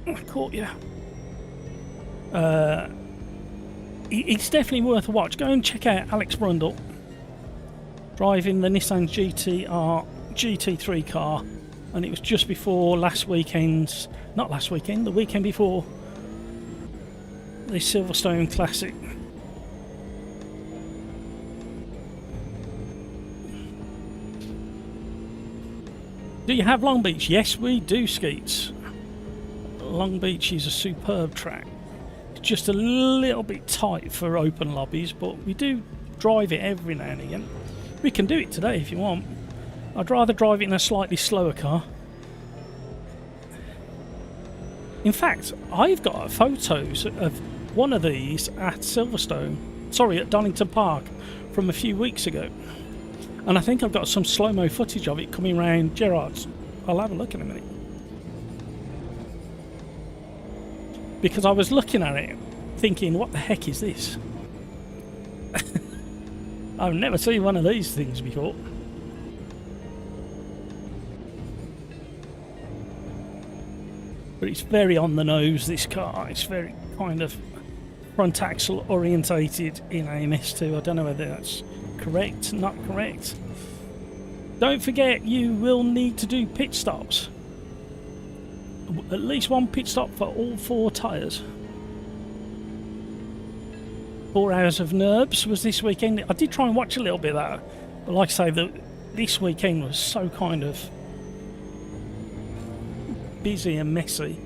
I caught you. It's definitely worth a watch. Go and check out Alex Brundle driving the Nissan GT3 car, and it was just before the weekend before the Silverstone Classic. Do you have Long Beach? Yes, we do, Skeets. Long Beach is a superb track. It's just a little bit tight for open lobbies, but we do drive it every now and again. We can do it today if you want. I'd rather drive it in a slightly slower car. In fact, I've got photos of one of these at at Donington Park from a few weeks ago. And I think I've got some slow-mo footage of it coming around Gerrard's. I'll have a look in a minute. Because I was looking at it, thinking, what the heck is this? I've never seen one of these things before. But it's very on the nose, this car. It's very kind of front axle orientated in AMS2. I don't know whether that's correct, not correct. Don't forget, you will need to do pit stops. At least one pit stop for all 4 tyres. 4 hours of NERBs was this weekend. I did try and watch a little bit of that, but like I say, this weekend was so kind of busy and messy.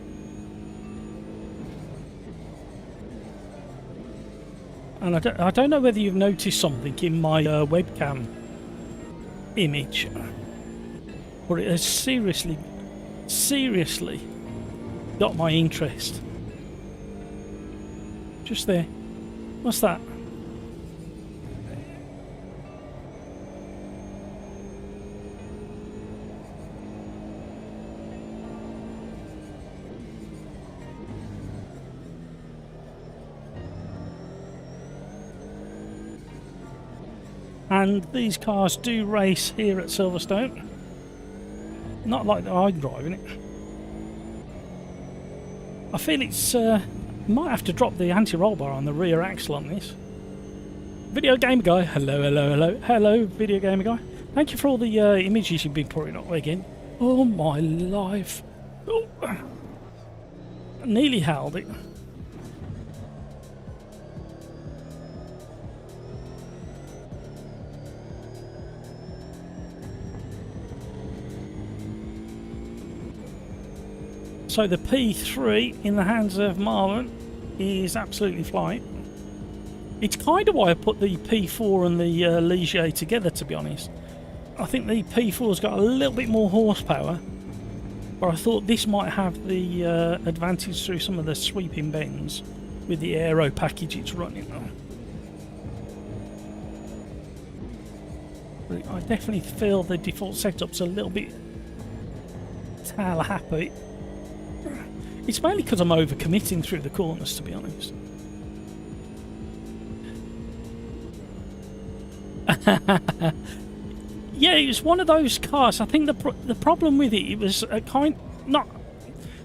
And I don't know whether you've noticed something in my webcam image, but it has seriously got my interest. Just there. What's that? And these cars do race here at Silverstone. Not like I'm driving it. I feel it's might have to drop the anti-roll bar on the rear axle on this. Video Gamer Guy, hello, Video Gamer Guy. Thank you for all the images you've been putting up again. Oh my life! Oh. Nearly held it. So the P3 in the hands of Marlon is absolutely flying. It's kind of why I put the P4 and the Ligier together, to be honest. I think the P4's got a little bit more horsepower, but I thought this might have the advantage through some of the sweeping bends with the aero package it's running on. But I definitely feel the default setup's a little bit tail happy. It's mainly because I'm overcommitting through the corners, to be honest. Yeah, it was one of those cars. I think the problem with it was a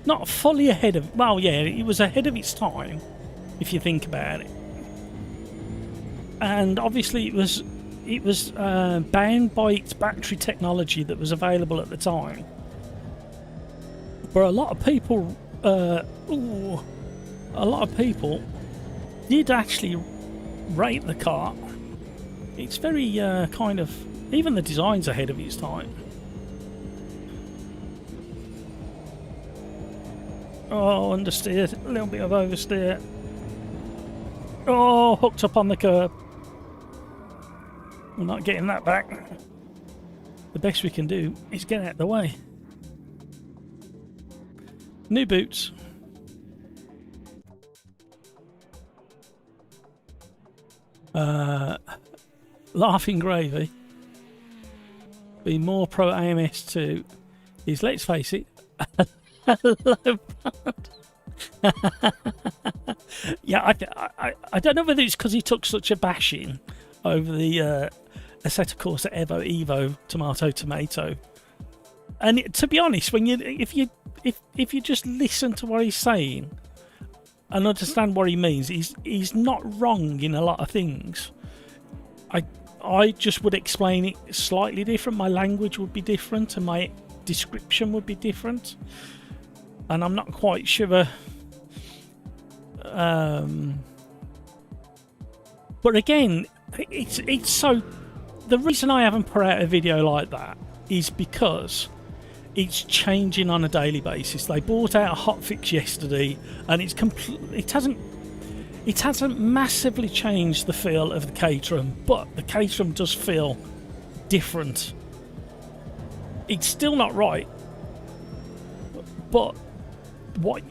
not fully ahead of. Well, yeah, it was ahead of its time, if you think about it. And obviously, it was bound by its battery technology that was available at the time. But a lot of people. A lot of people did actually rate the car. It's very kind of, even the design's ahead of its time. Oh, understeer, a little bit of oversteer. Oh, hooked up on the curb. We're not getting that back. The best we can do is get out of the way. New boots. Laughing Gravy. Be more pro AMS2 is, let's face it, hello. Yeah, I don't know whether it's because he took such a bashing over the Assetto Corsa Evo Tomato And to be honest, when if you just listen to what he's saying and understand what he means, he's not wrong in a lot of things. I just would explain it slightly different. My language would be different, and my description would be different. And I'm not quite sure. But again, it's so. The reason I haven't put out a video like that is because it's changing on a daily basis. They brought out a hotfix yesterday, and it hasn't massively changed the feel of the Caterham, but the Caterham does feel different. It's still not right, but what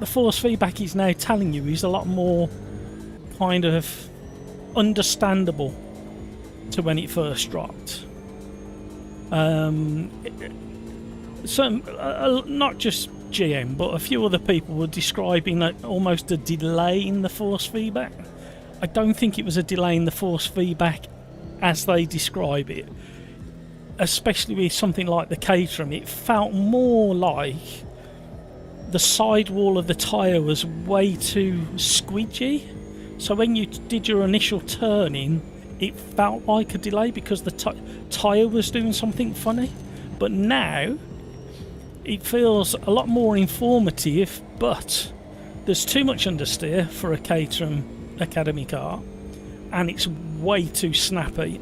the force feedback is now telling you is a lot more kind of understandable to when it first dropped. Not just GM, but a few other people were describing almost a delay in the force feedback. I don't think it was a delay in the force feedback as they describe it, especially with something like the Caterham. It felt more like the sidewall of the tyre was way too squidgy, so when you did your initial turning, it felt like a delay because the tyre was doing something funny. But now it feels a lot more informative, but there's too much understeer for a Caterham Academy car, and it's way too snappy.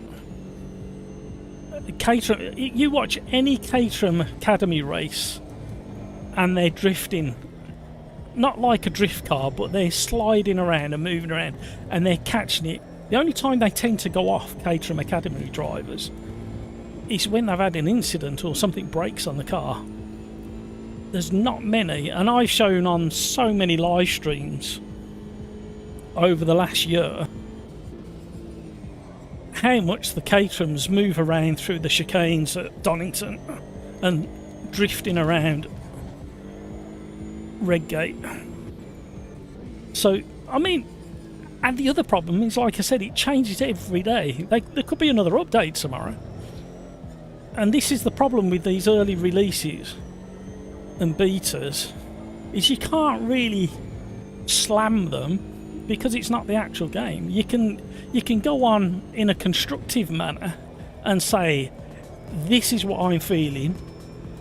Caterham, you watch any Caterham Academy race and they're drifting, not like a drift car, but they're sliding around and moving around and they're catching it. The only time they tend to go off, Caterham Academy drivers, is when they've had an incident or something breaks on the car. There's not many, and I've shown on so many live streams over the last year how much the Caterhams move around through the chicanes at Donington and drifting around Redgate. So, I mean, and the other problem is, like I said, it changes every day. There could be another update tomorrow. And this is the problem with these early releases and betas, is you can't really slam them because it's not the actual game. You can go on in a constructive manner and say, this is what I'm feeling,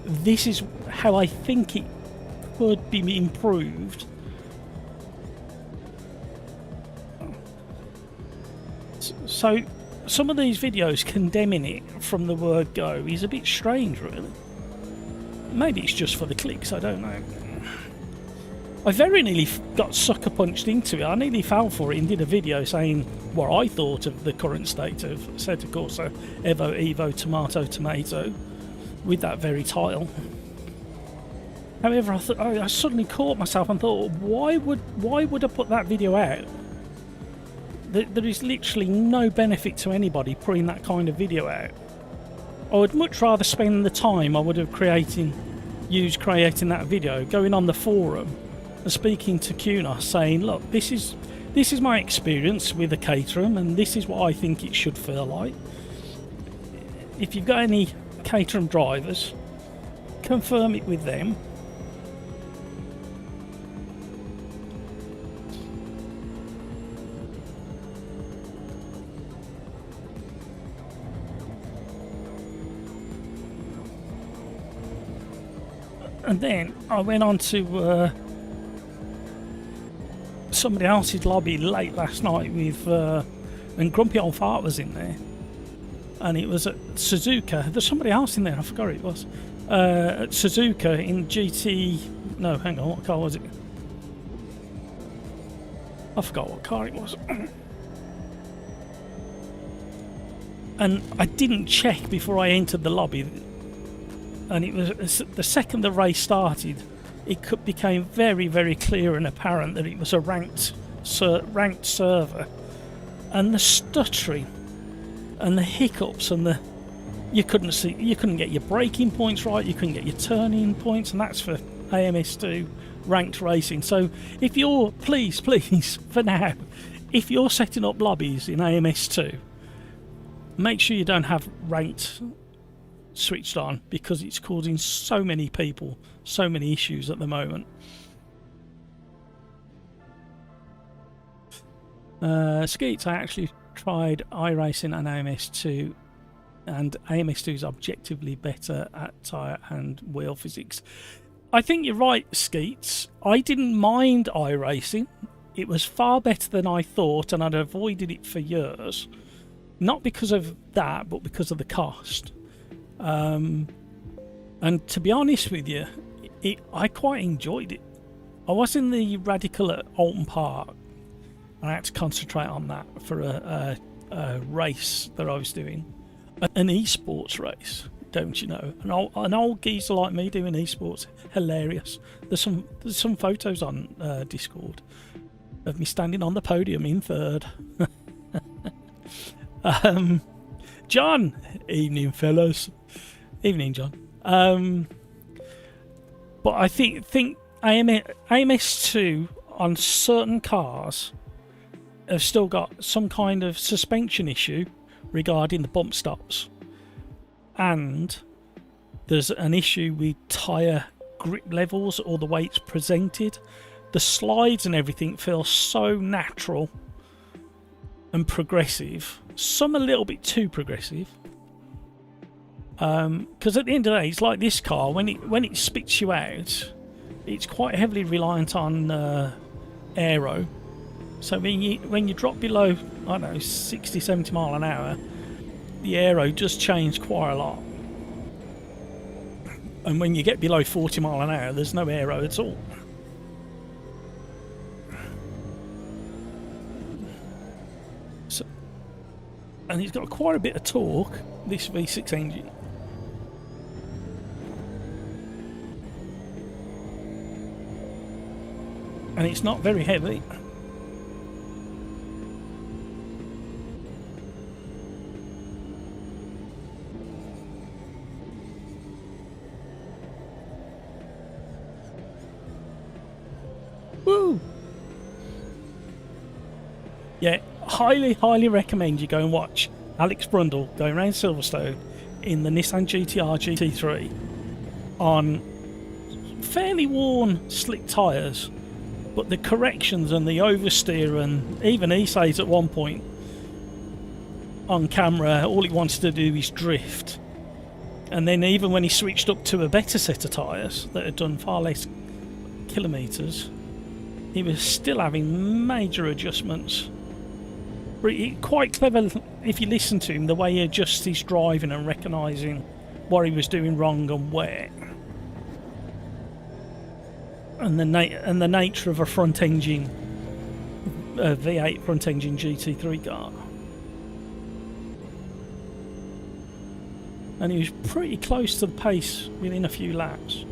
this is how I think it could be improved. So some of these videos condemning it from the word go is a bit strange, really. Maybe it's just for the clicks, I don't know. I very nearly got sucker punched into it. I nearly fell for it and did a video saying what I thought of the current state of Assetto Corsa, Evo, Tomato, with that very title. However, I suddenly caught myself and thought, why would I put that video out? There is literally no benefit to anybody putting that kind of video out. I would much rather spend the time I would have used creating that video, going on the forum and speaking to Kunos, saying, look, this is my experience with the Caterham and this is what I think it should feel like. If you've got any Caterham drivers, confirm it with them. And then I went on to somebody else's lobby late last night with, and Grumpy Old Fart was in there, and it was at Suzuka. There's somebody else in there, I forgot who it was. At Suzuka in GT. No, hang on, what car was it? I forgot what car it was. And I didn't check before I entered the lobby. And it was the second the race started, it became very, very clear and apparent that it was a ranked server, and the stuttering and the hiccups and you couldn't get your braking points right, you couldn't get your turning points, and that's for AMS2 ranked racing. So if you're please for now, if you're setting up lobbies in AMS2, make sure you don't have ranked switched on because it's causing so many people so many issues at the moment. Skeets, I actually tried iRacing and AMS2, and AMS2 is objectively better at tyre and wheel physics. I think you're right, Skeets. I didn't mind iRacing. It was far better than I thought, and I'd avoided it for years. Not because of that, but because of the cost. And to be honest with you, I quite enjoyed it. I was in the Radical at Alton Park, and I had to concentrate on that for a race that I was doing. An esports race, don't you know? An old geezer like me doing esports, hilarious. There's some photos on Discord of me standing on the podium in third. John, evening fellas, evening John. But I think AMS2 on certain cars have still got some kind of suspension issue regarding the bump stops, and there's an issue with tyre grip levels or the way it's presented. The slides and everything feel so natural and progressive, some a little bit too progressive, because at the end of the day, it's like this car, when it spits you out, it's quite heavily reliant on aero. So when you drop below, I don't know, 60, 70 mile an hour, the aero does change quite a lot. And when you get below 40 mile an hour, there's no aero at all. So, and it's got quite a bit of torque, this V6 engine. And it's not very heavy. Woo! Yeah, highly recommend you go and watch Alex Brundle going around Silverstone in the Nissan GTR GT3 on fairly worn slick tyres, but the corrections and the oversteer, and even he says at one point on camera all he wants to do is drift. And then even when he switched up to a better set of tyres that had done far less kilometres, he was still having major adjustments. Quite clever if you listen to him, the way he adjusts his driving and recognising what he was doing wrong and where. And the nature of a front engine, a V8 front engine GT3 car. And he was pretty close to the pace within a few laps.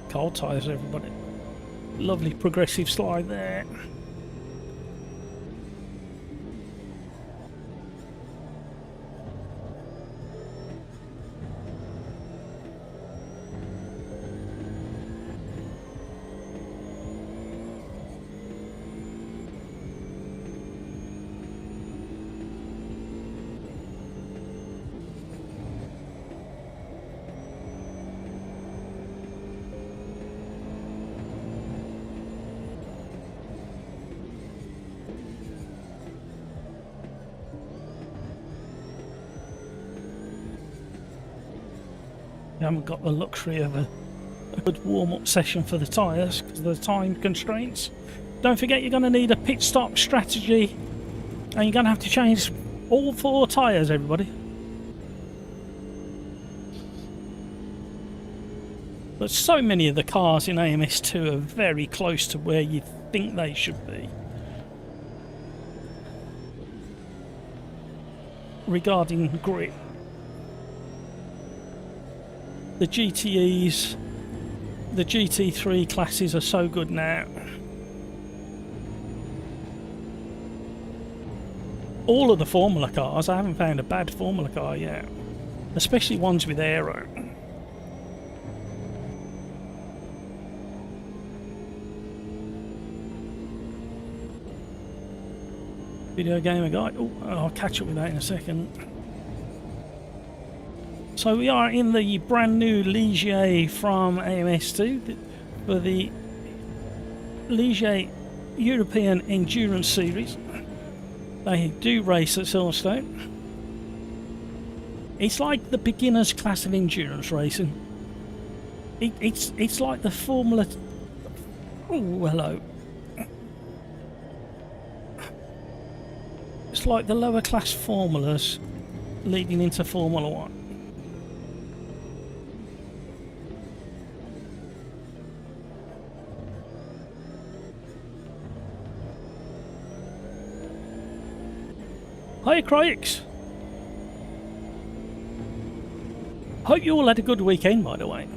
Cold tyres, everybody. Lovely progressive slide there. You haven't got the luxury of a good warm-up session for the tyres because of the time constraints. Don't forget you're going to need a pit stop strategy, and you're going to have to change all 4 tyres, everybody. But so many of the cars in AMS2 are very close to where you think they should be regarding grip. The GTEs, the GT3 classes are so good now. All of the Formula cars, I haven't found a bad Formula car yet, especially ones with aero. Video gamer guy. Oh, I'll catch up with that in a second. So we are in the brand new Ligier from AMS2 for the Ligier European Endurance Series. They do race at Silverstone. It's like the beginner's class of endurance racing. It's like the Formula... Oh, hello. It's like the lower class formulas leading into Formula 1. Hi, Crikes. Hope you all had a good weekend, by the way.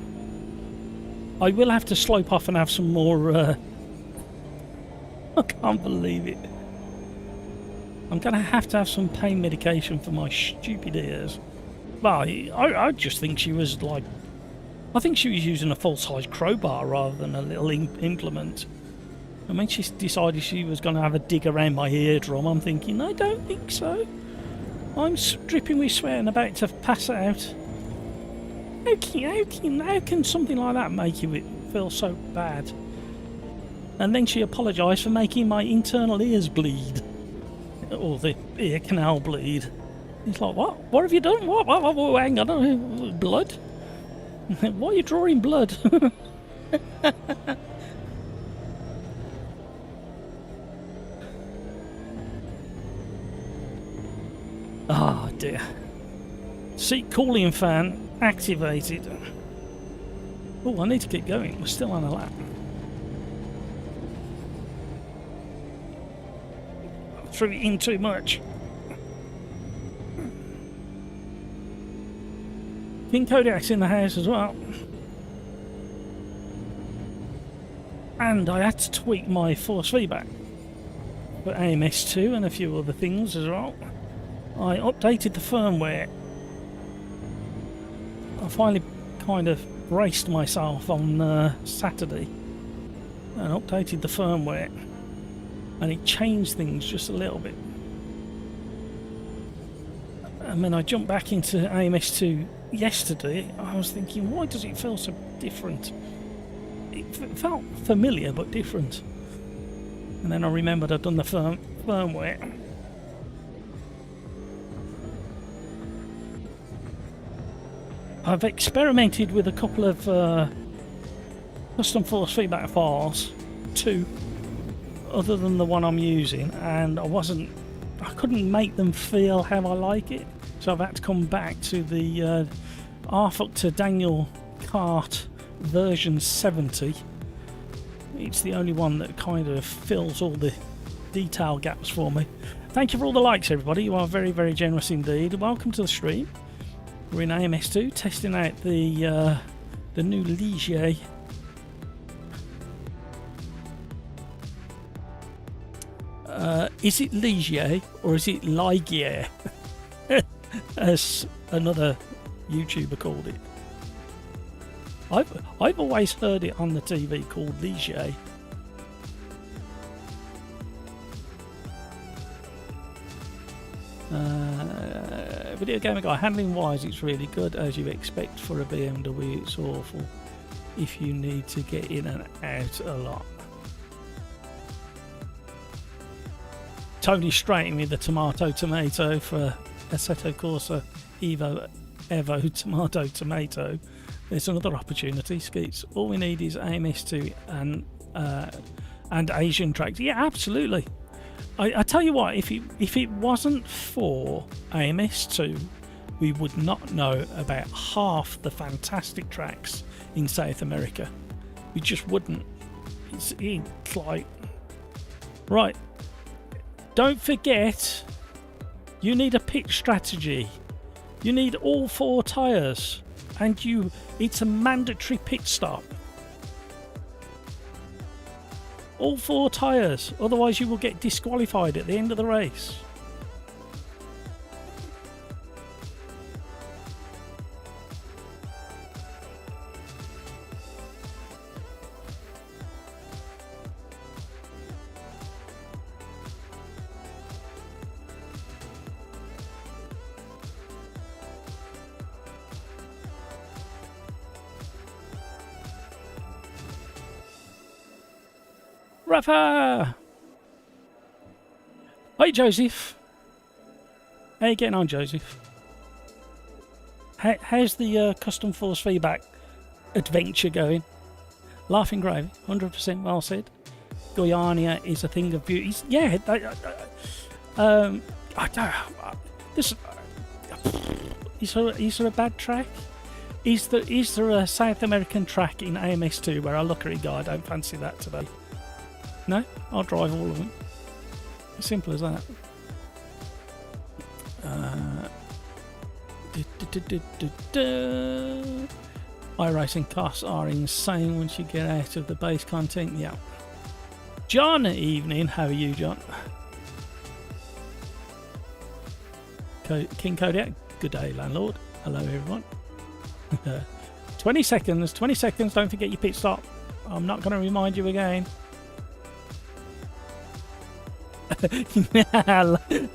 I will have to slope off and have some more... I can't believe it. I'm going to have some pain medication for my stupid ears. Well, I just think she was like... I think she was using a full-size crowbar rather than a little implement. I mean, she decided she was going to have a dig around my eardrum. I'm thinking, I don't think so. I'm dripping with sweat and about to pass out. How can something like that make you feel so bad? And then she apologised for making my internal ears bleed. Or the ear canal bleed. It's like, what? What have you done? What? Hang on. Blood? Why are you drawing blood? Ah, dear. Seat cooling fan activated. Oh, I need to keep going. We're still on a lap. I threw it in too much. King Kodiak's in the house as well. And I had to tweak my force feedback for AMS2 and a few other things as well. I updated the firmware. I finally kind of braced myself on Saturday and updated the firmware, and it changed things just a little bit. And when I jumped back into AMS2 yesterday, I was thinking, why does it feel so different? It felt familiar but different. And then I remembered I'd done the firmware. I've experimented with a couple of custom force feedback files, 2, other than the one I'm using, and I couldn't make them feel how I like it, so I've had to come back to the Arthur to Daniel Cart version 70. It's the only one that kind of fills all the detail gaps for me. Thank you for all the likes, everybody. You are very, very generous indeed. Welcome to the stream. We're in AMS2 testing out the new Ligier. Is it Ligier or is it Ligier? As another YouTuber called it. I've always heard it on the TV called Ligier. Video gamer guy, handling wise it's really good, as you expect for a BMW. It's awful if you need to get in and out a lot. Tony straightened me the tomato for Assetto Corsa Evo tomato. There's another opportunity, Skeets. All we need is AMS2 and Asian tracks. Yeah, absolutely. I tell you what, if it wasn't for AMS2, we would not know about half the fantastic tracks in South America. We just wouldn't. It's like... Right. Don't forget, you need a pit strategy. You need all 4 tyres. And it's a mandatory pit stop. All 4 tyres, otherwise you will get disqualified at the end of the race. Rafa! Hi, Joseph. How you getting on, Joseph? How's the custom force feedback adventure going? Laughing gravy, 100% well said. Guyana is a thing of beauty. Yeah, I don't. This is there a bad track? Is there a South American track in AMS2 where I look at it, go, I don't fancy that today? No, I'll drive all of them. Simple as that. iRacing costs are insane once you get out of the base content. Yeah. John, evening. How are you, John? King Kodiak. Good day, landlord. Hello, everyone. 20 seconds. 20 seconds. Don't forget your pit stop. I'm not going to remind you again.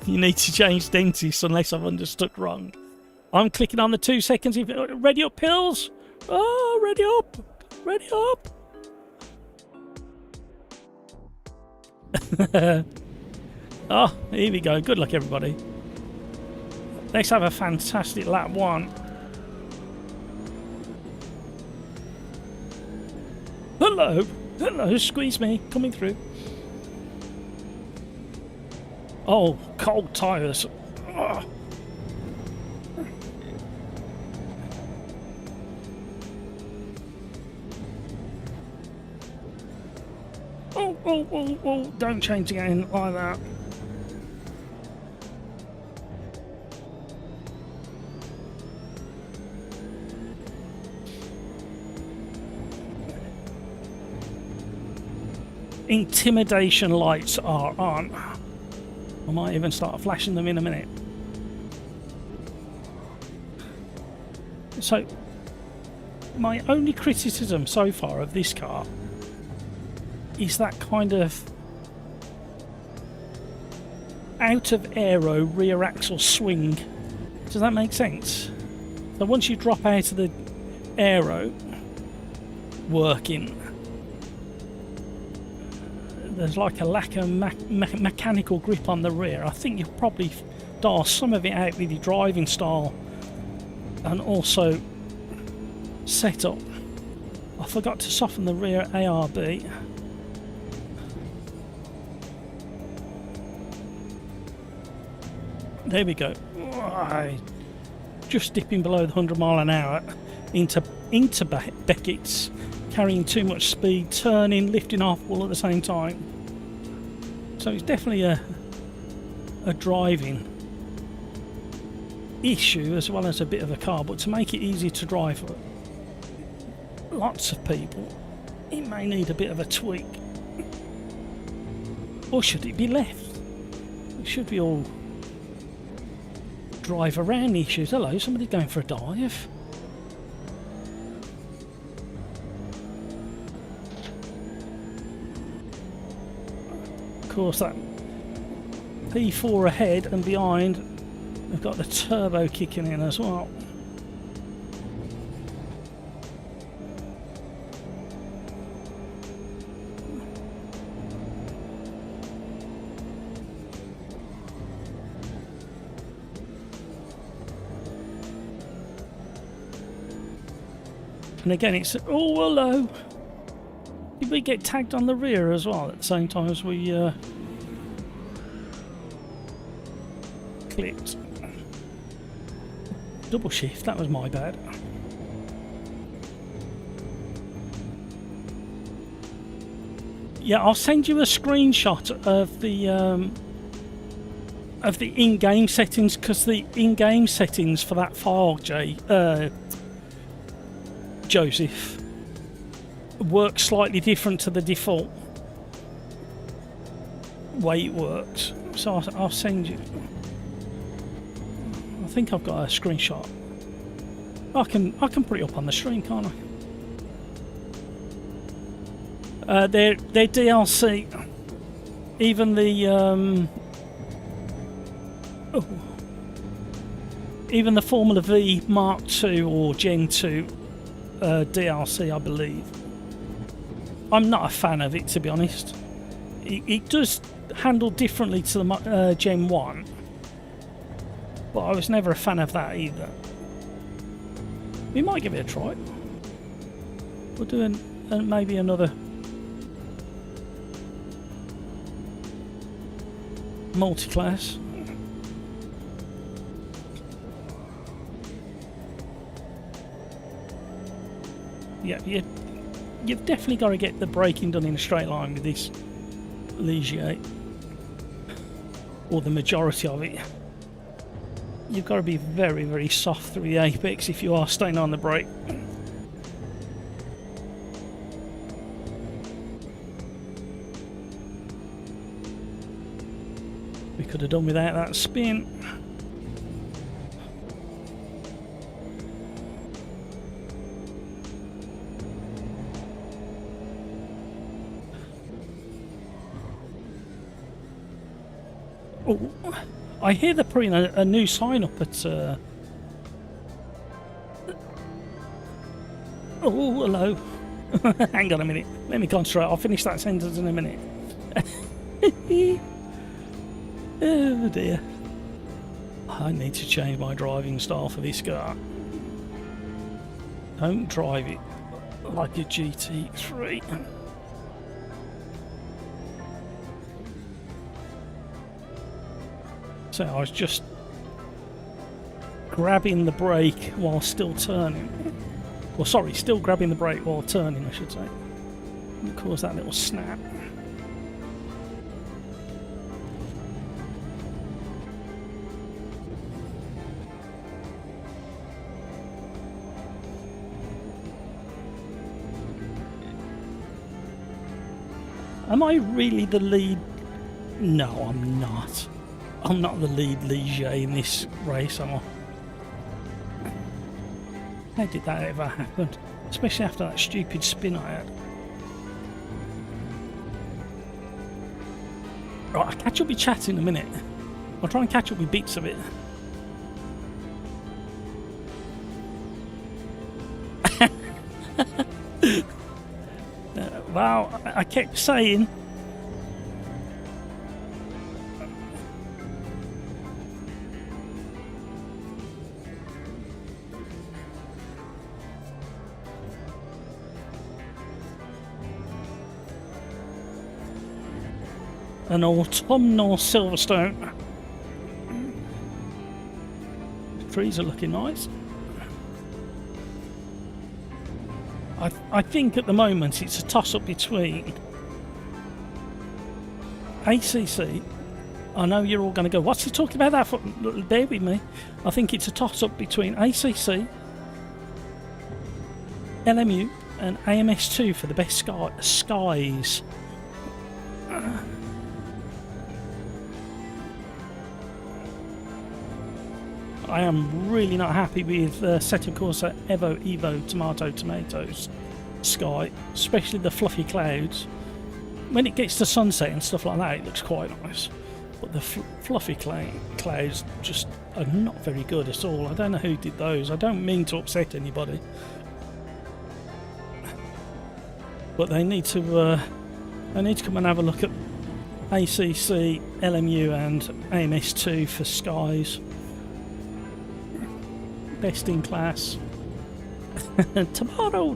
You need to change dentist unless I've understood wrong. I'm clicking on the 2 seconds. Ready up, pills. Oh, ready up. Ready up. Oh, here we go. Good luck, everybody. Let's have a fantastic lap one. Hello. Hello. Squeeze me. Coming through. Oh, cold tyres. Oh. Oh, don't change again like that. Intimidation lights are on. I might even start flashing them in a minute. So, my only criticism so far of this car is that kind of out of aero rear axle swing. Does that make sense? So once you drop out of the aero working, there's like a lack of mechanical grip on the rear. I think you'll probably dial some of it out with your driving style and also setup. I forgot to soften the rear ARB. There we go. Just dipping below the 100 mile an hour into Beckett's, carrying too much speed, turning, lifting off all at the same time. So it's definitely a driving issue as well as a bit of a car, but to make it easy to drive for lots of people, it may need a bit of a tweak. Or should it be left? It should be all drive around issues. Hello, somebody going for a dive. Of course, that P4 ahead and behind, we've got the turbo kicking in as well. And again, it's oh hello. Did we get tagged on the rear as well at the same time as we clipped? Double shift, that was my bad. Yeah, I'll send you a screenshot of the in-game settings, because the in-game settings for that file, Joseph, works slightly different to the default way it works. So I'll send you. I think I've got a screenshot. I can put it up on the stream, can't I? They're DLC. Even the even the Formula V Mark II or Gen 2 DLC, I believe. I'm not a fan of it, to be honest. It does handle differently to the Gen 1, but I was never a fan of that either. We might give it a try. We'll do maybe another multi-class. Yeah, you've definitely got to get the braking done in a straight line with this Ligier, or the majority of it. You've got to be very, very soft through the apex if you are staying on the brake. We could have done without that spin. Oh, I hear they're putting a new sign up at... Oh, hello. Hang on a minute. Let me concentrate. I'll finish that sentence in a minute. Oh dear. I need to change my driving style for this car. Don't drive it like a GT3. So I was just grabbing the brake while still turning. Well, sorry, still grabbing the brake while turning, I should say. And cause that little snap. Am I really the lead? No, I'm not. I'm not the lead Ligier in this race, am I? How did that ever happen? Especially after that stupid spin I had. Right, I'll catch up with chat in a minute. I'll try and catch up with bits of it. Well, I kept saying... an autumnal Silverstone. The trees are looking nice. I think at the moment it's a toss-up between ACC. I know you're all going to go, what's he talking about that for? Bear with me. I think it's a toss-up between ACC, LMU and AMS2 for the best skies. I am really not happy with Assetto Corsa Evo Tomatoes sky, especially the fluffy clouds. When it gets to sunset and stuff like that, it looks quite nice, but the fluffy clouds just are not very good at all. I don't know who did those. I don't mean to upset anybody, but they need to come and have a look at ACC, LMU and AMS2 for skies. Best in class. Tomato.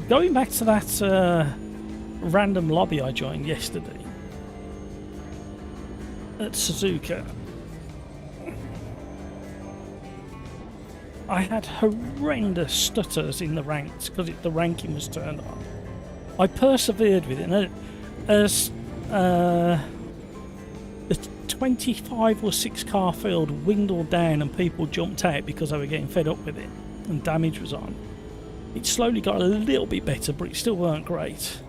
Going back to that random lobby I joined yesterday at Suzuka, I had horrendous stutters in the ranks because the ranking was turned on. I persevered with it, and as the 25 or 6 car field dwindled down and people jumped out because they were getting fed up with it and damage was on. It slowly got a little bit better, but it still weren't great.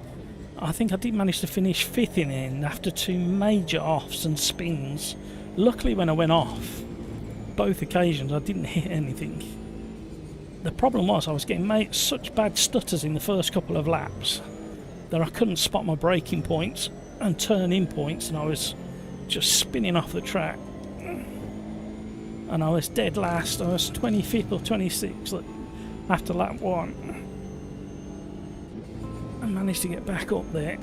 I think I did manage to finish 5th in the end after 2 major offs and spins. Luckily when I went off, both occasions I didn't hit anything. The problem was I was getting such bad stutters in the first couple of laps that I couldn't spot my braking points and turn in points, and I was just spinning off the track, and I was dead last. I was 25th or 26th after lap 1. I managed to get back up there.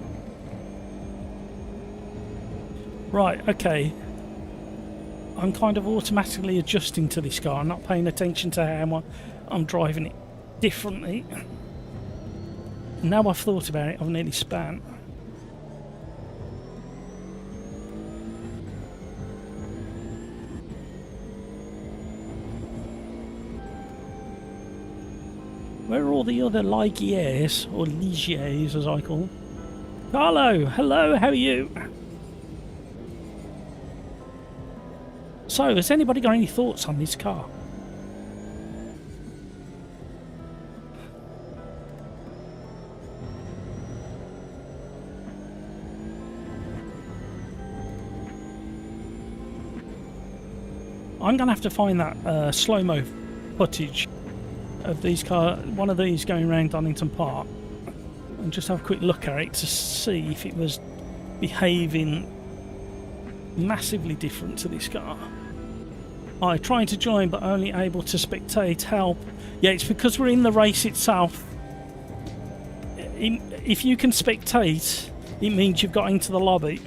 Right, okay. I'm kind of automatically adjusting to this car. I'm not paying attention to how I'm driving it differently. Now I've thought about it, I've nearly span. Where are all the other Ligiers, or Ligiers as I call them? Carlo, hello, how are you? So, has anybody got any thoughts on this car? I'm going to have to find that slow-mo footage of these one of these going around Donington Park, and just have a quick look at it to see if it was behaving massively different to this car. I tried to join but only able to spectate. Help. Yeah, it's because we're in the race itself. If you can spectate, it means you've got into the lobby,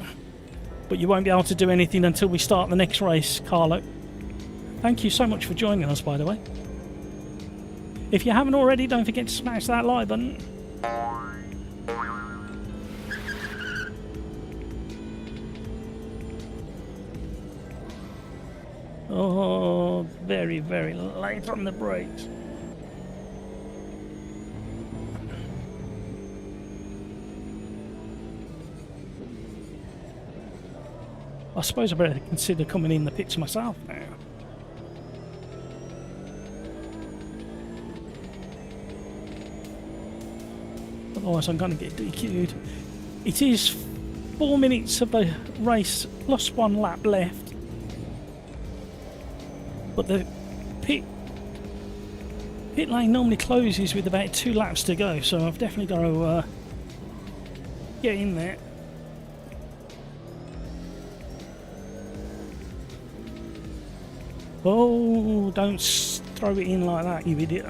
but you won't be able to do anything until we start the next race, Carlo. Thank you so much for joining us, by the way. If you haven't already, don't forget to smash that like button. Oh, very, very late on the brakes. I suppose I better consider coming in the pits myself now. Otherwise I'm going to get DQ'd. It is 4 minutes of the race plus 1 lap left. But the pit lane normally closes with about 2 laps to go, so I've definitely got to get in there. Oh, don't throw it in like that, you idiot.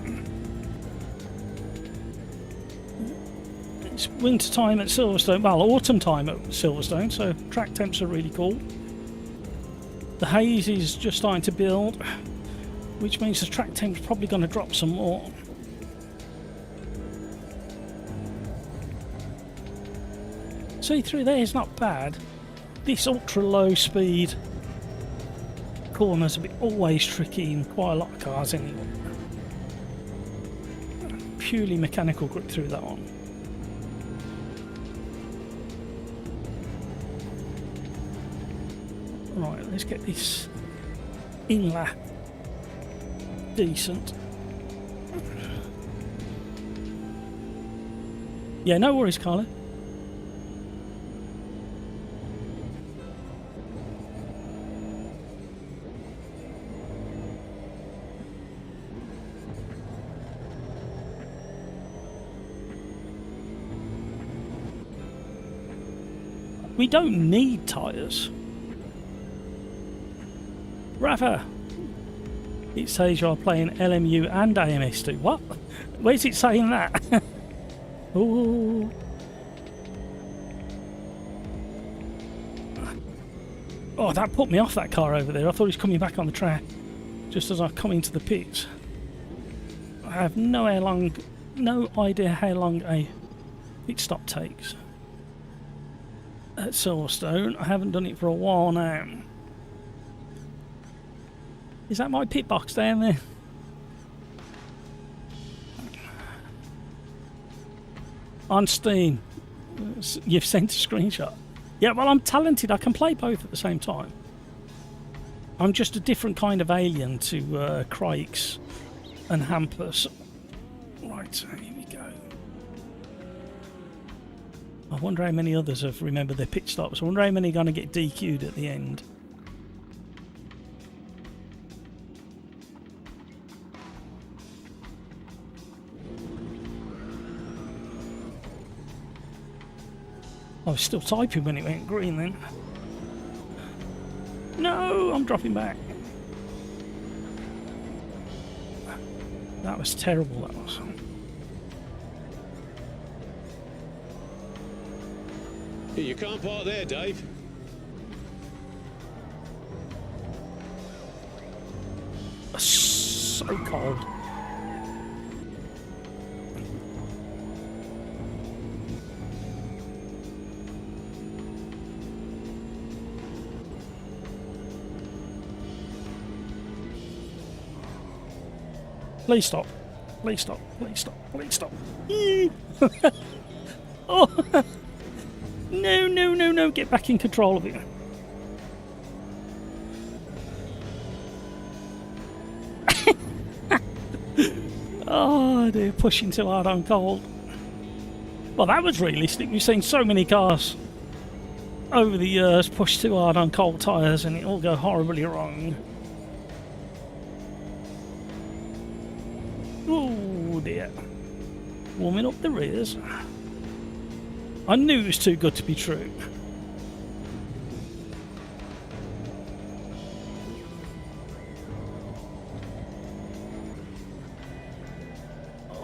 It's winter time at Silverstone, well, autumn time at Silverstone, so track temps are really cool. The haze is just starting to build, which means the track temp's probably going to drop some more. See, through there is not bad. This ultra low speed corners are always tricky in quite a lot of cars anyway. Purely mechanical grip through that one. Right, let's get this in lap decent. Yeah, no worries, Carlo. We don't need tyres. Rafa, it says you're playing LMU and AMS2. What? Where's it saying that? Ooh. Oh, that put me off, that car over there. I thought he was coming back on the track just as I come into the pits. I have no idea how long a pit stop takes at Silverstone. I haven't done it for a while now. Is that my pit box down there? On Steam. You've sent a screenshot. Yeah, well, I'm talented. I can play both at the same time. I'm just a different kind of alien to Craigs and Hampus. Right, so here we go. I wonder how many others have remembered their pit stops. I wonder how many are going to get DQ'd at the end. I was still typing when it went green then. No, I'm dropping back. That was terrible, that was. You can't park there, Dave. So cold. Please stop. Please stop. Please stop. Please stop. Oh. No, no, no, no. Get back in control of it. Oh dear, pushing too hard on cold. Well, that was realistic. We've seen so many cars over the years push too hard on cold tyres and it all go horribly wrong. Oh dear. Warming up the rears. I knew it was too good to be true.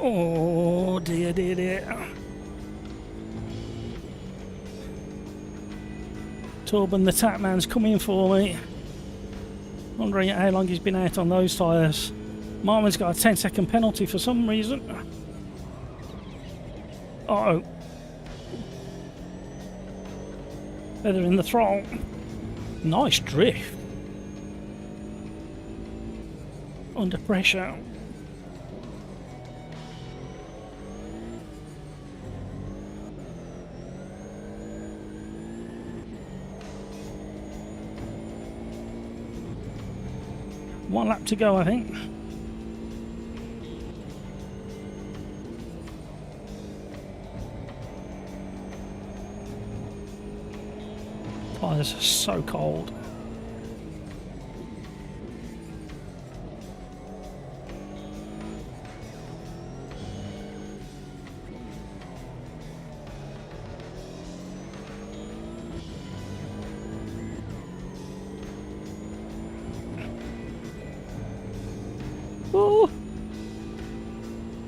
Oh dear, dear, dear. Torben the Tapman's coming for me. Wondering how long he's been out on those tyres. Marvin's got a 10-second penalty for some reason. Uh-oh. Feather in the throttle. Nice drift. Under pressure. One lap to go, I think. Tyres are so cold. Oh,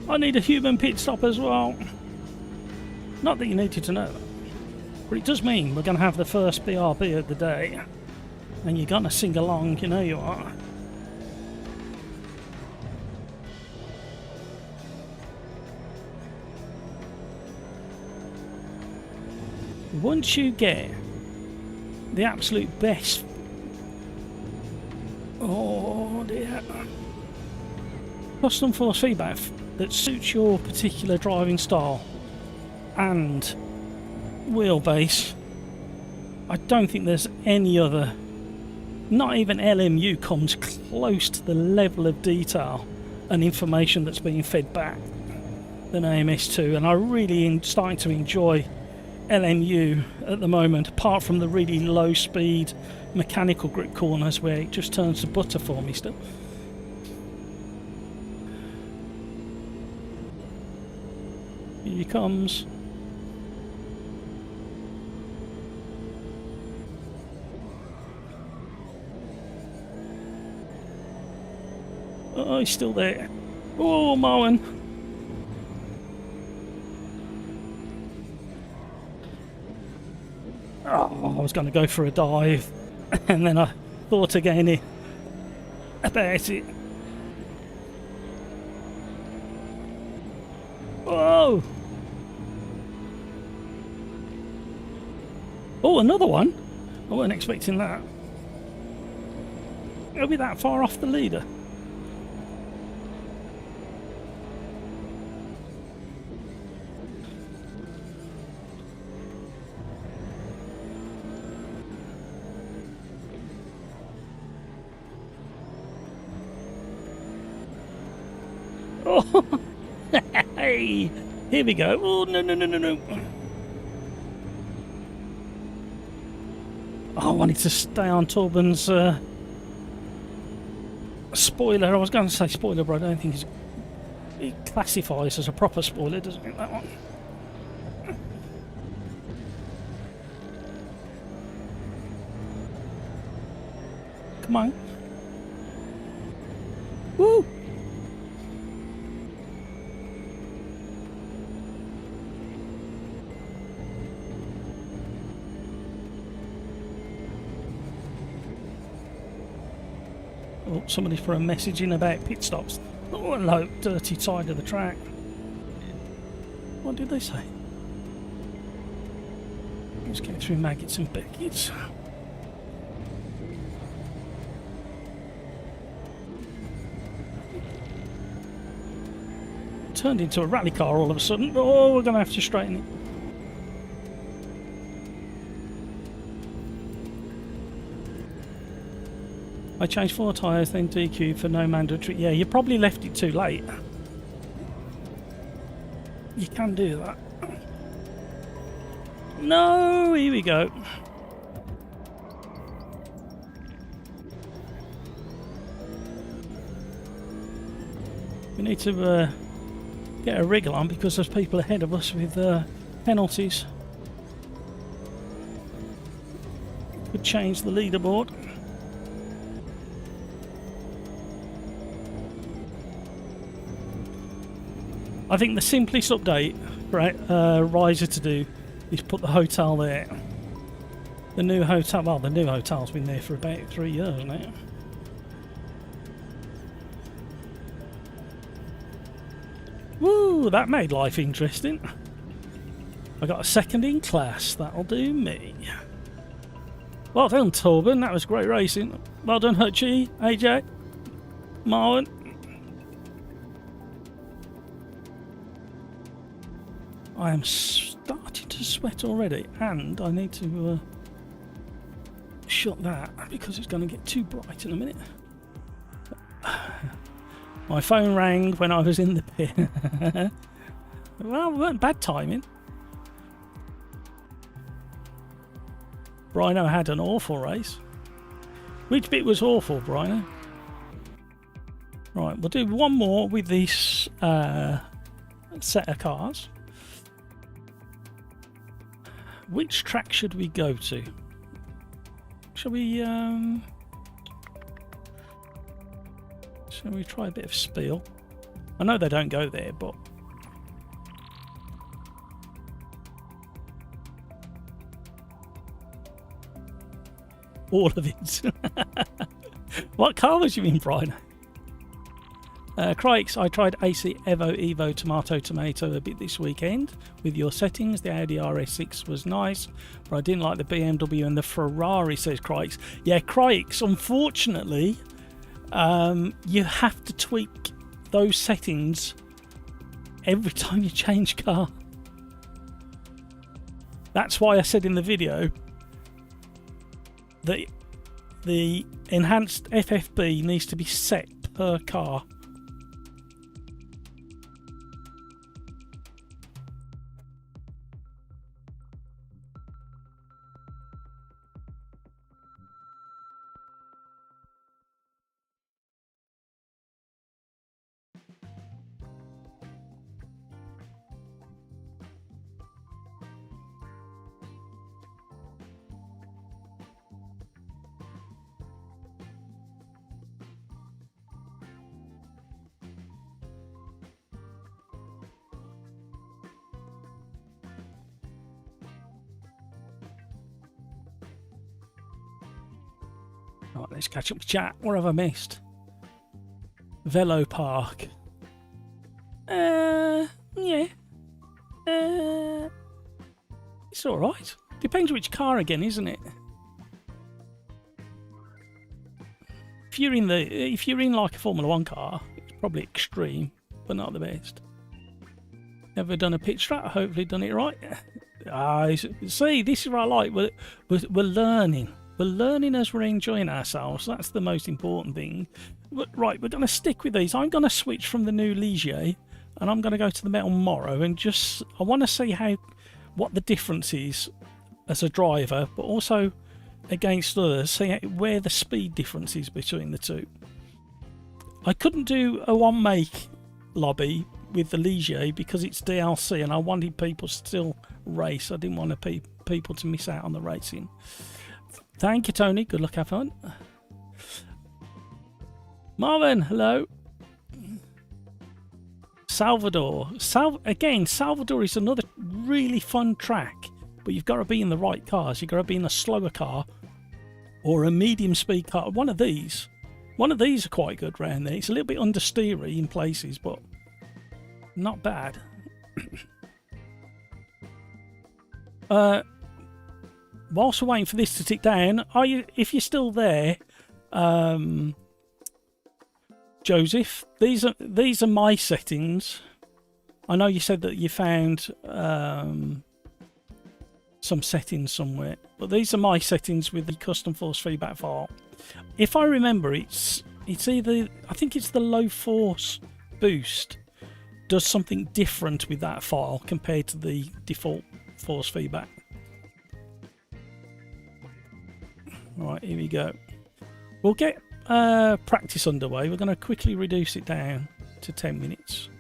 I need a human pit stop as well. Not that you needed to know that. But it does mean we're going to have the first BRB of the day. And you're going to sing along, you know you are. Once you get the absolute best... Oh dear. Custom force feedback that suits your particular driving style and wheelbase, I don't think there's any other, not even LMU comes close to the level of detail and information that's being fed back than AMS2, and I really am starting to enjoy LMU at the moment, apart from the really low speed mechanical grip corners where it just turns to butter for me still. Here he comes. Oh, he's still there. Oh, Marwan. Oh, I was going to go for a dive, and then I thought again about it. Whoa! Oh, another one? I wasn't expecting that. It'll be that far off the leader. Oh, hey, here we go. Oh, no, no, no, no, no. Oh, I wanted to stay on Torben's spoiler. I was going to say spoiler, but I don't think it classifies as a proper spoiler, doesn't it, that one? Come on. Woo! Oh, somebody's put a message in about pit stops. Oh, hello, dirty side of the track. What did they say? Let's get through maggots and Beckets. Turned into a rally car all of a sudden. Oh, we're going to have to straighten it. I changed 4 tyres, then DQ for no mandatory. Yeah, you probably left it too late. You can do that. No, here we go. We need to get a wriggle on because there's people ahead of us with penalties. Could change the leaderboard. I think the simplest update for Riser to do is put the hotel there. The new hotel, well, the new hotel's been there for about 3 years now. Woo, that made life interesting. I got a second in class, that'll do me. Well done, Torben, that was great racing. Well done, Hutchie, AJ, Marwan. I am starting to sweat already, and I need to shut that because it's going to get too bright in a minute. My phone rang when I was in the pit. Well, it weren't bad timing. Brino had an awful race. Which bit was awful, Brino? Right, we'll do one more with this set of cars. Which track should we go to? Shall we try a bit of Spiel? I know they don't go there, but all of it. What car was you in, Brian? Crikes, I tried AC Evo Tomato a bit this weekend with your settings. The Audi RS6 was nice, but I didn't like the BMW and the Ferrari, says Crikes. Yeah, Crikes, unfortunately, you have to tweak those settings every time you change car. That's why I said in the video that the enhanced FFB needs to be set per car. Right, let's catch up with chat. What have I missed? Velo Park. Yeah. It's alright. Depends which car again, isn't it? If you're in like a Formula 1 car, it's probably extreme, but not the best. Never done a pit strat, hopefully done it right. See, this is what I like. We're learning. We're learning as we're enjoying ourselves. That's the most important thing. Right, we're going to stick with these. I'm going to switch from the new Ligier, and I'm going to go to the Metal Morrow, and I want to see what the difference is as a driver, but also against others, see where the speed difference is between the two. I couldn't do a one make lobby with the Ligier because it's DLC, and I wanted people to still race. I didn't want people to miss out on the racing. Thank you, Tony. Good luck, have fun. Marvin, hello. Salvador. Salvador is another really fun track, but you've got to be in the right cars. You've got to be in a slower car or a medium speed car. One of these One of these are quite good round there. It's a little bit understeery in places, but not bad. Whilst we're waiting for this to tick down, if you're still there, Joseph, these are my settings. I know you said that you found some settings somewhere, but these are my settings with the custom force feedback file. If I remember, it's either, I think it's the low force boost does something different with that file compared to the default force feedback. Right, here we go. We'll get practice underway. We're going to quickly reduce it down to 10 minutes.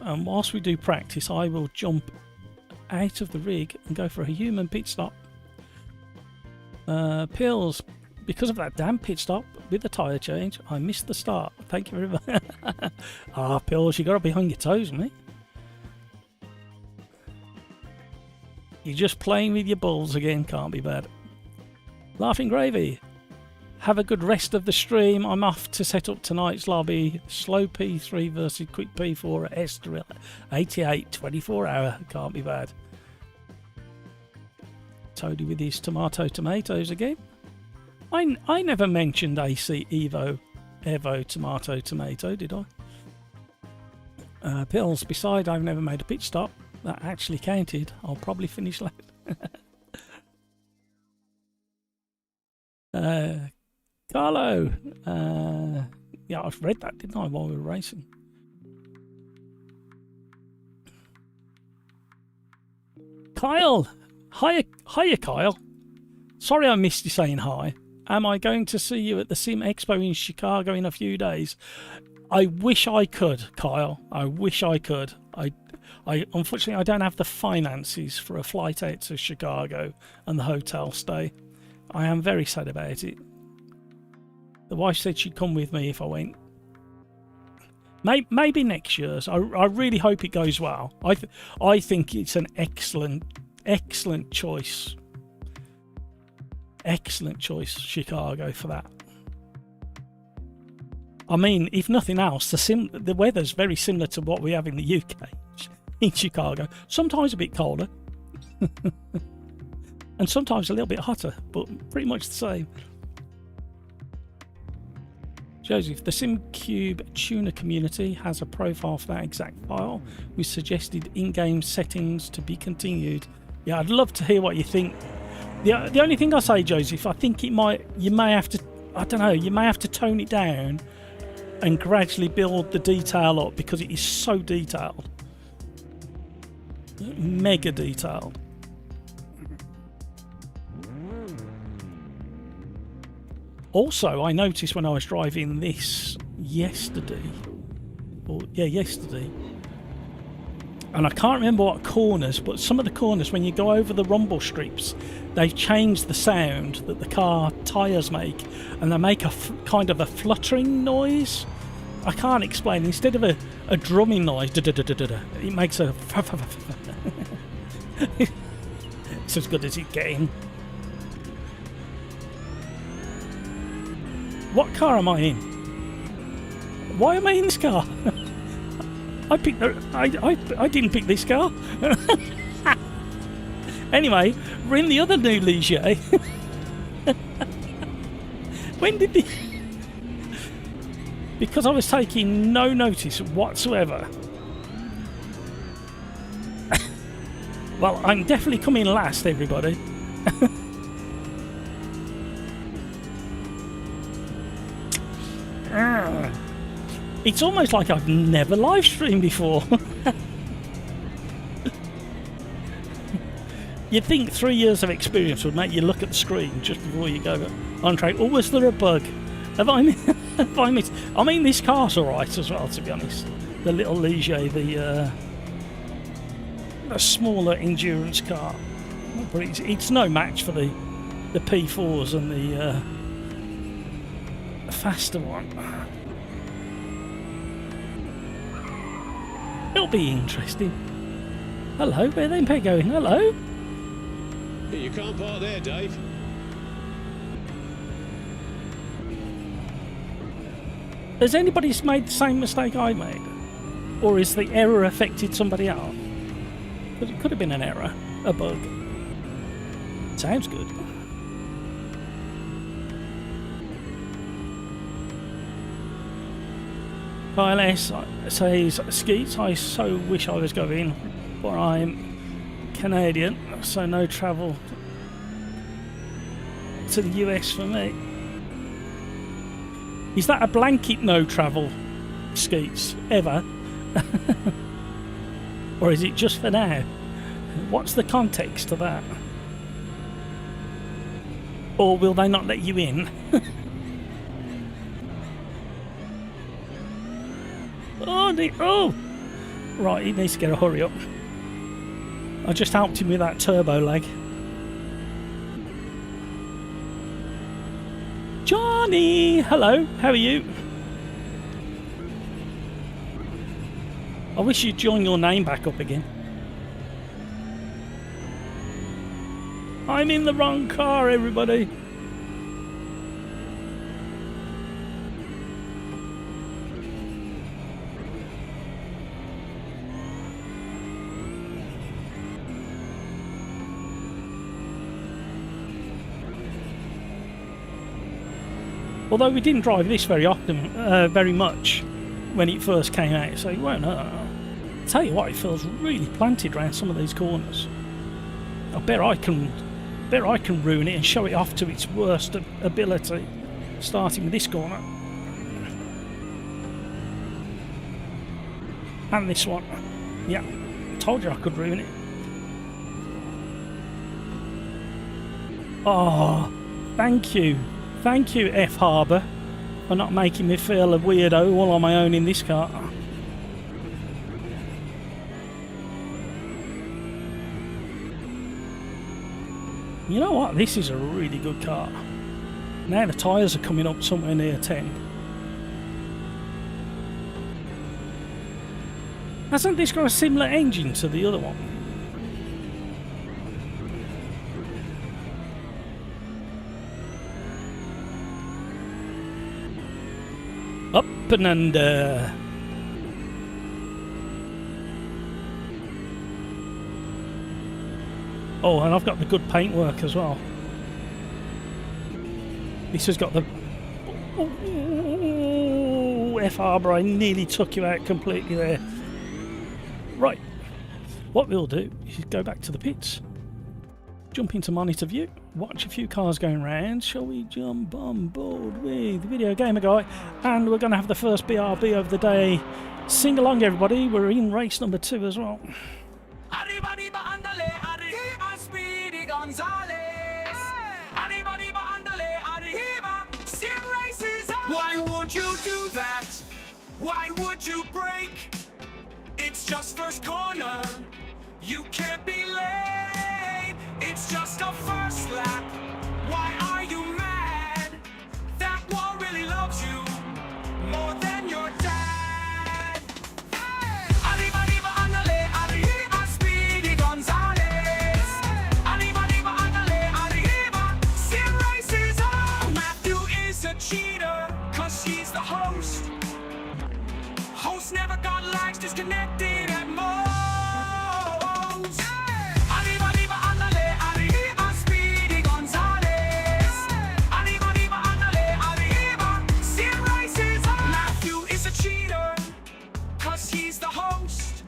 And whilst we do practice, I will jump out of the rig and go for a human pit stop. Pills, because of that damn pit stop with the tyre change, I missed the start. Thank you very much. Pills, you got to be on your toes, mate. You're just playing with your balls again, can't be bad. Laughing Gravy, have a good rest of the stream. I'm off to set up tonight's lobby. Slow P3 versus quick P4 at S3 88, 24 hour. Can't be bad. Toady with his tomatoes again. I never mentioned AC Evo tomato, did I? Pills, besides I've never made a pit stop. That actually counted. I'll probably finish late. Carlo, yeah, I've read that, didn't I, while we were racing? Kyle, hiya, Kyle. Sorry I missed you saying hi. Am I going to see you at the Sim Expo in Chicago in a few days? I wish I could, Kyle. I wish I could. I unfortunately I don't have the finances for a flight out to Chicago and the hotel stay. I am very sad about it. The wife said she'd come with me if I went. Maybe next year's. I really hope it goes well. I think it's an excellent choice. Excellent choice, Chicago, for that. I mean, if nothing else, the weather's very similar to what we have in the UK in Chicago. Sometimes a bit colder. And sometimes a little bit hotter, but pretty much the same. Joseph, the SimCube tuner community has a profile for that exact file with suggested in-game settings to be continued. Yeah, I'd love to hear what you think. The only thing I say, Joseph, I think you may have to, I don't know, you may have to tone it down and gradually build the detail up because it is so detailed. Mega detailed. Also, I noticed when I was driving this yesterday, and I can't remember what corners, but some of the corners, when you go over the rumble strips, they've changed the sound that the car tyres make, and they make a kind of a fluttering noise. I can't explain. Instead of a drumming noise, it makes a... It's as good as it getting. What car am I in? Why am I in this car? I didn't pick this car. Anyway, we're in the other new Ligier. When did the... Because I was taking no notice whatsoever. Well, I'm definitely coming last, everybody. It's almost like I've never live streamed before. You'd think 3 years of experience would make you look at the screen just before you go on track. Oh, was there a bug? Have I missed? I mean, this car's alright as well, to be honest. The little Ligier, the smaller endurance car. But it's no match for the P4s and the faster one. It'll be interesting. Hello, where they going? Hello? You can't park there, Dave. Has anybody made the same mistake I made? Or is the error affected somebody else? Because it could have been an error, a bug. Sounds good. Kyle S says, Skeets, I so wish I was going, but I'm Canadian, so no travel to the US for me. Is that a blanket no travel, Skeets, ever? Or is it just for now? What's the context to that? Or will they not let you in? Oh! Right, he needs to get a hurry up. I just helped him with that turbo lag. Johnny! Hello, how are you? I wish you'd join your name back up again. I'm in the wrong car, everybody. Although we didn't drive this very often, very much, when it first came out, so you won't know. Tell you what, it feels really planted around some of these corners. I bet I can ruin it and show it off to its worst ability, starting with this corner. And this one. Yeah, told you I could ruin it. Oh, thank you. Thank you, F Harbour, for not making me feel a weirdo all on my own in this car. You know what? This is a really good car. Now the tyres are coming up somewhere near 10. Hasn't this got a similar engine to the other one? Up and under. Oh, and I've got the good paintwork as well. This has got the... Oh, F Harbour, I nearly took you out completely there. Right, what we'll do is go back to the pits, jump into monitor view, watch a few cars going round. Shall we jump on board with Video Gamer Guy? And we're going to have the first BRB of the day. Sing along, everybody. We're in race number 2 as well. Why would you do that? Why would you break? It's just first corner. You can't be late. It's just a first lap. Why are you mad? That wall really loves you more than your dad. Arriba, arriba, andale, arriba, Speedy Gonzales. Arriba, arriba, andale, arriba, Sim Racers on. Matthew is a cheater, cause he's the host. Host never got likes, disconnected at most. Arriba, arriba, andale, arriba, Speedy Gonzales. Arriba, arriba, andale, arriba, Sim Racers on. Matthew is a cheater, cause he's the host.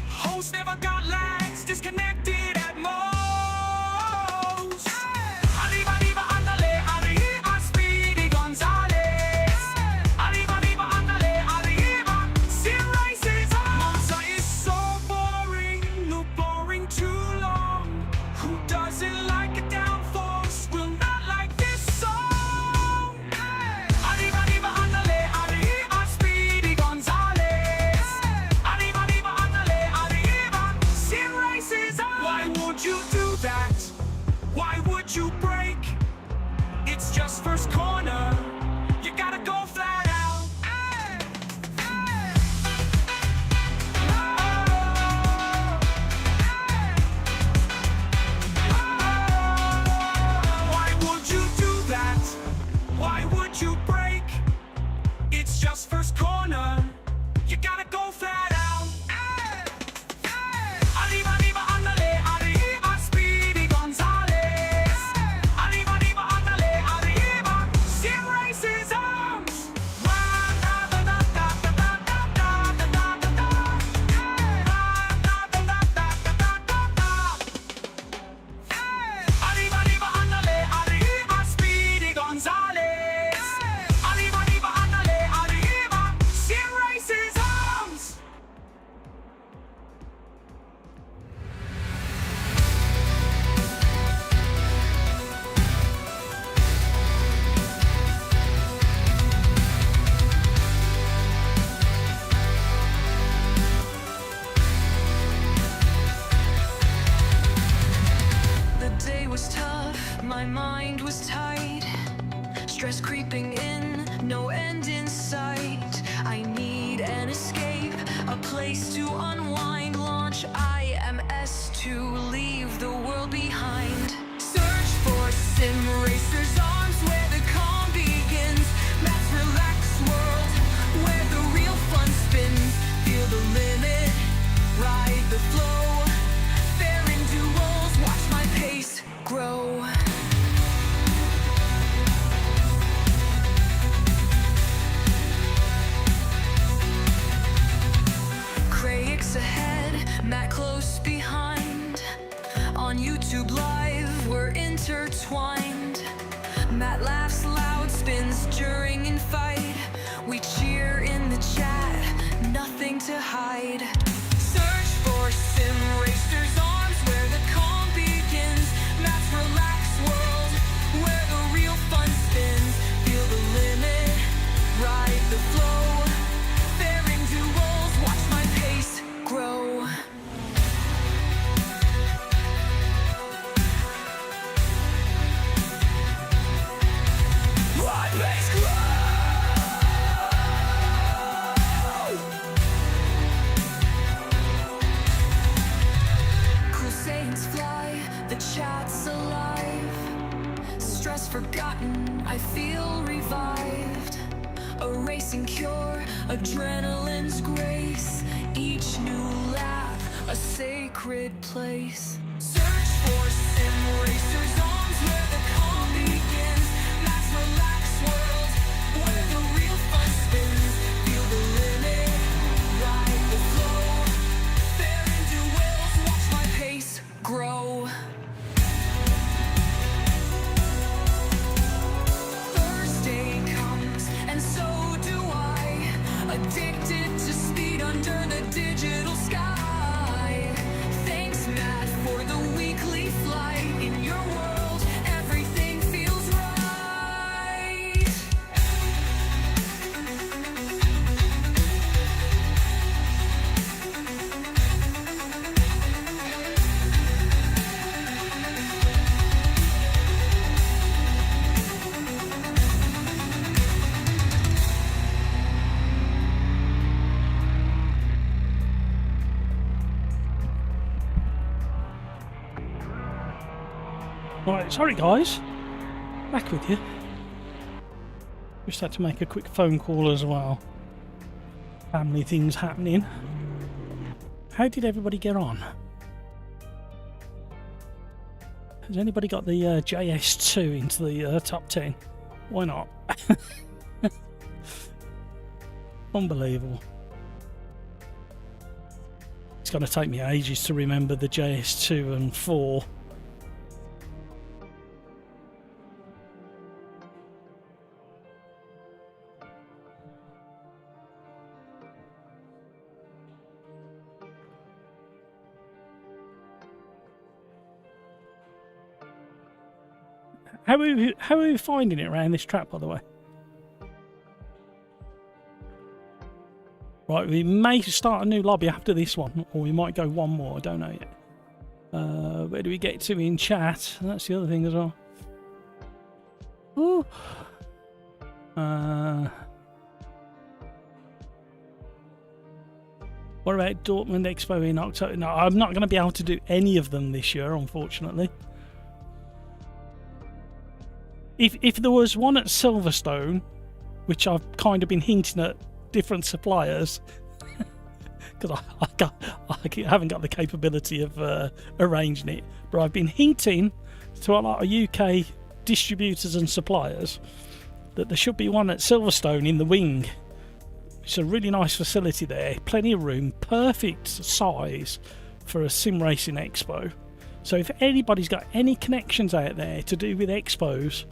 Host never got likes, disconnected at most. Arriba, arriba, andale, arriba, Speedy Gonzales. Arriba, arriba, andale, arriba, Sim Racers on. Monza is so boring, no boring too long. Who doesn't like a downforce will not like this song. Arriba, arriba, andale, arriba, Speedy Gonzales. Arriba, arriba, andale, arriba, Sim Racers on. Why would you do that? Why would you break? It's just first corner. You gotta go flat out. Why would you do that? Why would you break? It's was tough, my mind was tight. Stress creeping in, no end in sight. I need an escape, a place to unwind. Launch AMS2, leave the world behind. Search for Sim Racers arms where the calm begins. Mass relaxed world where the real fun spins. Feel the limit, ride the flow. Fair in duels, watch my pace grow. Craigs ahead, Matt close behind. On YouTube Live, we're intertwined. Matt laughs loud, spins during in fight. We cheer in the chat, nothing to hide. Search for Sim Racers arms where the calm begins. Matt's relaxed world where the real fun spins. Feel the limit, ride the flow. Fair in duels, watch my pace grow. My pace grow. Cool sayings fly, the chat's alive. Stress forgotten, I feel revived. A racing cure, adrenaline's grace. Each new lap, a sacred place. Search for Sim Racers arms where the calm begins. Mass relaxed world where the real fun spins. Feel the limit, ride the flow. Fair in duels, watch my pace grow. Thursday comes, and so do I. Addicted to speed under the digital sky. Thanks, Matt, for the weekly flight. In your world, everything feels right. Right, sorry guys, back with you. Just had to make a quick phone call as well. Family things happening. How did everybody get on? Has anybody got the JS2 into the top 10? Why not? Unbelievable. It's going to take me ages to remember the JS2 and 4. How are you finding it around this track, by the way? Right, we may start a new lobby after this one, or we might go one more, I don't know yet. Where do we get to in chat? That's the other thing as well. Ooh. What about Dortmund Expo in October? No, I'm not going to be able to do any of them this year, unfortunately. If there was one at Silverstone, which I've kind of been hinting at different suppliers, because I haven't got the capability of arranging it, but I've been hinting to a lot of UK distributors and suppliers that there should be one at Silverstone in the wing. It's a really nice facility there, plenty of room, perfect size for a sim racing expo. So if anybody's got any connections out there to do with expos,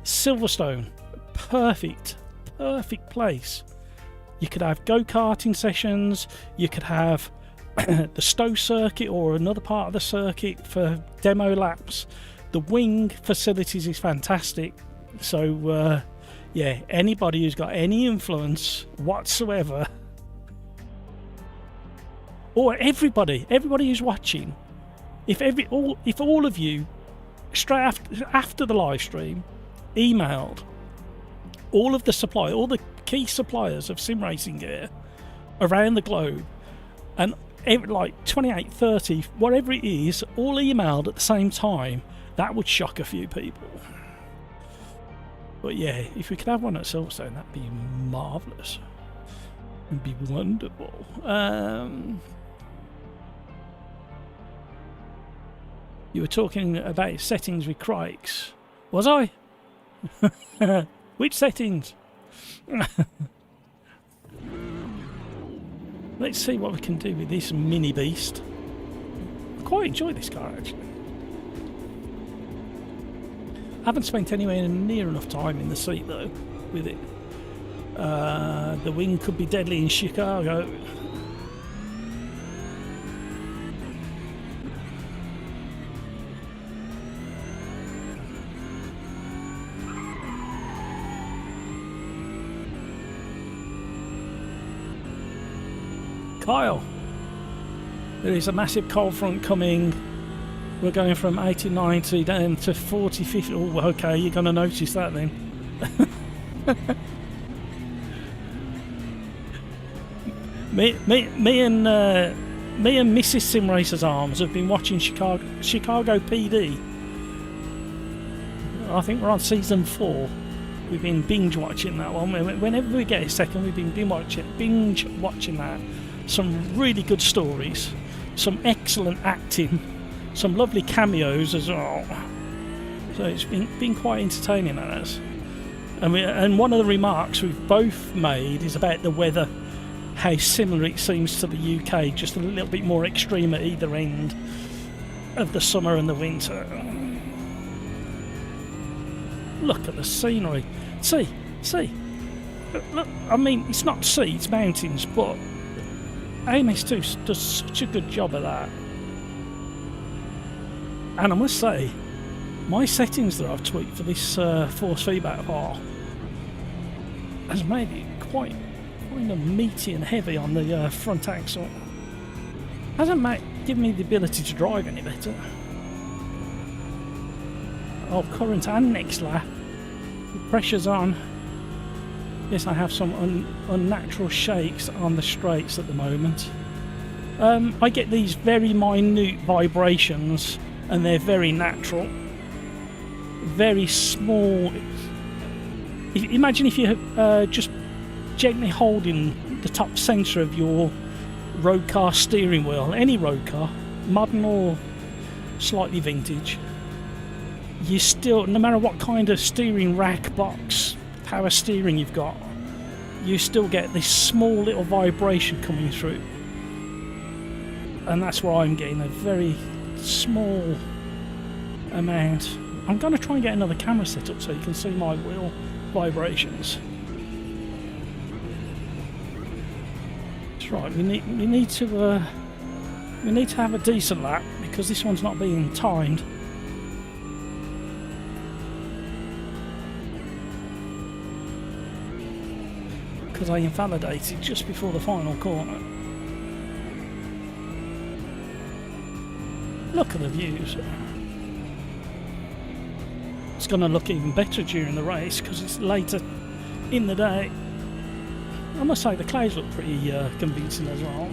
Silverstone, perfect place. You could have go-karting sessions, you could have the Stowe circuit or another part of the circuit for demo laps. The wing facilities is fantastic. So yeah, anybody who's got any influence whatsoever, or everybody who's watching, if all of you straight after the live stream, emailed all of the key suppliers of sim racing gear around the globe, and like 28, 30, whatever it is, all emailed at the same time. That would shock a few people. But yeah, if we could have one at Silverstone, that'd be marvellous. It'd be wonderful. You were talking about settings with Crikes. Was I? Which settings? Let's see what we can do with this mini beast. I quite enjoy this car, actually. I haven't spent anywhere near enough time in the seat, though, with it. The wing could be deadly in Chicago. Kyle, there is a massive cold front coming. We're going from 80, 90 down to 40, 50. Oh, okay, you're going to notice that then. me and Mrs. Sim Racers Arms have been watching Chicago PD. I think we're on season 4. We've been binge watching that one. Whenever we get a second, we've been binge watching that. Some really good stories, some excellent acting, some lovely cameos as well. So it's been quite entertaining at us. And one of the remarks we've both made is about the weather, how similar it seems to the UK, just a little bit more extreme at either end of the summer and the winter. Look at the scenery. See. Look, I mean, it's not sea, it's mountains, but AMS2 does such a good job of that. And I must say, my settings that I've tweaked for this force feedback part has made it quite kind of meaty and heavy on the front axle. Hasn't given me the ability to drive any better. Oh, current and next lap. The pressure's on. Yes, I have some unnatural shakes on the straights at the moment. I get these very minute vibrations, and they're very natural. Very small. Imagine if you just gently holding the top centre of your road car steering wheel, any road car, modern or slightly vintage, you still, no matter what kind of steering rack, box, power steering you've got, you still get this small little vibration coming through. And that's where I'm getting a very small amount. I'm going to try and get another camera set up so you can see my wheel vibrations. That's right, we need to have a decent lap because this one's not being timed. Because I invalidated just before the final corner. Look at the views. It's going to look even better during the race because it's later in the day. I must say the clouds look pretty convincing as well.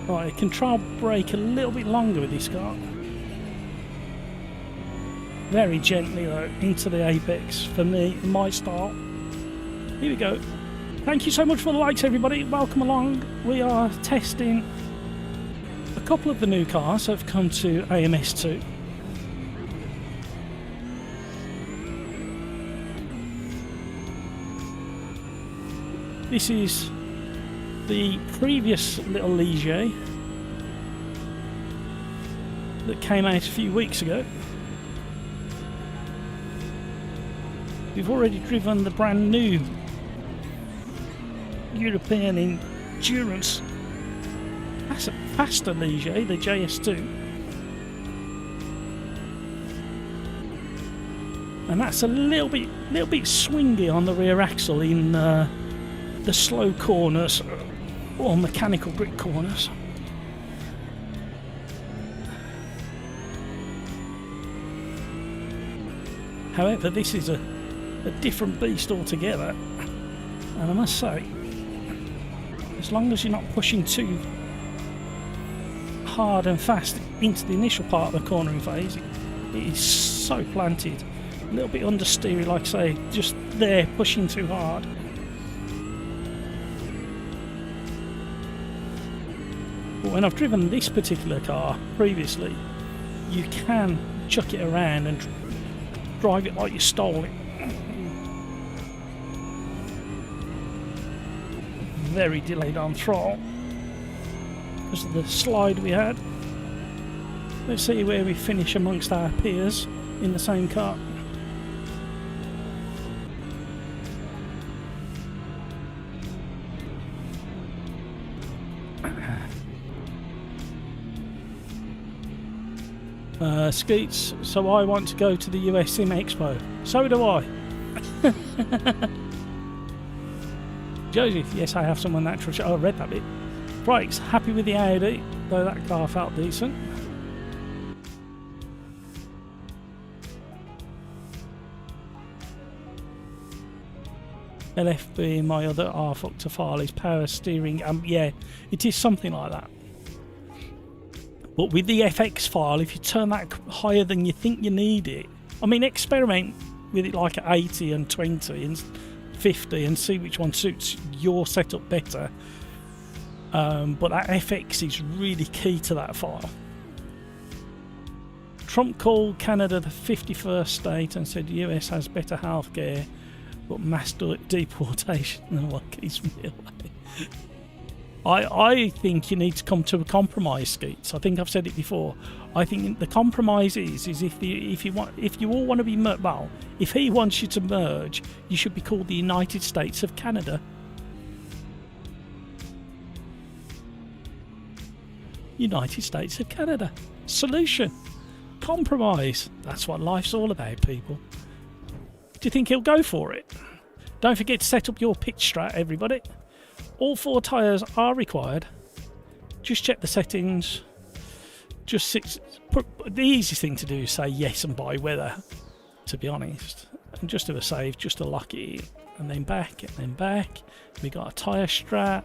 Right, control brake a little bit longer with this car. Very gently though, into the apex for me, in my style. Here we go. Thank you so much for the likes, everybody. Welcome along. We are testing a couple of the new cars that have come to AMS2. This is the previous little Ligier that came out a few weeks ago. We've already driven the brand new European endurance. That's a faster Ligier, the JS2. And that's a little bit swingy on the rear axle in the slow corners or mechanical grip corners. However, this is a different beast altogether, and I must say, as long as you're not pushing too hard and fast into the initial part of the cornering phase, it is so planted, a little bit understeery, like I say, just there pushing too hard. But when I've driven this particular car previously, you can chuck it around and drive it like you stole it. Very delayed on throttle because of the slide we had. Let's see where we finish amongst our peers in the same car. Skeets, so I want to go to the US Sim Expo. So do I. Joseph, yes, I have some unnatural. Oh, I read that bit. Brakes, happy with the Audi, though that car felt decent. LFB, my other half up to Farley's power steering. Yeah, it is something like that. But with the FX file, if you turn that higher than you think you need it, I mean, experiment with it like at 80 and 20 and 50 and see which one suits your setup better. But that FX is really key to that file. Trump called Canada the 51st state and said US has better healthcare, but mass deportation than what keeps me away. I think you need to come to a compromise, Skeets. I think I've said it before. I think the compromise is if you all want to be well, if he wants you to merge, you should be called the United States of Canada. United States of Canada. Solution. Compromise. That's what life's all about, people. Do you think he'll go for it? Don't forget to set up your pitch strat, everybody. All 4 tyres are required. Just check the settings. The easiest thing to do is say yes and buy weather, to be honest. And just do a save, just to lock it in. And then back, and then back. We got a tyre strat.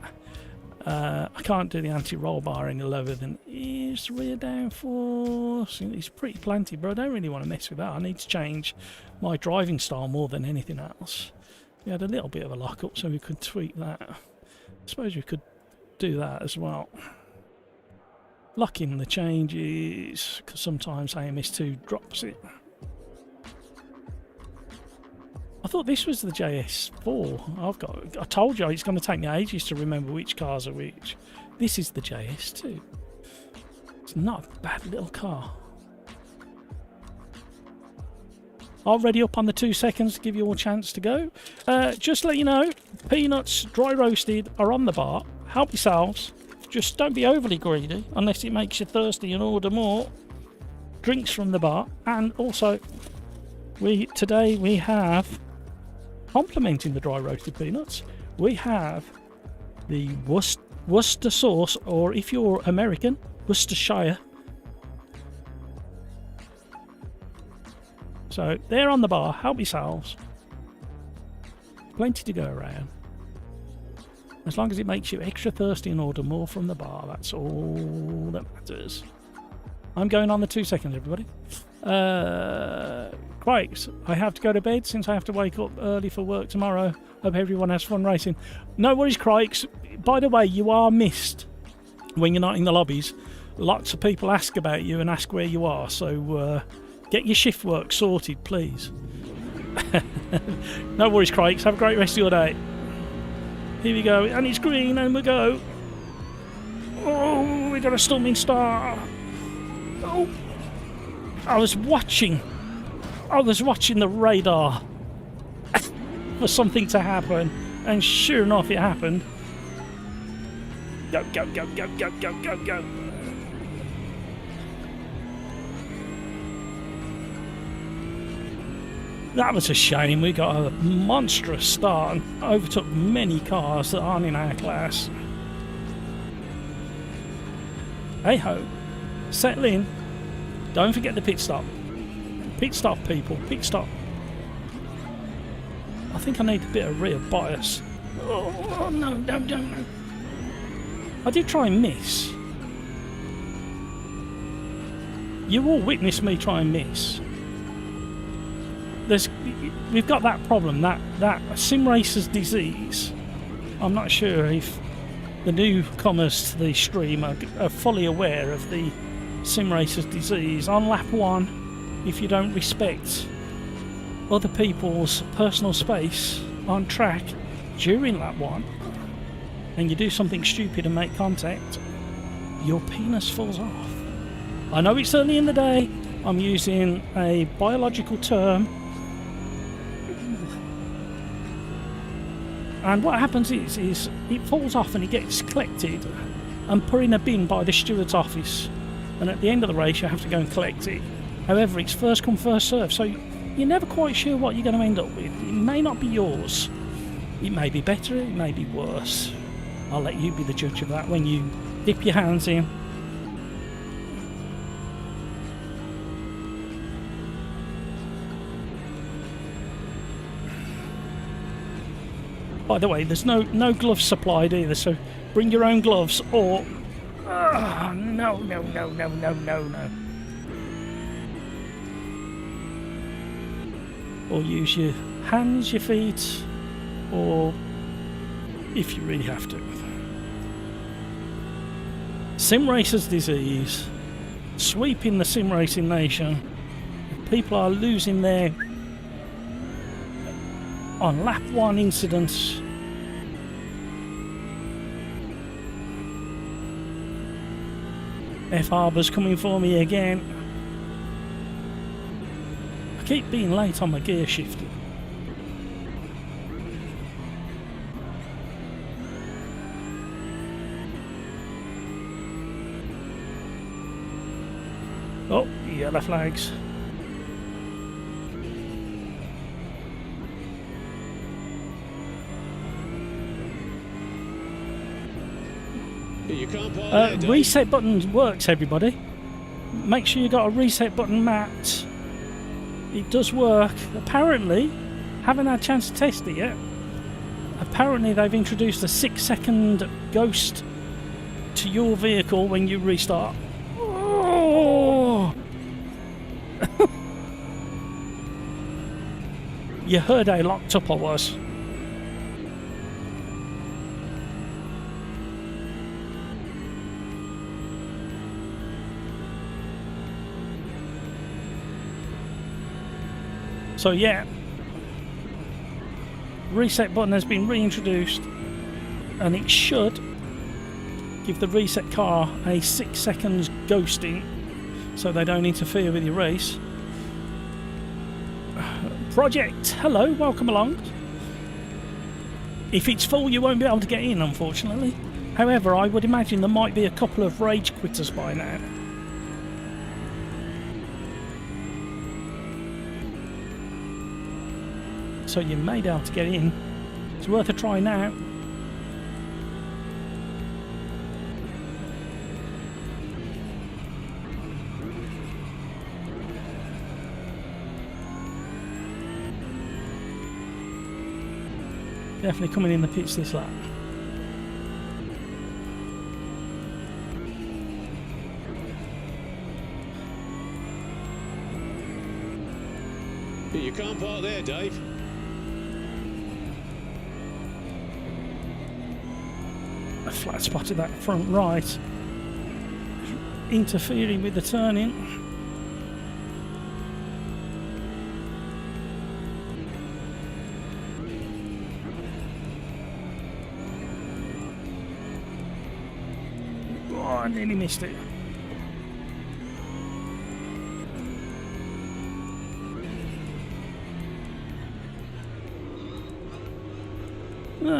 I can't do the anti-roll bar any lower than is rear downforce. It's pretty planty, but I don't really want to mess with that. I need to change my driving style more than anything else. We had a little bit of a lock-up, so we could tweak that. I suppose we could do that as well. Lock in the changes, because sometimes AMS2 drops it. I thought this was the JS4. I told you it's going to take me ages to remember which cars are which. This is the JS2. It's not a bad little car. Already up on the 2 seconds to give you all a chance to go. Just to let you know, peanuts, dry roasted, are on the bar. Help yourselves. Just don't be overly greedy unless it makes you thirsty and order more. Drinks from the bar. And also, today we have, complementing the dry roasted peanuts, we have the Worcester sauce, or if you're American, Worcestershire. So they're on the bar, help yourselves. Plenty to go around. As long as it makes you extra thirsty and order more from the bar, that's all that matters. I'm going on the 2 seconds, everybody. Right, I have to go to bed since I have to wake up early for work tomorrow. Hope everyone has fun racing. No worries, Crikes. By the way, you are missed when you're not in the lobbies. Lots of people ask about you and ask where you are, so get your shift work sorted, please. No worries, Crikes. Have a great rest of your day. Here we go, and it's green, and we go. Oh, we got a storming start. Oh, I was watching the radar for something to happen, and sure enough, it happened. Go, go, go, go, go, go, go, go. That was a shame. We got a monstrous start and overtook many cars that aren't in our class. Hey ho, settle in. Don't forget the pit stop. Pit stop, people, pit stop. I think I need a bit of rear bias. Oh no, no. I did try and miss. You all witnessed me try and miss. We've got that problem, that Sim Racers disease. I'm not sure if the newcomers to the stream are fully aware of the Sim Racers disease. On lap 1, if you don't respect other people's personal space on track during lap 1, and you do something stupid and make contact, your penis falls off. I know it's early in the day, I'm using a biological term, and what happens is it falls off and it gets collected and put in a bin by the steward's office, and at the end of the race you have to go and collect it. However, it's first come first serve, so you're never quite sure what you're going to end up with. It may not be yours, it may be better, it may be worse. I'll let you be the judge of that when you dip your hands in. By the way, there's no gloves supplied either, so bring your own gloves or... no. Or use your hands, your feet, or if you really have to. Sim Racers disease, sweeping the sim racing nation. People are losing their... on lap 1 incidents. F Harbour's coming for me again. I keep being late on my gear shifting. Oh, yellow flags. You can't park there, Dave. Reset button works, everybody. Make sure you got a reset button mapped. It does work. Apparently, haven't had a chance to test it yet. Apparently they've introduced a 6-second ghost to your vehicle when you restart. Oh! You heard how locked up I was. So yeah, reset button has been reintroduced, and it should give the reset car a 6 seconds ghosting so they don't interfere with your race. Project, hello, welcome along. If it's full you won't be able to get in, unfortunately. However, I would imagine there might be a couple of rage quitters by now. So you may be able to get in. It's worth a try now. Definitely coming in the pits this lap. You can't park there, Dave. I flat spotted that front right, interfering with the turning. Oh, I nearly missed it.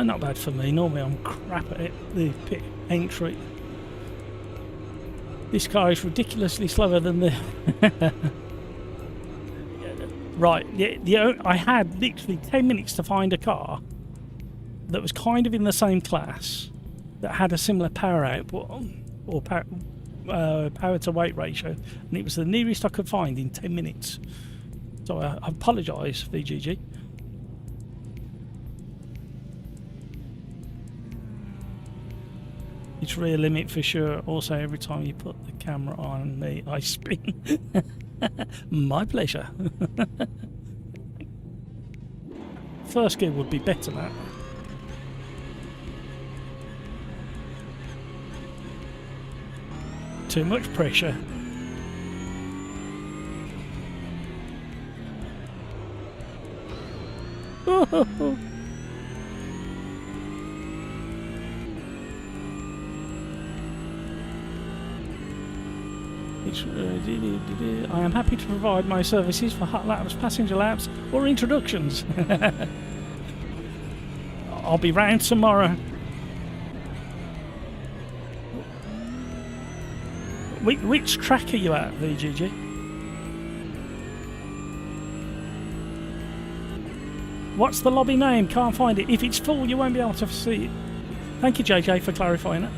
Not bad for me. Normally I'm crap at it, the pit entry. This car is ridiculously slower than the Right, I had literally 10 minutes to find a car that was kind of in the same class that had a similar power output or power to weight ratio, and it was the nearest I could find in 10 minutes. So I apologise, VGG. It's rear limit for sure. Also, every time you put the camera on me, I spin. My pleasure. First gear would be better, Matt. Too much pressure. I am happy to provide my services for hot laps, passenger laps, or introductions. I'll be round tomorrow. Which track are you at, VGG? What's the lobby name? Can't find it. If it's full, you won't be able to see it. Thank you, JJ, for clarifying it.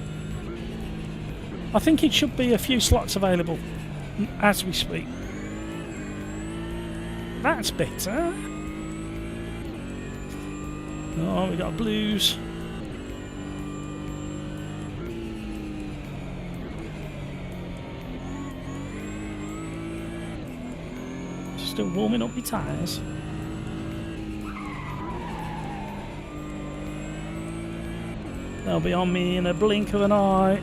I think it should be a few slots available as we speak. That's better. Oh, we got blues. Still warming up my tyres. They'll be on me in a blink of an eye.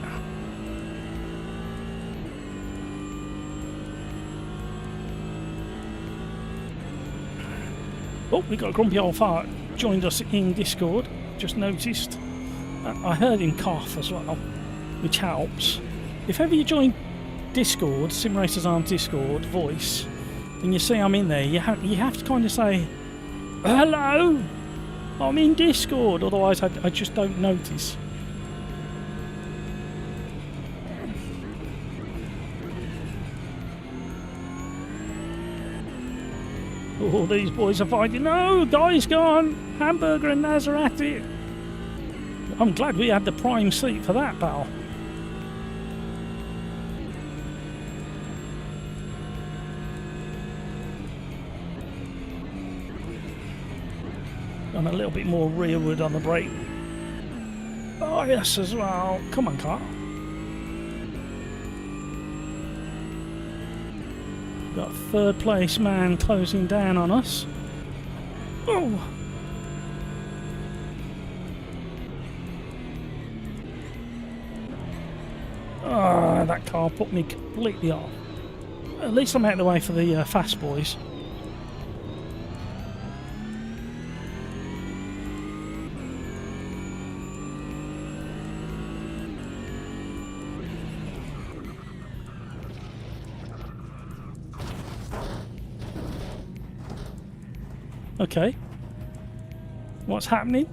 Oh, we got a grumpy old fart joined us in Discord. Just noticed. I heard him cough as well, which helps. If ever you join Discord, Sim Racers Arm Discord voice, and you see I'm in there, you have to kind of say, "Hello, I'm in Discord." Otherwise, I just don't notice. Oh, these boys are fighting. No, guy's gone. Hamburger and Naz are at it. I'm glad we had the prime seat for that battle. And a little bit more rearward on the brake. Oh, yes, as well. Come on, car. Got a third place man closing down on us. Oh! Ah, that car put me completely off. At least I'm out of the way for the fast boys. Okay. What's happening?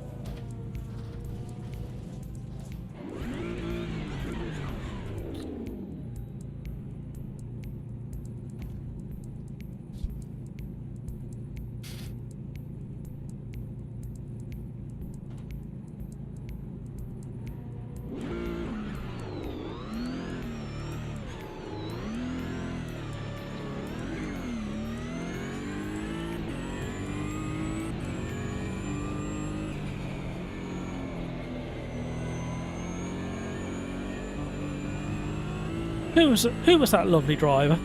Who was that lovely driver?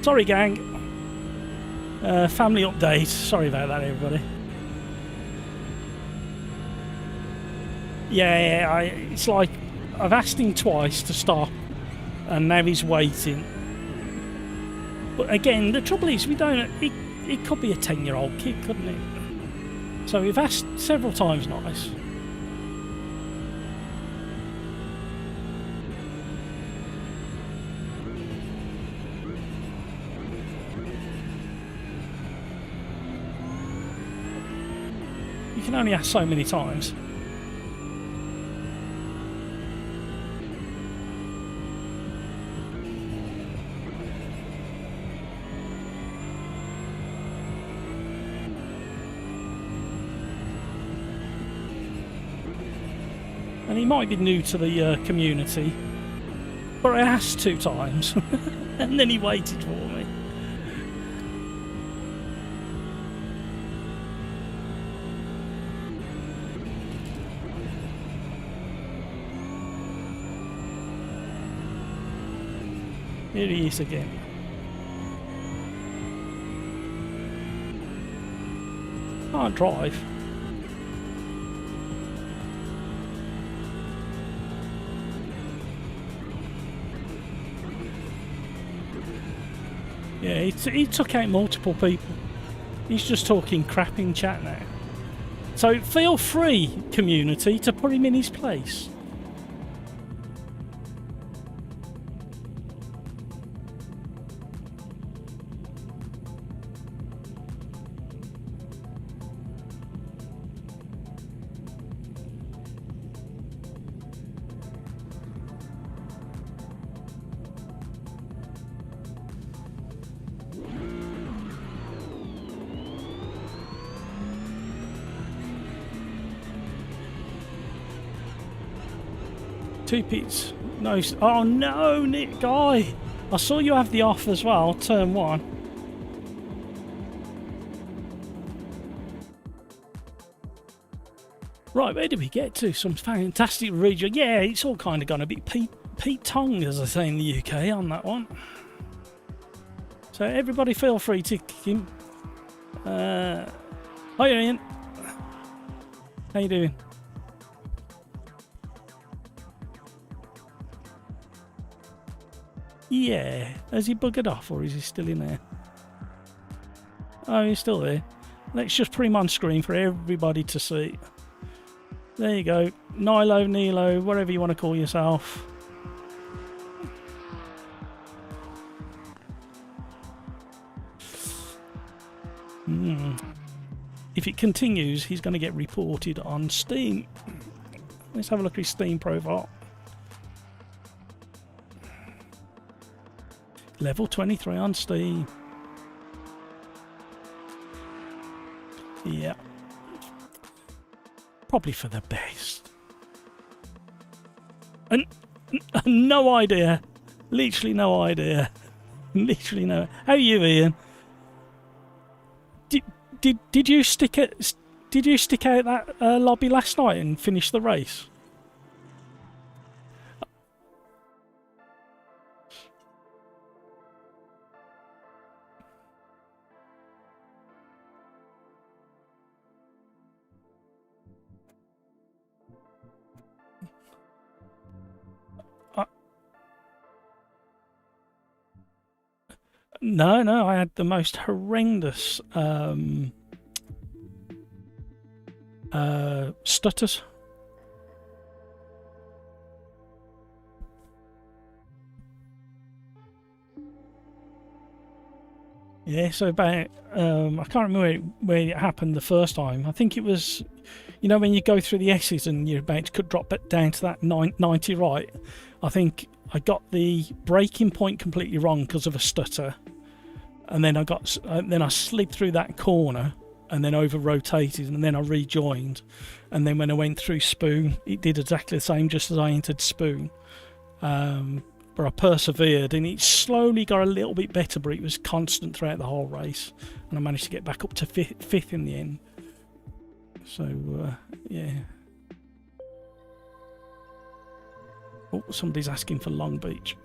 Sorry, gang. Family update. Sorry about that, everybody. Yeah, it's like I've asked him twice to stop, and now he's waiting. But again, the trouble is, we don't. It could be a 10-year-old kid, couldn't it? So we've asked several times, nice. You can only ask so many times. And he might be new to the community, but I asked 2 times and then he waited for me. Here he is again. Can't drive. Yeah, he took out multiple people. He's just talking crap in chat now. So feel free, community, to put him in his place. Two pits. No. Oh no, Nick Guy. I saw you have the off as well, turn 1. Right, where did we get to? Some fantastic region. Yeah, it's all kind of gone a bit Pete Tong, as I say in the UK, on that one. So everybody feel free to kick him. Hi Ian. How you doing? Yeah, has he buggered off or is he still in there? Oh, he's still there. Let's just put him on screen for everybody to see. There you go. Nilo, whatever you want to call yourself. If it continues, he's going to get reported on Steam. Let's have a look at his Steam profile. Level 23 on Steam. Yeah. Probably for the best. And no idea. Literally no idea. Literally no. How are you, Ian? Did you stick out that lobby last night and finish the race? No, I had the most horrendous stutters. Yeah, so about I can't remember where it happened the first time. I think it was, you know, when you go through the S's and you're about to drop it down to that 90 right. I think I got the braking point completely wrong because of a stutter, and then I slid through that corner and then over rotated, and then I rejoined, and then when I went through Spoon, it did exactly the same just as I entered Spoon. But I persevered, and it slowly got a little bit better, but it was constant throughout the whole race, and I managed to get back up to fifth in the end. So yeah. Oh, somebody's asking for Long Beach.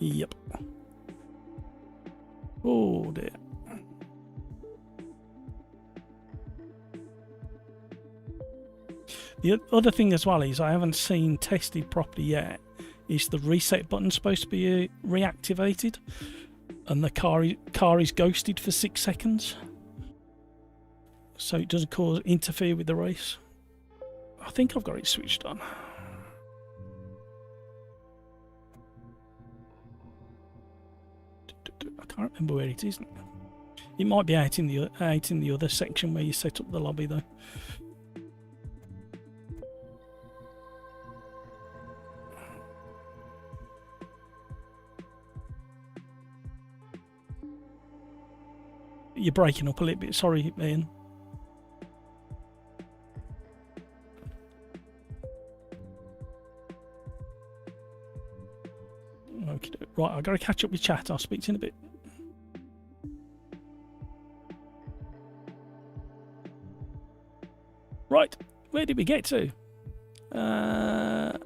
Yep. Oh dear. The other thing as well is I haven't seen tested properly yet is the reset button supposed to be reactivated and the car is ghosted for 6 seconds so it doesn't interfere with the race. I think I've got it switched on. I can't remember where it is. It might be out in the other section where you set up the lobby though. You're breaking up a little bit. Sorry, Ian. Okay, right, I've got to catch up with chat. I'll speak to you in a bit. Right, where did we get to? I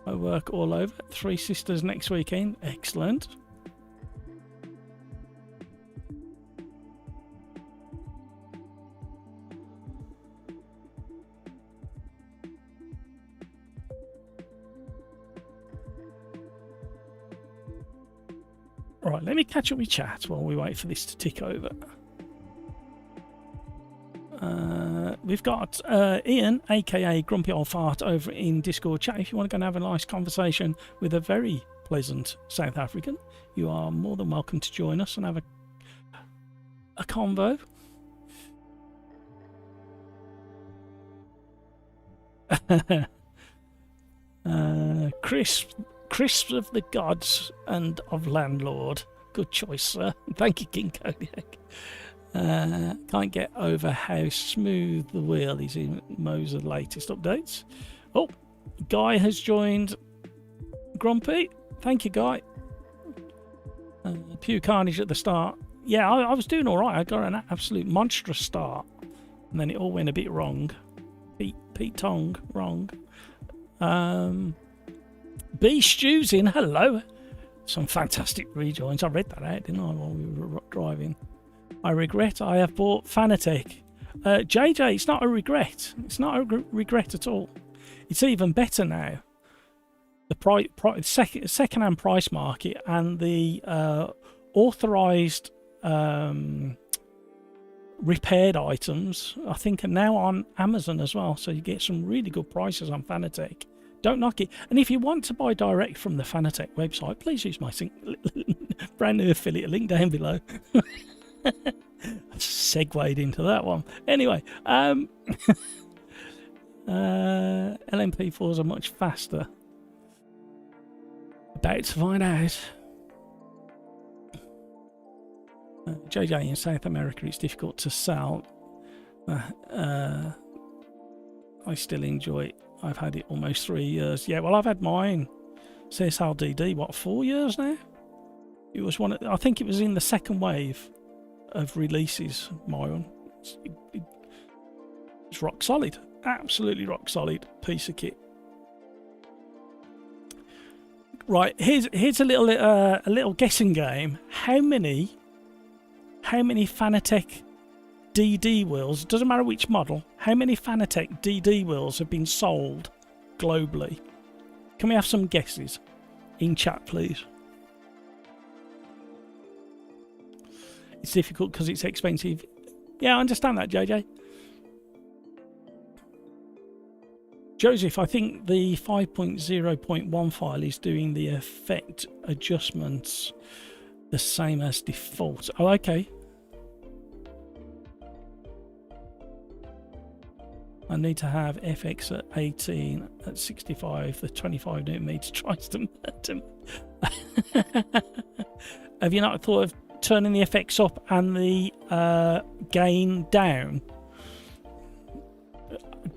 work all over. Three Sisters next weekend. Excellent. Right, let me catch up with chat while we wait for this to tick over. We've got Ian, aka Grumpy Old Fart, over in Discord chat. If you want to go and have a nice conversation with a very pleasant South African, you are more than welcome to join us and have a convo. Crisps of the gods and of landlord. Good choice, sir. Thank you, King Kodiak. Can't get over how smooth the wheel is in Mo's latest updates. Oh, Guy has joined Grumpy. Thank you, Guy. Pew Carnage at the start. Yeah, I was doing all right. I got an absolute monstrous start, and then it all went a bit wrong. Pete Tong, wrong. B Stew's in. Hello. Some fantastic rejoins. I read that out, didn't I, while we were driving. I regret I have bought Fanatec. JJ, it's not a regret. It's not a regret at all. It's even better now. The second-hand price market and the authorised repaired items, I think, are now on Amazon as well. So you get some really good prices on Fanatec. Don't knock it. And if you want to buy direct from the Fanatec website, please use my brand new affiliate link down below. I segued into that one. Anyway, LMP4s are much faster. About to find out. JJ, in South America, it's difficult to sell. I still enjoy it. I've had it almost 3 years. Yeah, well, I've had mine. CSLDD, what, 4 years now? It was one. I think it was in the second wave of releases. My one. It's rock solid. Absolutely rock solid piece of kit. Right, here's a little guessing game. How many Fanatec DD wheels, doesn't matter which model, how many Fanatec DD wheels have been sold globally? Can we have some guesses in chat, please? It's difficult because it's expensive. Yeah, I understand that, JJ. Joseph, I think the 5.0.1 file is doing the effect adjustments the same as default. Oh, okay. I need to have FX at 18, at 65, the 25 Newton meters tries to murder me. Have you not thought of turning the FX up and the gain down?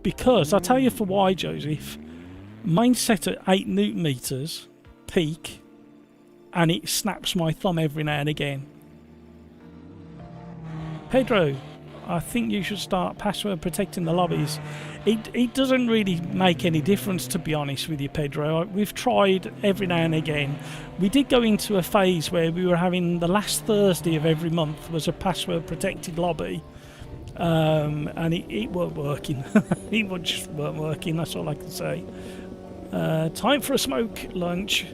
Because I'll tell you for why, Joseph. Mine's set at 8 Newton meters peak, and it snaps my thumb every now and again. Pedro, I think you should start password protecting the lobbies. It doesn't really make any difference, to be honest with you, Pedro. We've tried every now and again. We did go into a phase where we were having the last Thursday of every month was a password protected lobby, and it weren't working. It just weren't working, that's all I can say. Time for a smoke, lunch.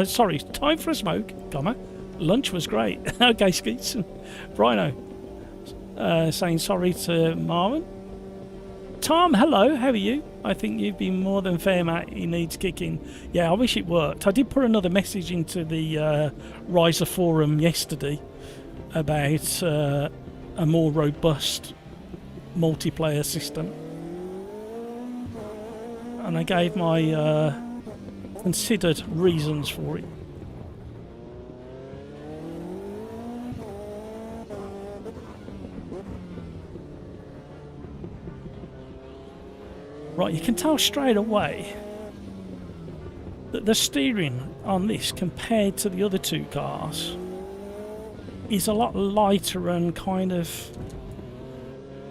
Sorry, time for a smoke, comma. Lunch was great. Okay, Skeets. Rhino saying sorry to Marvin. Tom, hello, how are you? I think you've been more than fair, Matt. He needs kicking. Yeah, I wish it worked. I did put another message into the Riser forum yesterday about a more robust multiplayer system. And I gave my considered reasons for it. Right, you can tell straight away that the steering on this compared to the other two cars is a lot lighter and kind of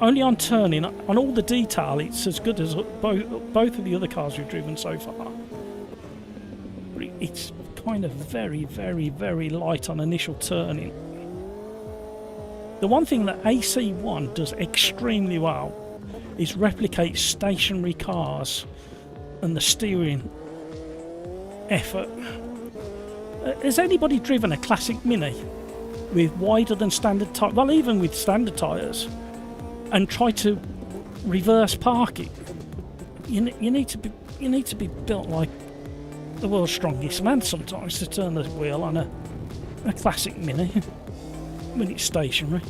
only on turning. On all the detail, it's as good as both of the other cars we've driven so far. But it's kind of very, very, very light on initial turning. The one thing that AC1 does extremely well is replicate stationary cars and the steering effort. Has anybody driven a classic Mini with wider than standard tyres, well, even with standard tyres, and try to reverse park it? You need to be built like the world's strongest man sometimes to turn the wheel on a classic Mini when it's stationary.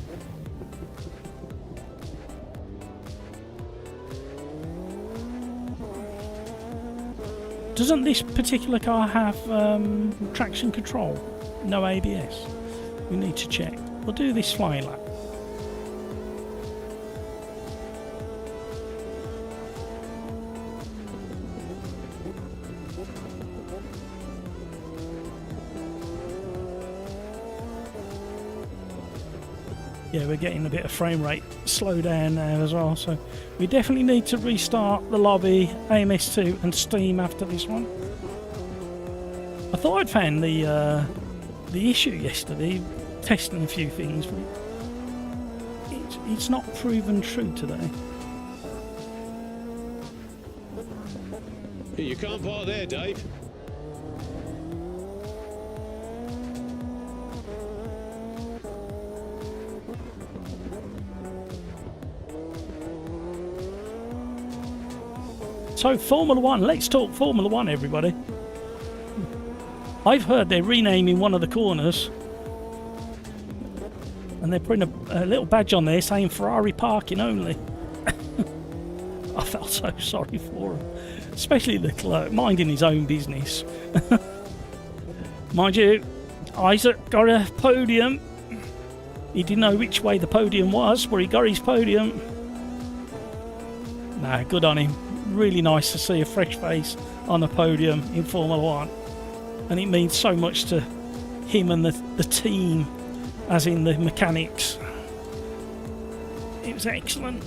Doesn't this particular car have traction control? No ABS? We need to check. We'll do this flying lap. Yeah, we're getting a bit of frame rate slowdown now as well, so we definitely need to restart the lobby, AMS2 and Steam after this one. I thought I'd found the issue yesterday, testing a few things, but it's not proven true today. You can't park there, Dave. So Formula 1, let's talk Formula 1, everybody. I've heard they're renaming one of the corners and they're putting a little badge on there saying Ferrari parking only. I felt so sorry for him, especially the clerk, minding his own business. Mind you, Isaac got a podium. He didn't know which way the podium was, but he got his podium. Nah, good on him. Really nice to see a fresh face on the podium in Formula 1, and it means so much to him and the team, as in the mechanics. It was excellent.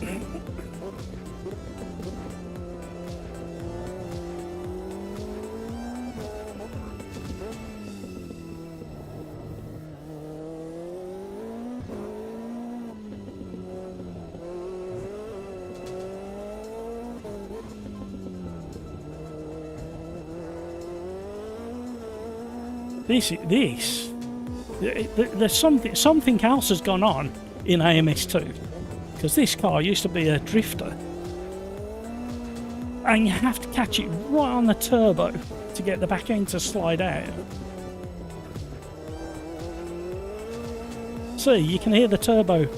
There's something else has gone on in AMS2, because this car used to be a drifter and you have to catch it right on the turbo to get the back end to slide out. See, you can hear the turbo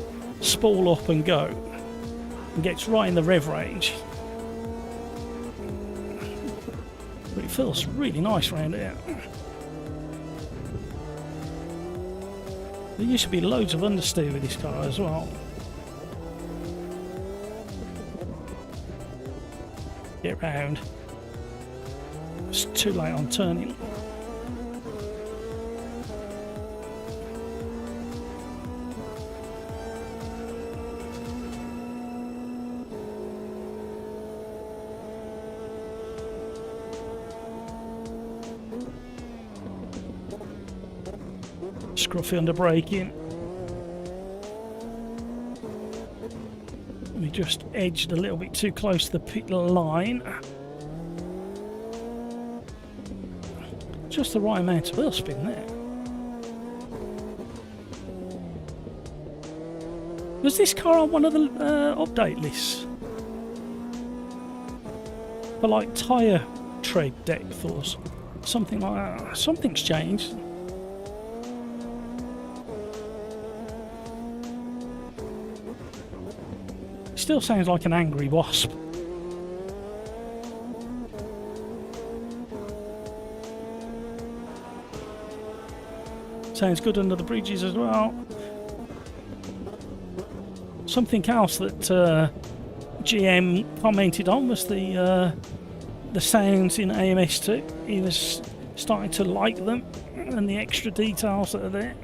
spool up and go, and gets right in the rev range, but it feels really nice around here. There used to be loads of understeer with this car as well. Get round. It's too late on turning. scruffy under braking. We just edged a little bit too close to the pit line. Just the right amount of wheel spin there. Was this car on one of the update lists? For like tyre tread depth or something like that. Something's changed. Still sounds like an angry wasp. Sounds good under the bridges as well. Something else that GM commented on was the sounds in AMS2. He was starting to like them and the extra details that are there.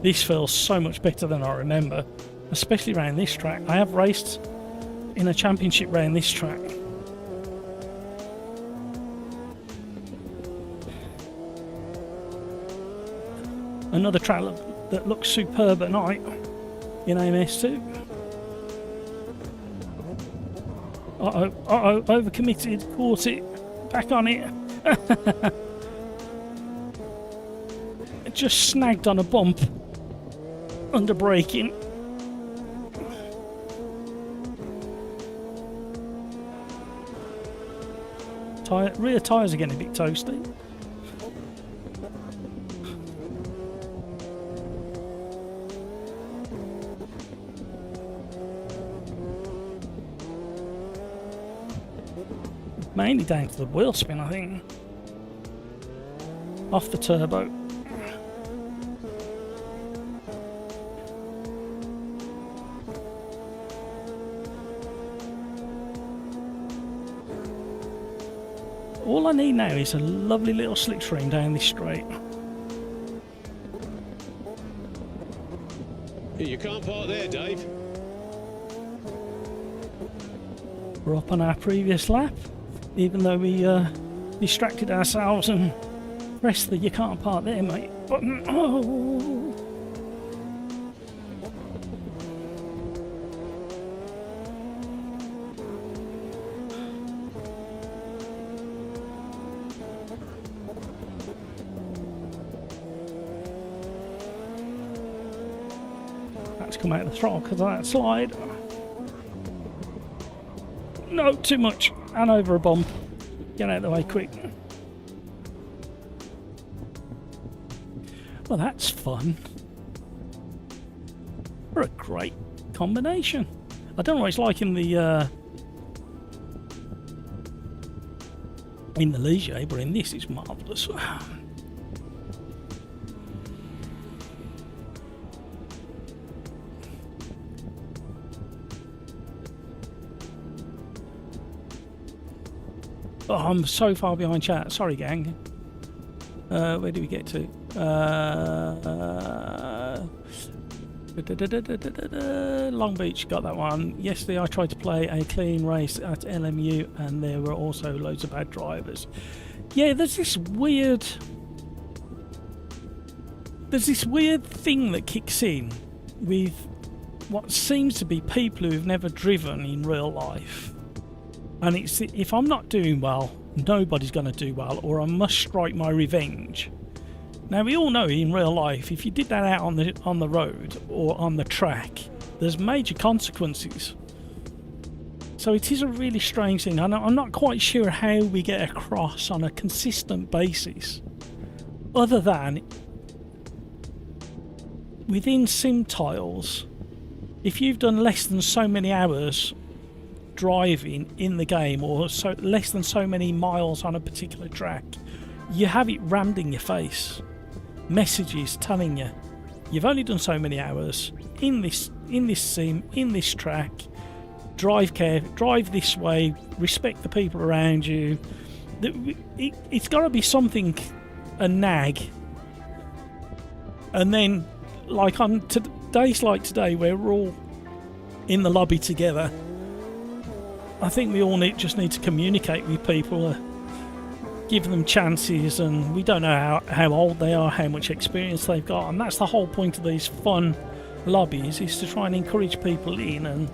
This feels so much better than I remember, especially around this track. I have raced in a championship around this track. Another track that looks superb at night in AMS2. Uh-oh, overcommitted, caught it, back on it. It just snagged on a bump. Under braking. Rear tyres are getting a bit toasty. Mainly down to the wheel spin, I think. Off the turbo. All I need now is a lovely little slipstream down this straight. You can't park there, Dave. We're up on our previous lap, even though we distracted ourselves and pressed the "you can't park there, mate" button. Oh. Come out of the throttle because of that slide. No, too much. And over a bump. Get out of the way quick. Well, that's fun. What a great combination. I don't know what it's like in the Ligier, but in this it's marvellous. Oh, I'm so far behind chat. Sorry, gang. Where do we get to? Long Beach, got that one. Yesterday I tried to play a clean race at LMU and there were also loads of bad drivers. Yeah, there's this weird thing that kicks in with what seems to be people who've never driven in real life. And it's, if I'm not doing well, nobody's going to do well, or I must strike my revenge. Now, we all know in real life, if you did that out on the road or on the track, there's major consequences. So it is a really strange thing. I'm not quite sure how we get across on a consistent basis, other than within sim tiles, if you've done less than so many hours driving in the game, or less than so many miles on a particular track, you have it rammed in your face. Messages telling you you've only done so many hours in this in this sim, in this track. Drive this way, respect the people around you. It's got to be something, a nag. And then, like on days like today, where we're all in the lobby together, I think we all just need to communicate with people, give them chances, and we don't know how old they are, how much experience they've got, and that's the whole point of these fun lobbies, is to try and encourage people in and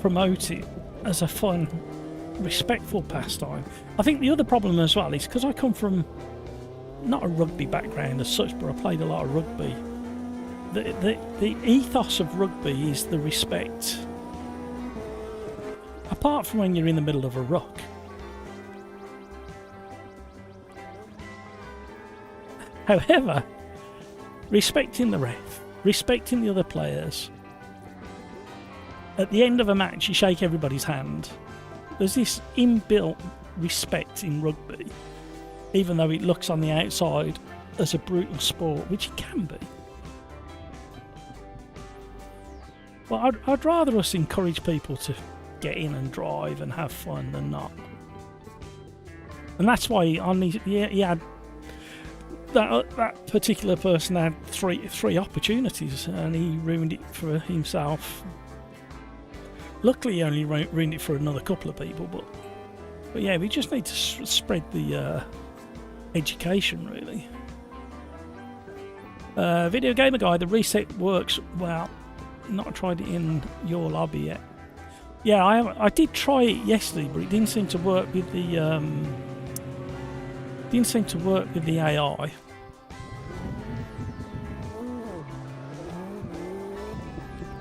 promote it as a fun, respectful pastime. I think the other problem as well is because I come from not a rugby background as such, but I played a lot of rugby. The ethos of rugby is the respect, apart from when you're in the middle of a ruck. However, respecting the ref, respecting the other players. At the end of a match, you shake everybody's hand. There's this inbuilt respect in rugby, even though it looks on the outside as a brutal sport, which it can be. But I'd rather us encourage people to get in and drive and have fun than not. And that's why he had that particular person had three opportunities, and he ruined it for himself. Luckily, he only ruined it for another couple of people, but yeah, we just need to spread the education, really. Video Gamer Guy, the reset works well. Not tried it in your lobby yet. Yeah, I did try it yesterday, but it didn't seem to work with the AI.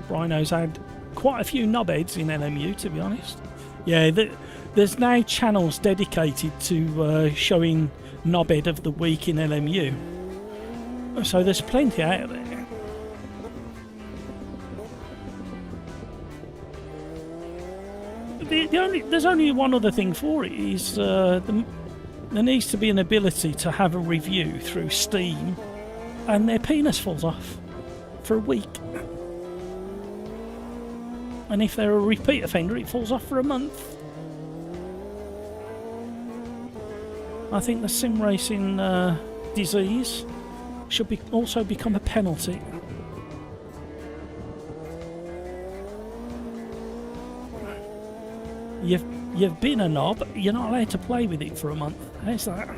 Rhino's had quite a few knobheads in LMU, to be honest. Yeah, there's now channels dedicated to showing knobhead of the week in LMU. So there's plenty out there. There's only one other thing for it, is there needs to be an ability to have a review through Steam and their penis falls off for a week. And if they're a repeat offender, it falls off for a month. I think the sim racing disease should also become a penalty. You've been a knob, you're not allowed to play with it for a month. How's that?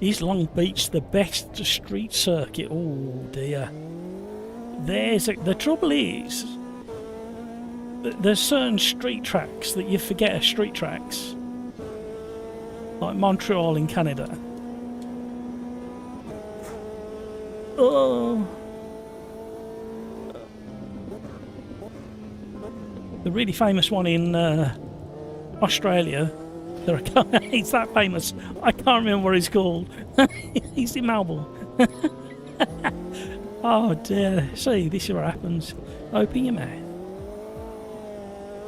Is Long Beach the best street circuit? Oh dear. The trouble is, there's certain street tracks that you forget are street tracks. Like Montreal in Canada. Oh. The really famous one in Australia. He's that famous. I can't remember what he's called. He's in Melbourne. Oh dear. See, this is what happens. Open your mouth.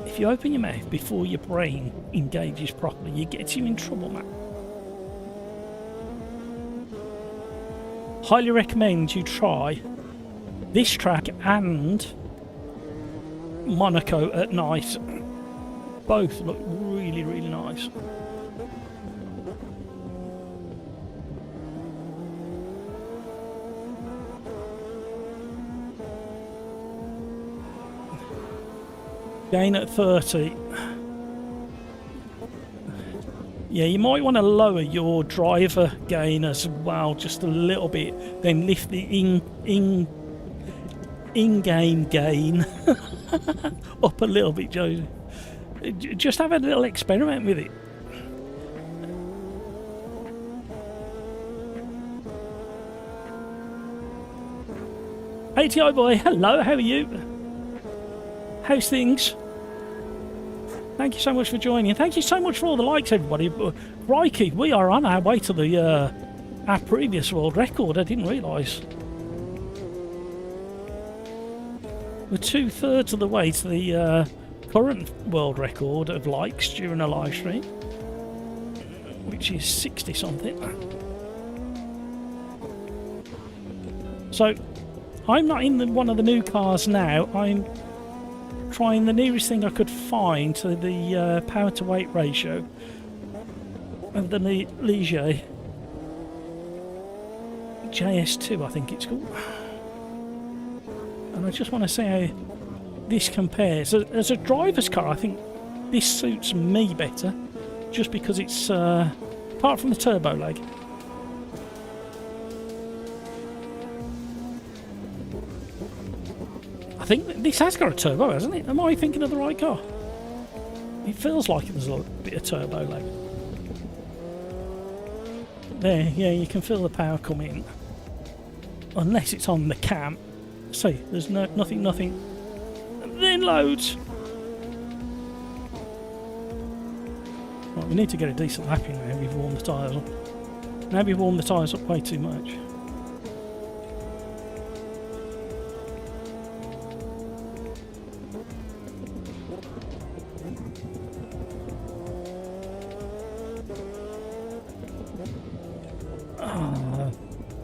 If you open your mouth before your brain engages properly, it gets you in trouble, man. Highly recommend you try this track and Monaco at night. Both look really, really nice. Gain at 30. Yeah, you might want to lower your driver gain as well, just a little bit. Then lift the in-game gain up a little bit, Josie. Just have a little experiment with it. ATI boy, hello, how are you? How's things? Thank you so much for joining. Thank you so much for all the likes, everybody. Crikey, we are on our way to the our previous world record. I didn't realise. We're 2/3 of the way to the current world record of likes during a live stream, which is 60 something. So I'm not in one of the new cars now. I'm trying the nearest thing I could find to the power to weight ratio of the Ligier JS2, I think it's called. And I just want to see how this compares. As a driver's car, I think this suits me better, just because it's apart from the turbo lag. I think this has got a turbo, hasn't it? Am I thinking of the right car? It feels like there's a bit of turbo lag. There, yeah, you can feel the power come in. Unless it's on the cam. See, there's nothing. And then loads. Right, we need to get a decent lap in now. We've warmed the tyres up. Now we've warmed the tyres up way too much.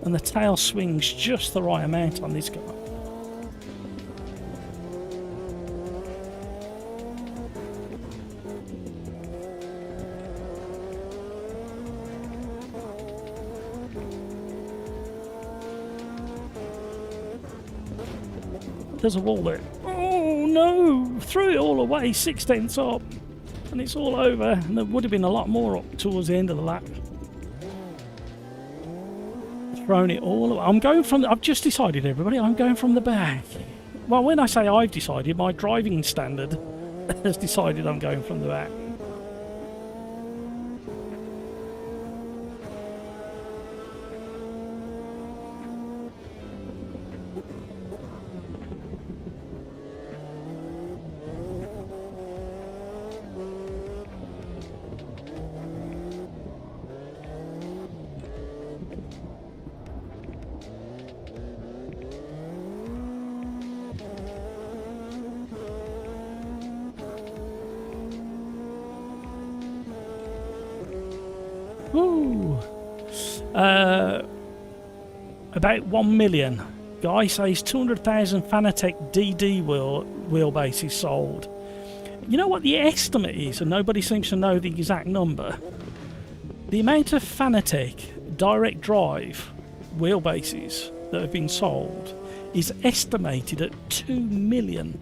And the tail swings just the right amount on this car. There's a wall there. Oh no! Threw it all away, 6/10 up. And it's all over. And there would have been a lot more up towards the end of the lap. Thrown it all away. I'm going from... I've just decided, everybody, I'm going from the back. Well, when I say I've decided, my driving standard has decided I'm going from the back. Ooh. About 1 million. Guy says 200,000 Fanatec DD wheelbases sold. You know what the estimate is, and nobody seems to know the exact number. The amount of Fanatec direct drive wheelbases that have been sold is estimated at 2 million.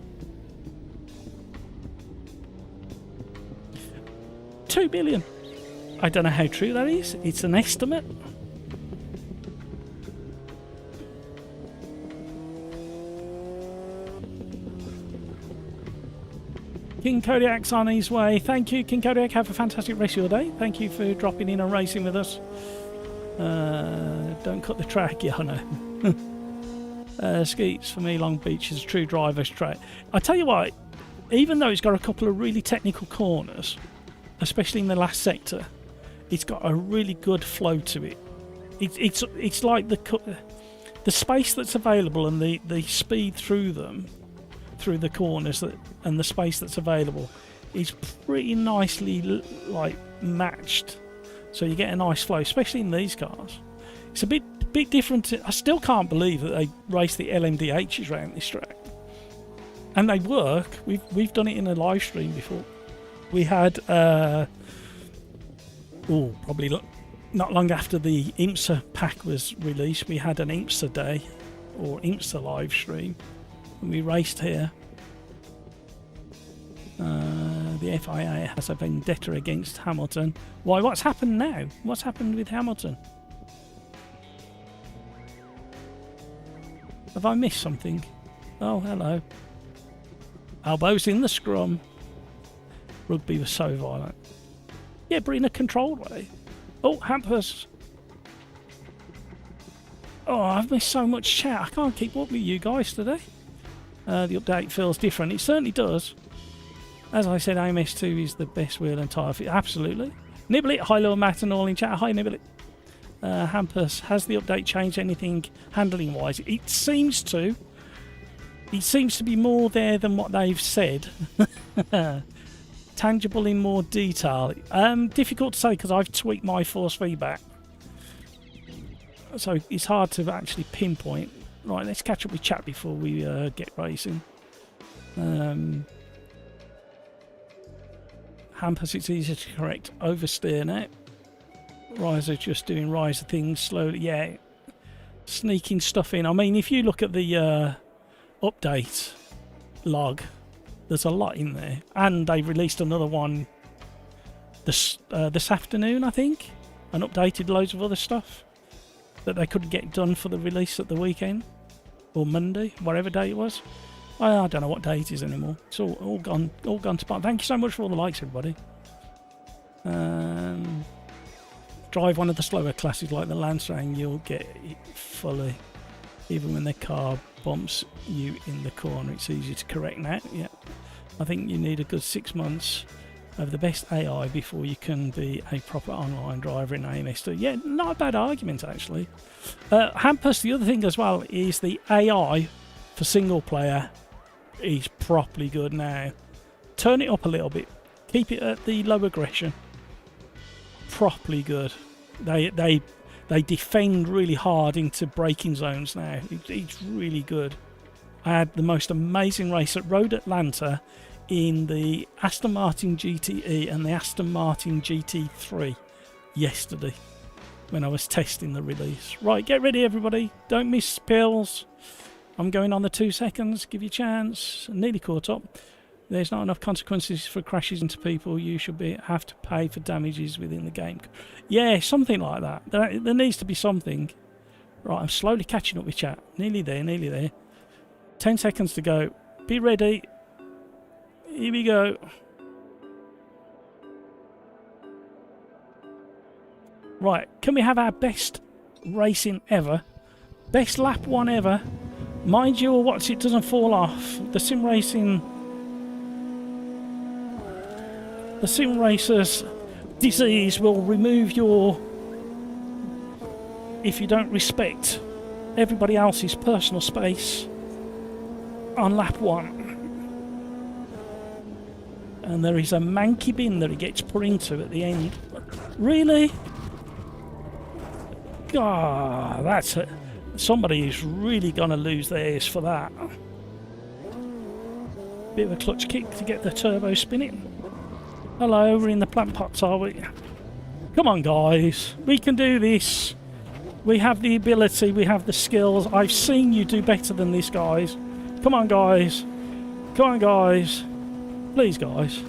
2 million. I don't know how true that is. It's an estimate. King Kodiak's on his way. Thank you, King Kodiak. Have a fantastic rest of your day. Thank you for dropping in and racing with us. Don't cut the track. Yeah, I know. Skeets, for me, Long Beach is a true driver's track. I tell you what, even though it's got a couple of really technical corners, especially in the last sector, it's got a really good flow to it. It's like the space that's available and the speed through them, through the corners and the space that's available is pretty nicely like matched. So you get a nice flow, especially in these cars. It's a bit different. I still can't believe that they race the LMDHs around this track, and they work. We've done it in a live stream before. We had probably not long after the IMSA pack was released, we had an IMSA day or IMSA live stream, and we raced here. The FIA has a vendetta against Hamilton. Why? What's happened now? What's happened with Hamilton? Have I missed something? Oh, hello. Elbows in the scrum. Rugby was so violent. Yeah, but in a controlled way. Oh, hampers. Oh, I've missed so much chat. I can't keep up with you guys today. The update feels different. It certainly does. As I said, AMS2 is the best wheel and tyre fit. Absolutely. Niblet, hi Lil Matt and all in chat. Hi Niblet. Hampus, has the update changed anything handling wise? It seems to. It seems to be more there than what they've said. Tangible in more detail. Difficult to say because I've tweaked my force feedback. So it's hard to actually pinpoint. Right, let's catch up with chat before we get racing. Hampus, it's easier to correct oversteer now. Riser just doing riser things slowly. Yeah, sneaking stuff in. I mean, if you look at the update log, there's a lot in there. And they released another one this afternoon, I think, and updated loads of other stuff that they couldn't get done for the release at the weekend or Monday, whatever day it was. I don't know what day it is anymore. It's all gone to pot. Thank you so much for all the likes, everybody. Drive one of the slower classes like the Lancer and you'll get it fully. Even when the car bumps you in the corner, it's easy to correct now. Yeah, I think you need a good 6 months of the best AI before you can be a proper online driver in AMS2. Yeah, not a bad argument actually. Hampus, the other thing as well is the AI for single player is properly good now. Turn it up a little bit. Keep it at the low aggression. Properly good. They defend really hard into braking zones now. It's really good. I had the most amazing race at Road Atlanta in the Aston Martin GTE and the Aston Martin GT3 yesterday when I was testing the release. Right, get ready everybody. Don't miss pills. I'm going on the 2 seconds. Give you a chance. Nearly caught up. There's not enough consequences for crashes into people. You should have to pay for damages within the game. Yeah, something like that. There needs to be something. Right, I'm slowly catching up with chat. Nearly there, nearly there. 10 seconds to go. Be ready. Here we go. Right, can we have our best racing ever? Best lap one ever? Mind you or watch it doesn't fall off. The Sim Racers disease will remove your... if you don't respect everybody else's personal space on lap one. And there is a manky bin that it gets put into at the end. Really? God, that's it. Somebody is really going to lose theirs for that. Bit of a clutch kick to get the turbo spinning. Hello, we're in the plant pots, are we? Come on, guys. We can do this. We have the ability. We have the skills. I've seen you do better than this, guys. Come on, guys. Come on, guys. Please, guys.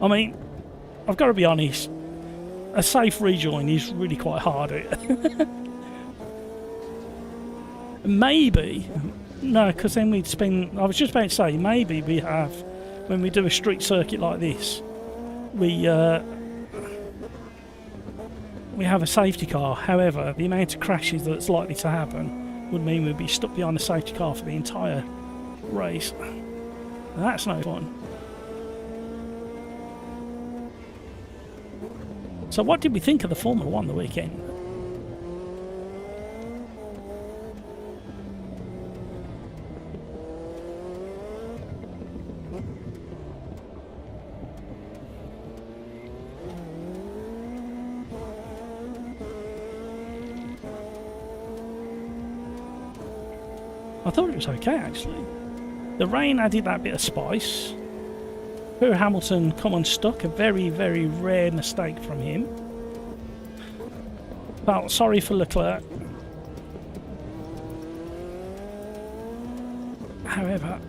I mean, I've got to be honest, a safe rejoin is really quite hard. Maybe, no, because then we'd spend, I was just about to say, maybe we have, when we do a street circuit like this, we have a safety car. However, the amount of crashes that's likely to happen would mean we'd be stuck behind the safety car for the entire race. That's no fun. So what did we think of the Formula 1 the weekend? I thought it was okay actually. The rain added that bit of spice. Poor Hamilton come unstuck, a very, very rare mistake from him. Well, sorry for Leclerc. However,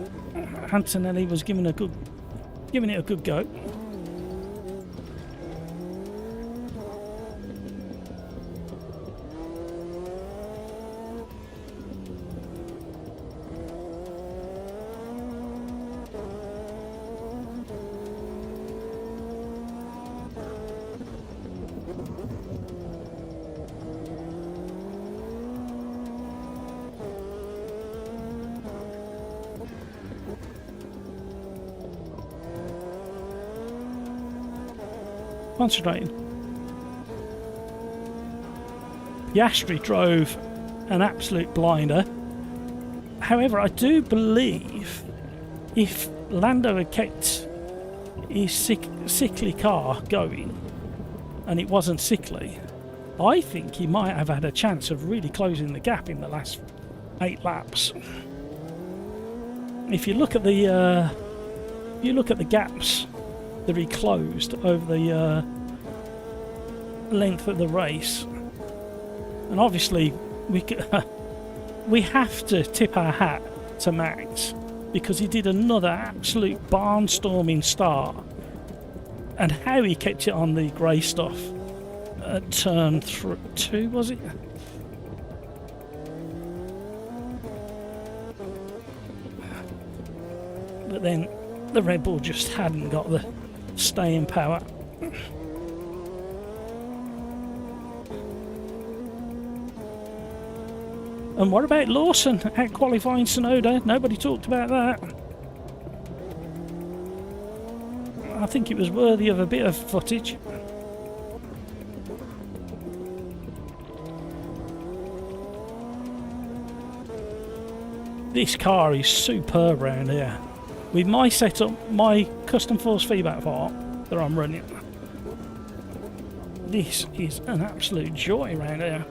Antonelli was giving it a good go. Concentrating. Piastri drove an absolute blinder. However, I do believe if Lando had kept his sickly car going and it wasn't sickly, I think he might have had a chance of really closing the gap in the last 8 laps. If you look at the gaps that he closed over the length of the race, and obviously we have to tip our hat to Max because he did another absolute barnstorming start, and how he kept it on the grey stuff at turn 2, was it? But then the Red Bull just hadn't got the staying power. And what about Lawson at qualifying Sonoda? Nobody talked about that. I think it was worthy of a bit of footage. This car is superb round here. With my setup, my custom force feedback part that I'm running, this is an absolute joy round here.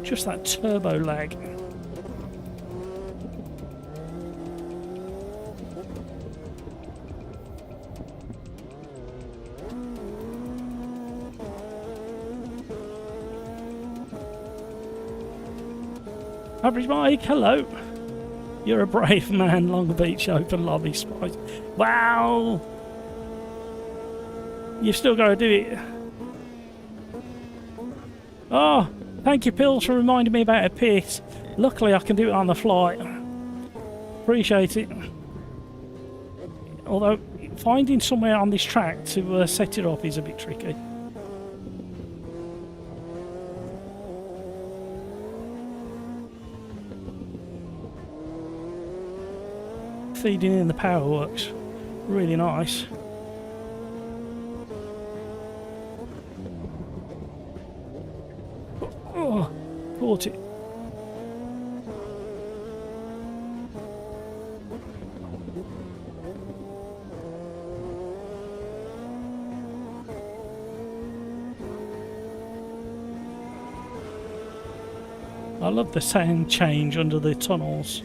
Just that turbo lag. Average Mike, hello. You're a brave man, Long Beach Open Lobby Spice. Wow! You've still got to do it. Oh, thank you, Pills, for reminding me about a pit. Luckily, I can do it on the fly. Appreciate it. Although, finding somewhere on this track to set it up is a bit tricky. Feeding in the power works really nice. Oh, caught it. I love the sound change under the tunnels.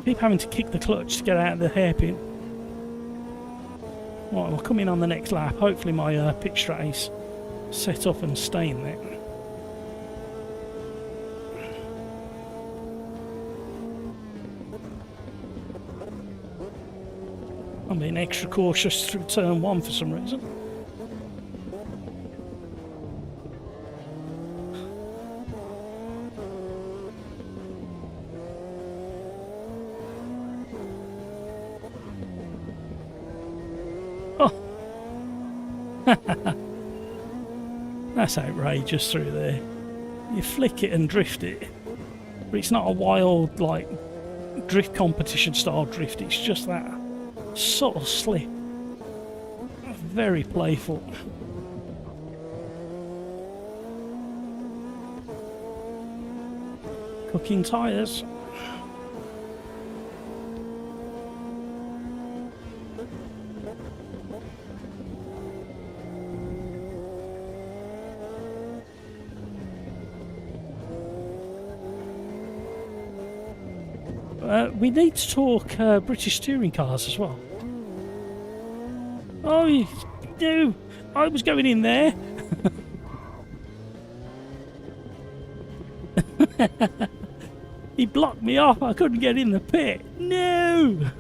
Keep having to kick the clutch to get out of the hairpin. Right, we'll come in on the next lap. Hopefully my pit strat is set up and staying there. I'm being extra cautious through turn 1 for some reason. That's outrageous through there. You flick it and drift it, but it's not a wild, like, drift competition style drift. It's just that subtle slip. Very playful. Cooking tyres. We need to talk British touring cars as well. Oh, no! I was going in there. He blocked me off. I couldn't get in the pit. No!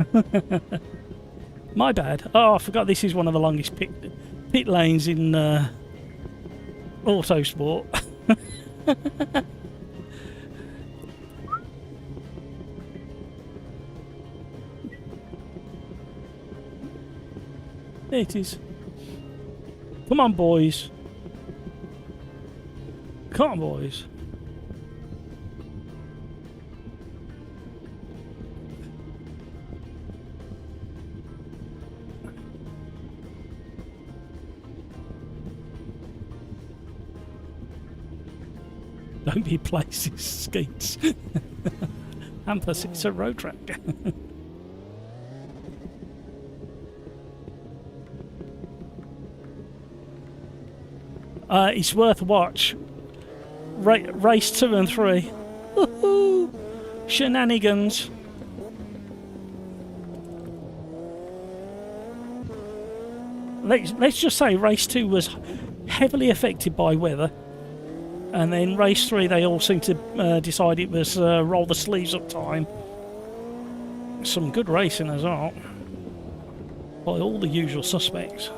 My bad. Oh, I forgot this is one of the longest pit lanes in Autosport. There it is. Come on, boys. Come on, boys. Don't be places, skeets. And plus it's a road track. It's worth a watch. Race 2 and 3. Woohoo! Shenanigans. Let's just say race 2 was heavily affected by weather. And then race 3, they all seem to decide it was roll the sleeves up time. Some good racing as well, by all the usual suspects.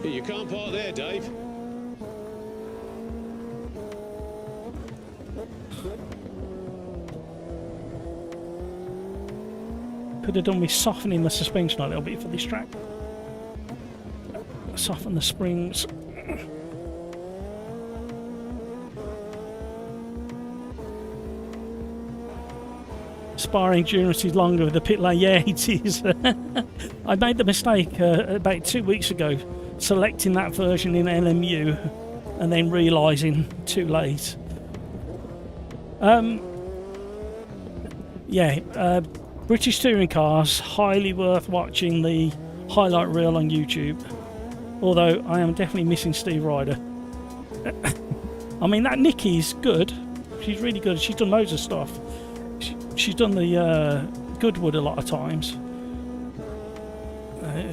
You can't park there, Dave. Could have done with softening the suspension a little bit for this track. Soften the springs. Spa endurance is longer with the pit lane. Yeah, it is. I made the mistake about 2 weeks ago selecting that version in LMU and then realising too late. British touring cars, highly worth watching the highlight reel on YouTube. Although I am definitely missing Steve Ryder. I mean, that Nikki's good. She's really good. She's done loads of stuff. She's done the Goodwood a lot of times.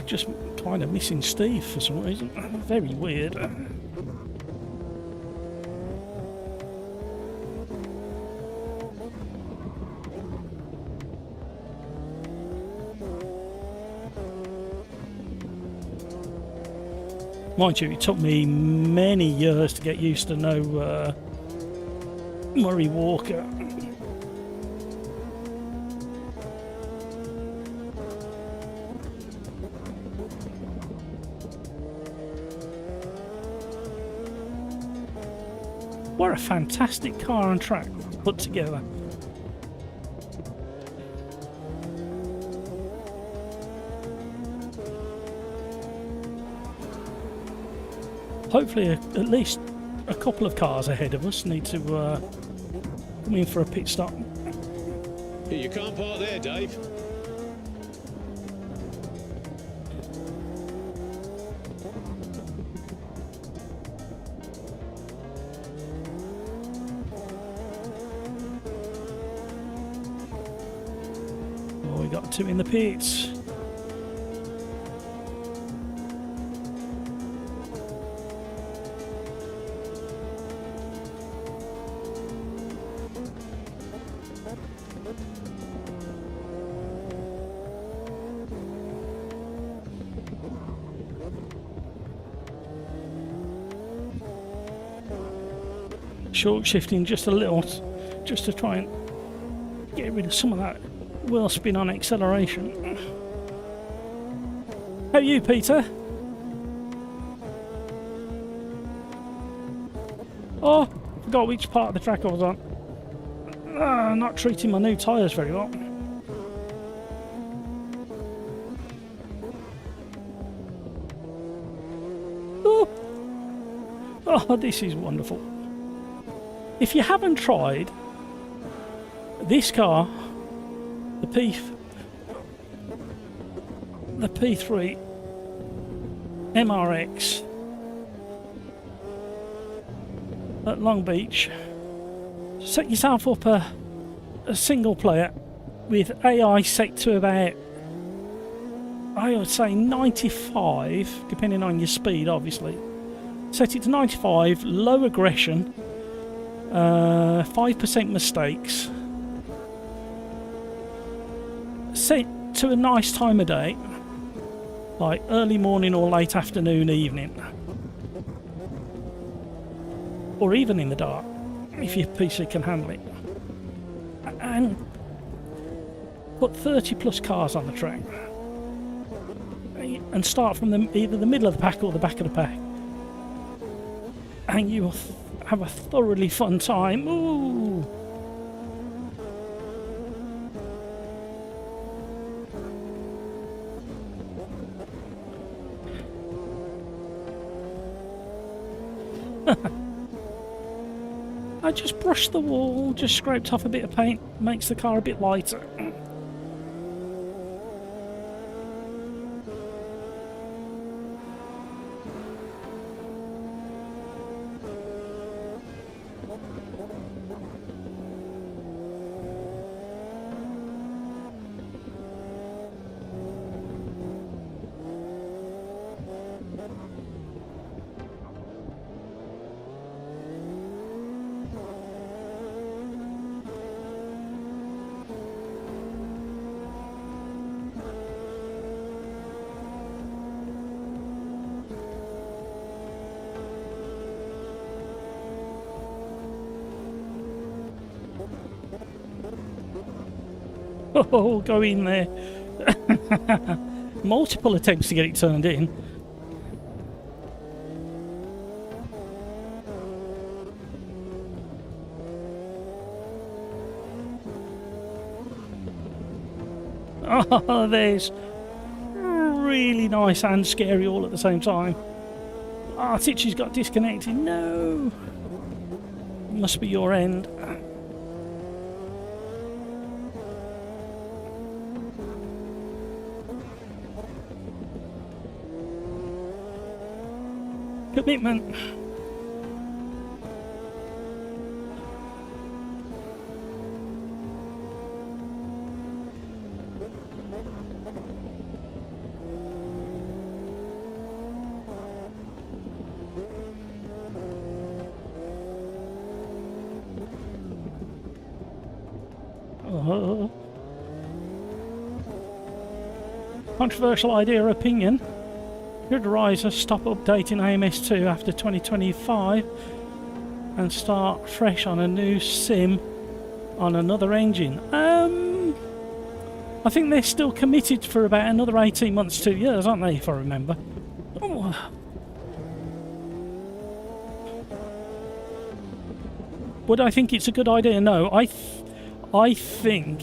Just kind of missing Steve for some reason. Very weird. Mind you, it took me many years to get used to no Murray Walker. What a fantastic car and track put together. Hopefully at least a couple of cars ahead of us need to come in for a pit stop. You can't park there, Dave. Oh, we got 2 in the pits. Short shifting just a little, just to try and get rid of some of that wheel spin on acceleration. How are you, Peter? Oh, forgot which part of the track I was on. Not treating my new tyres very well. Oh, this is wonderful. If you haven't tried this car, the P3 MRX at Long Beach, set yourself up a single player with AI set to about, I would say 95, depending on your speed obviously. Set it to 95, low aggression, 5% mistakes. Set to a nice time of day, like early morning or late afternoon, evening, or even in the dark, if your PC can handle it. And put 30 plus cars on the track. and start from either the middle of the pack or the back of the pack. And you will have a thoroughly fun time. Ooh! I just brushed the wall, just scraped off a bit of paint, makes the car a bit lighter. Oh, go in there. Multiple attempts to get it turned in. Oh, there's really nice and scary all at the same time. Ah, Titchy's got disconnected. No. Must be your end. Commitment. Controversial idea or opinion. Should Riser stop updating AMS2 after 2025 and start fresh on a new sim on another engine? I think they're still committed for about another 18 months, 2 years, aren't they, if I remember? Oh. Would I think it's a good idea? No. I think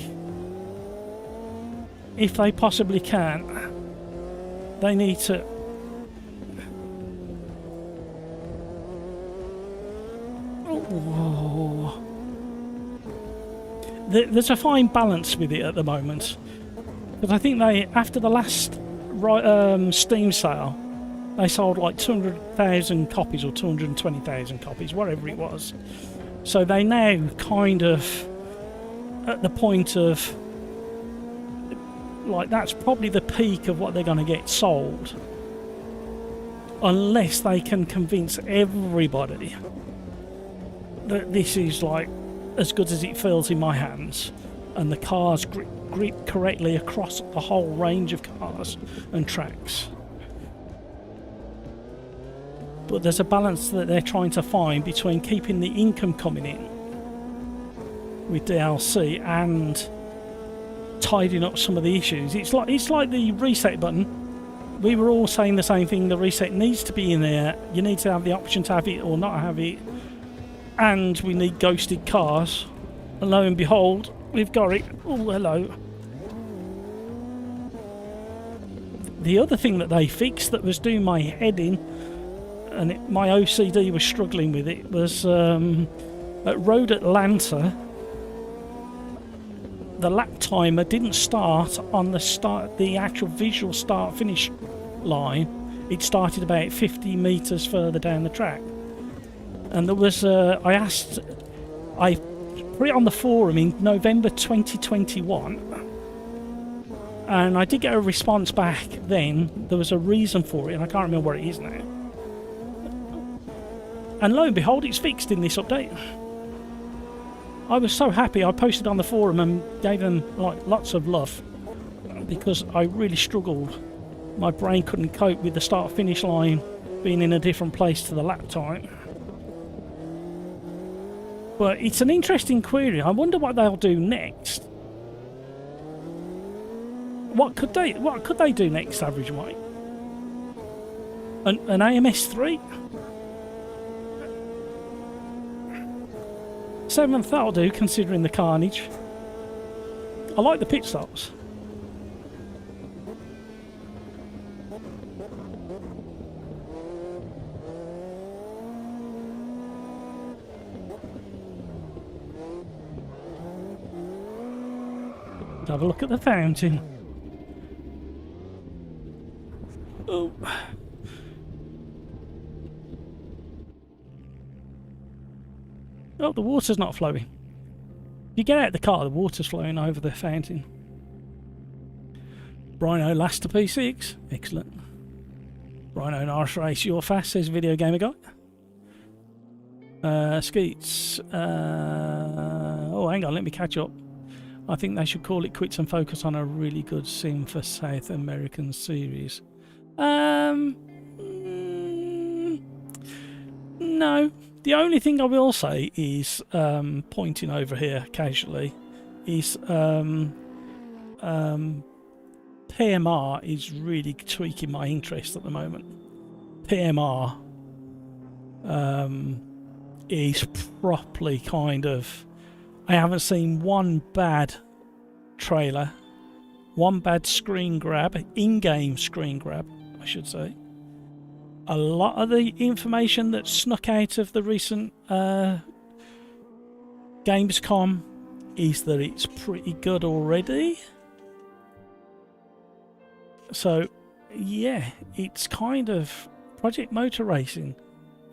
if they possibly can, they need to there's a fine balance with it at the moment, because I think they, after the last Steam sale, they sold like 200,000 copies or 220,000 copies, whatever it was. So they now kind of at the point of like that's probably the peak of what they're going to get sold, unless they can convince everybody that this is like as good as it feels in my hands, and the cars grip correctly across the whole range of cars and tracks. But there's a balance that they're trying to find between keeping the income coming in with DLC and tidying up some of the issues. It's like the reset button. We were all saying the same thing. The reset needs to be in there. You need to have the option to have it or not have it. And we need ghosted cars. And lo and behold, we've got it. Oh, hello. The other thing that they fixed that was doing my head in, and my OCD was struggling with it, was at Road Atlanta, the lap timer didn't start on the actual visual start finish line. It started about 50 metres further down the track. And there was I put it on the forum in November 2021, and I did get a response back then. There was a reason for it, and I can't remember what it is now. And lo and behold, it's fixed in this update. I was so happy. I posted on the forum and gave them like lots of love, because I really struggled. My brain couldn't cope with the start-finish line being in a different place to the lap time. But it's an interesting query. I wonder what they'll do next. What could they do next, Average White? An AMS3? 7th, that'll do, considering the carnage. I like the pit stops. Have a look at the fountain. Oh. Oh, the water's not flowing. You get out of the car, the water's flowing over the fountain. Rhino last to P6. Excellent. Rhino Norris Race, you're fast, says Video Gamer Guy. Skeets. Oh, hang on, let me catch up. I think they should call it quits and focus on a really good sim for South American series. No. The only thing I will say is, pointing over here casually, is PMR is really tweaking my interest at the moment. PMR is properly kind of... I haven't seen one bad trailer, one bad screen grab, in-game screen grab, I should say. A lot of the information that snuck out of the recent Gamescom is that it's pretty good already. So, yeah, it's kind of... Project Motor Racing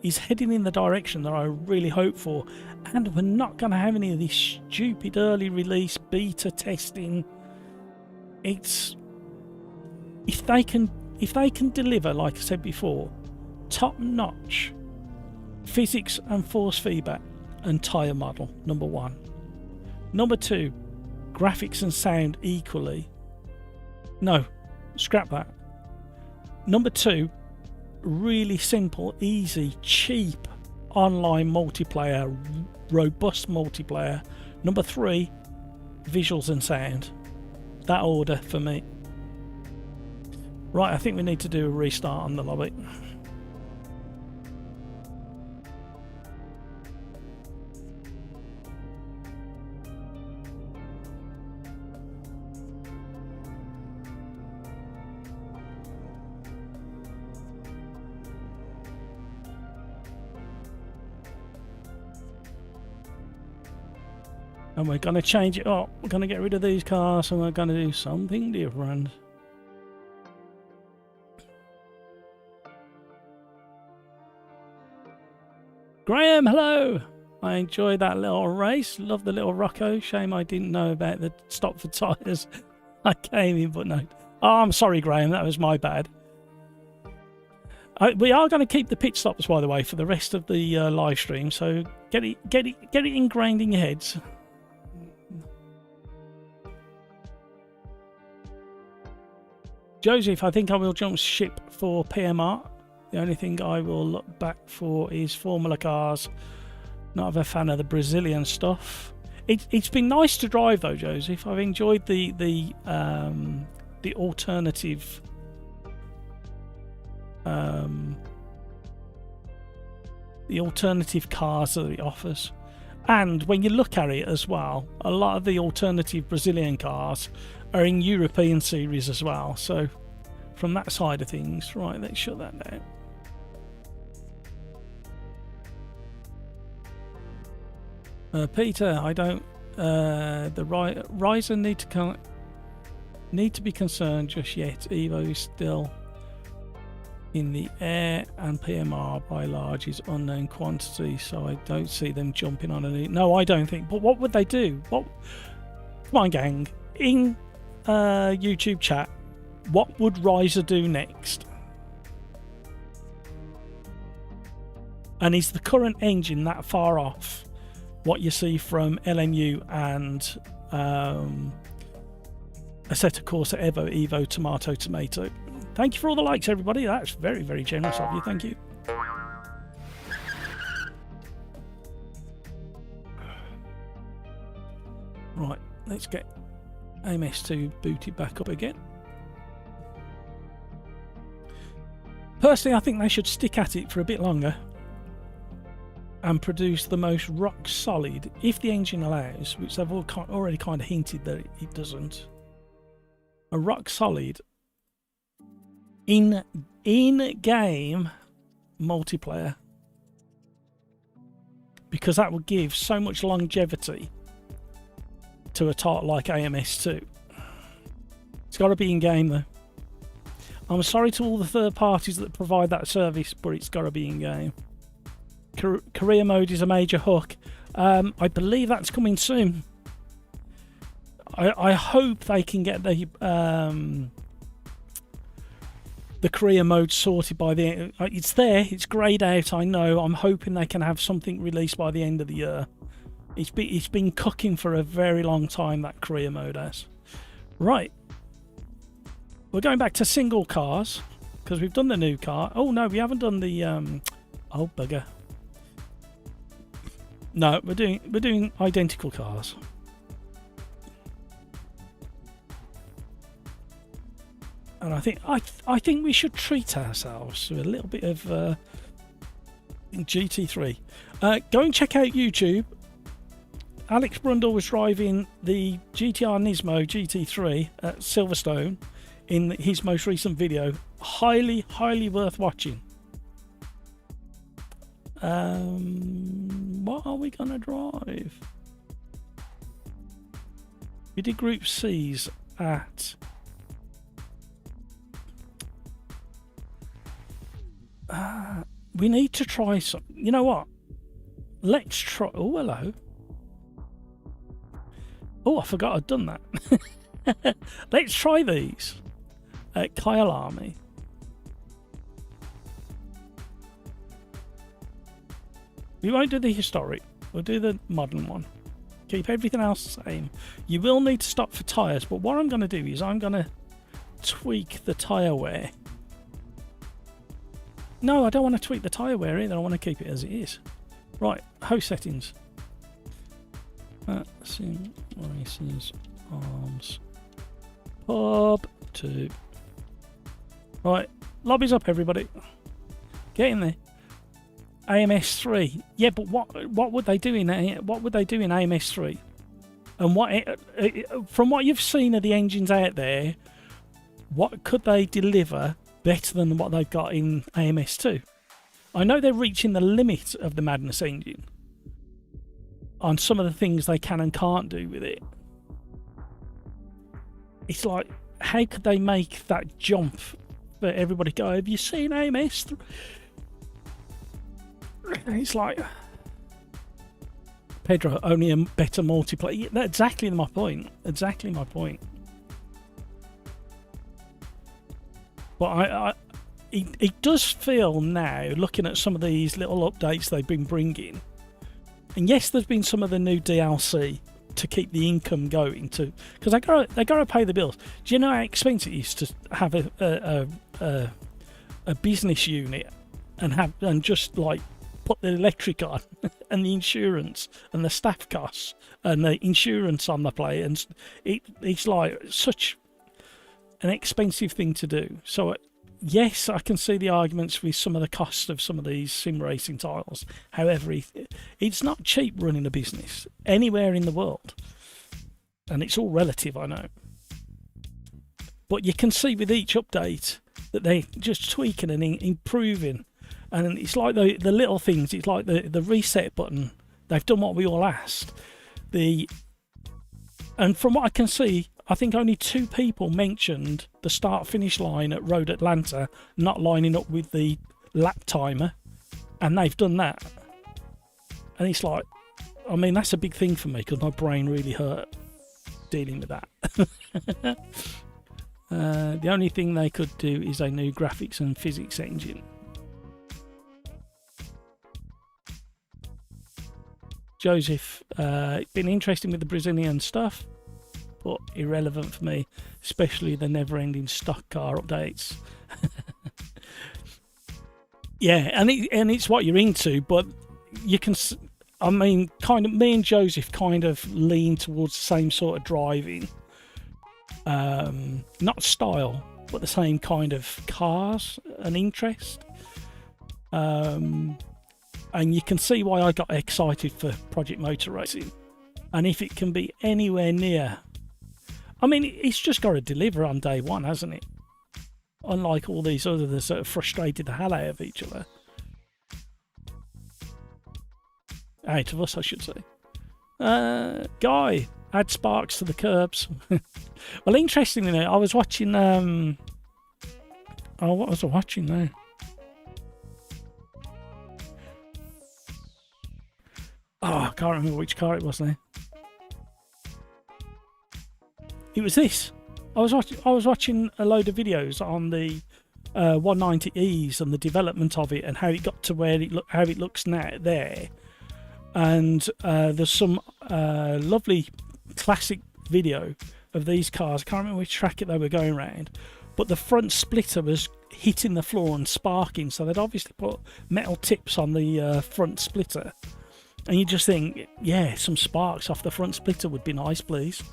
is heading in the direction that I really hope for, and we're not going to have any of this stupid early release beta testing. It's... If they can deliver, like I said before, top-notch physics and force feedback and tyre model, number one. Number two, graphics and sound equally. No, scrap that. Number two, really simple, easy, cheap online multiplayer, robust multiplayer. Number three, visuals and sound. That order for me. Right, I think we need to do a restart on the lobby. And we're going to change it up. We're going to get rid of these cars and we're going to do something different. Graham, hello! I enjoyed that little race. Love the little Rocco. Shame I didn't know about the stop for tyres. I came in, but no. Oh, I'm sorry, Graham. That was my bad. We are going to keep the pit stops, by the way, for the rest of the live stream. So get it ingrained in your heads. Joseph, I think I will jump ship for PMR. The only thing I will look back for is Formula cars. Not a fan of the Brazilian stuff. It's been nice to drive though, Joseph. I've enjoyed the alternative cars that it offers. And when you look at it as well, a lot of the alternative Brazilian cars are in European series as well. So from that side of things, right, let's shut that down. Peter, I don't. The Ryzen need to be concerned just yet. Evo is still in the air, and PMR by large is unknown quantity, so I don't see them jumping on any. No, I don't think. But what would they do? What? Come on, gang. In YouTube chat, what would Ryzer do next? And is the current engine that far off what you see from LMU and Assetto Corsa Evo, Tomato? Thank you for all the likes, everybody. That's very, very generous of you. Thank you. Right, let's get AMS2 booted back up again. Personally, I think they should stick at it for a bit longer and produce the most rock solid, if the engine allows, which they've already kind of hinted that it doesn't, a rock solid in-game multiplayer, because that would give so much longevity to a title like AMS2. It's got to be in-game though. I'm sorry to all the third parties that provide that service, but it's got to be in-game. Career mode is a major hook. I believe that's coming soon. I hope they can get the career mode sorted by the end. It's there, it's greyed out, I know. I'm hoping they can have something released by the end of the year. It's been cooking for a very long time, that career mode has. Right. We're going back to single cars, because we've done the new car. Oh no, we haven't done the oh bugger. No, we're doing identical cars. And I think we should treat ourselves to a little bit of GT3. Go and check out YouTube. Alex Brundle was driving the GTR Nismo GT3 at Silverstone in his most recent video. Highly, highly worth watching. What are we gonna drive? We did Group C's at we need to try some. You know what? Let's try. Oh, hello. Oh, I forgot I'd done that. Let's try these at Kyle Army. We won't do the historic. We'll do the modern one. Keep everything else the same. You will need to stop for tyres, but what I'm going to do is I'm going to tweak the tyre wear. No, I don't want to tweak the tyre wear either. I want to keep it as it is. Right, host settings. Sim Racers Arms. Pub 2. Right, lobby's up, everybody. Get in there. AMS3. Yeah, but what would they do in AMS3? And from what you've seen of the engines out there, what could they deliver better than what they've got in AMS2? I know they're reaching the limit of the Madness engine on some of the things they can and can't do with it. It's like, how could they make that jump for everybody to go, have you seen AMS3? It's like, Pedro, only a better multiplayer. That's exactly my point. Exactly my point. But it does feel now, looking at some of these little updates they've been bringing, and yes, there's been some of the new DLC to keep the income going too, because they got to pay the bills. Do you know how expensive it is to have a business unit and just like put the electric on and the insurance and the staff costs and the insurance on the play, and it's like such an expensive thing to do. So yes, I can see the arguments with some of the costs of some of these sim racing titles. However, it's not cheap running a business anywhere in the world, and it's all relative, I know. But you can see with each update that they're just tweaking and improving, and it's like the little things. It's like the reset button. They've done what we all asked. And from what I can see, I think only 2 people mentioned the start-finish line at Road Atlanta not lining up with the lap timer, and they've done that. And it's like, I mean, that's a big thing for me because my brain really hurt dealing with that. The only thing they could do is a new graphics and physics engine. Joseph, been interesting with the Brazilian stuff, but irrelevant for me, especially the never-ending stock car updates. Yeah, and it's what you're into, but you can, I mean, kind of, me and Joseph kind of lean towards the same sort of driving, not style, but the same kind of cars and interest. And you can see why I got excited for Project Motor Racing. And if it can be anywhere near, I mean, it's just got to deliver on day one, hasn't it? Unlike all these others that have frustrated the hell out of each other. Out of us, I should say. Guy, add sparks to the curbs. Well, interestingly, I was watching. What was I watching now? Oh, I can't remember which car it was now. It was this. I was watching a load of videos on the 190Es and the development of it and how it got to where how it looks now there. And there's some lovely classic video of these cars. I can't remember which track they were going around, but the front splitter was hitting the floor and sparking, so they'd obviously put metal tips on the front splitter. And you just think, yeah, some sparks off the front splitter would be nice, please.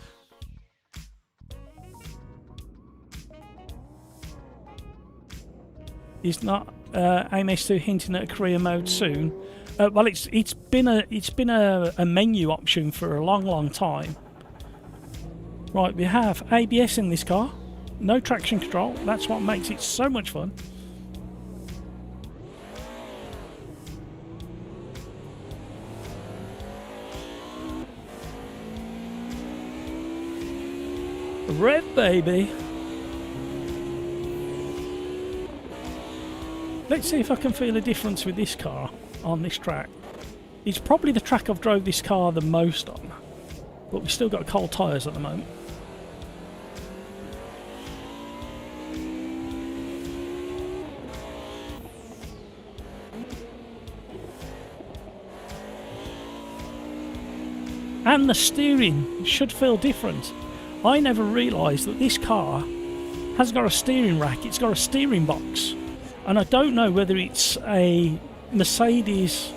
Is not AMS2 hinting at a career mode soon? Well, it's been a menu option for a long time. Right, we have ABS in this car, no traction control. That's what makes it so much fun. Rev, baby. Let's see if I can feel a difference with this car on this track. It's probably the track I've drove this car the most on, but we've still got cold tyres at the moment. And the steering should feel different. I never realised that this car hasn't got a steering rack, it's got a steering box. And I don't know whether it's a Mercedes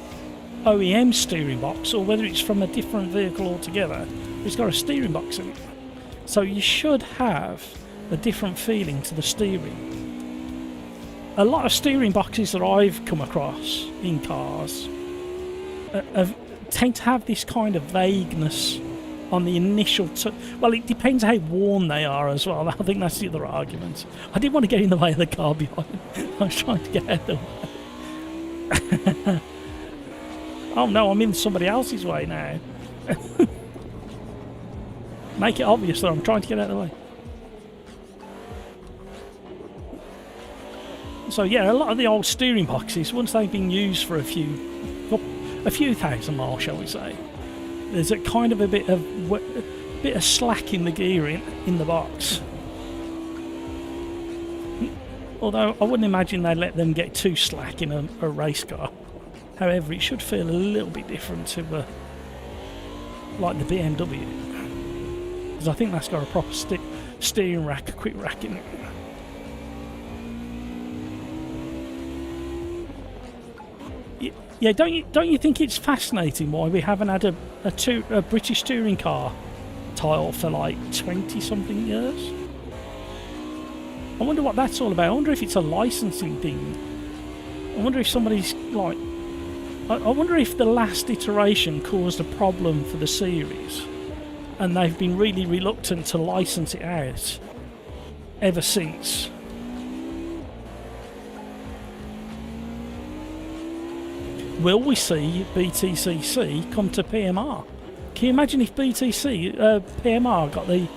OEM steering box or whether it's from a different vehicle altogether. It's got a steering box in it. So you should have a different feeling to the steering. A lot of steering boxes that I've come across in cars tend to have this kind of vagueness on the initial well, it depends how worn they are as well. I think that's the other argument. I didn't want to get in the way of the car behind. I was trying to get out of the way. Oh no, I'm in somebody else's way now. Make it obvious that I'm trying to get out of the way. So yeah, a lot of the old steering boxes, once they've been used for a few thousand miles, shall we say, there's a kind of a bit of slack in the gearing in the box. Although I wouldn't imagine they'd let them get too slack in a race car. However, it should feel a little bit different to like the BMW, because I think that's got a proper steering rack, a quick rack in it. Yeah, don't you think it's fascinating why we haven't had a British touring car tile for like 20-something years? I wonder what that's all about. I wonder if it's a licensing thing. I wonder if somebody's like... I wonder if the last iteration caused a problem for the series and they've been really reluctant to license it out ever since. Will we see BTCC come to PMR? Can you imagine if PMR got the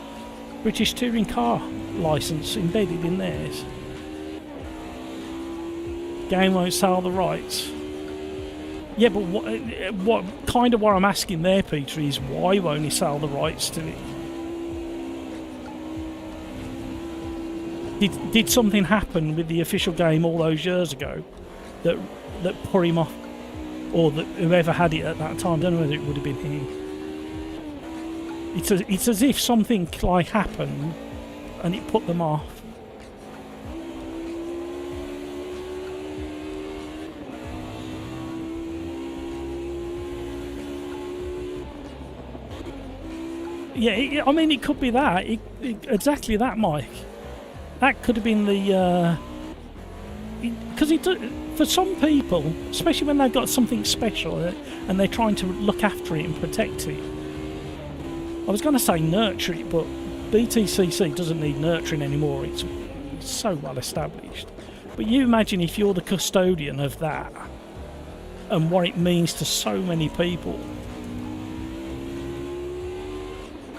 British Touring Car licence embedded in theirs? Game won't sell the rights. Yeah, but what I'm asking there, Peter, is why won't he sell the rights to it? Did something happen with the official game all those years ago that put him off? Or whoever had it at that time, I don't know whether it would have been him. It's as if something like happened and it put them off. Yeah, I mean, it could be that. Exactly that, Mike. that could have been the because for some people, especially when they've got something special and they're trying to look after it and protect it. I was going to say nurture it, but BTCC doesn't need nurturing anymore. It's so well established. But you imagine if you're the custodian of that and what it means to so many people,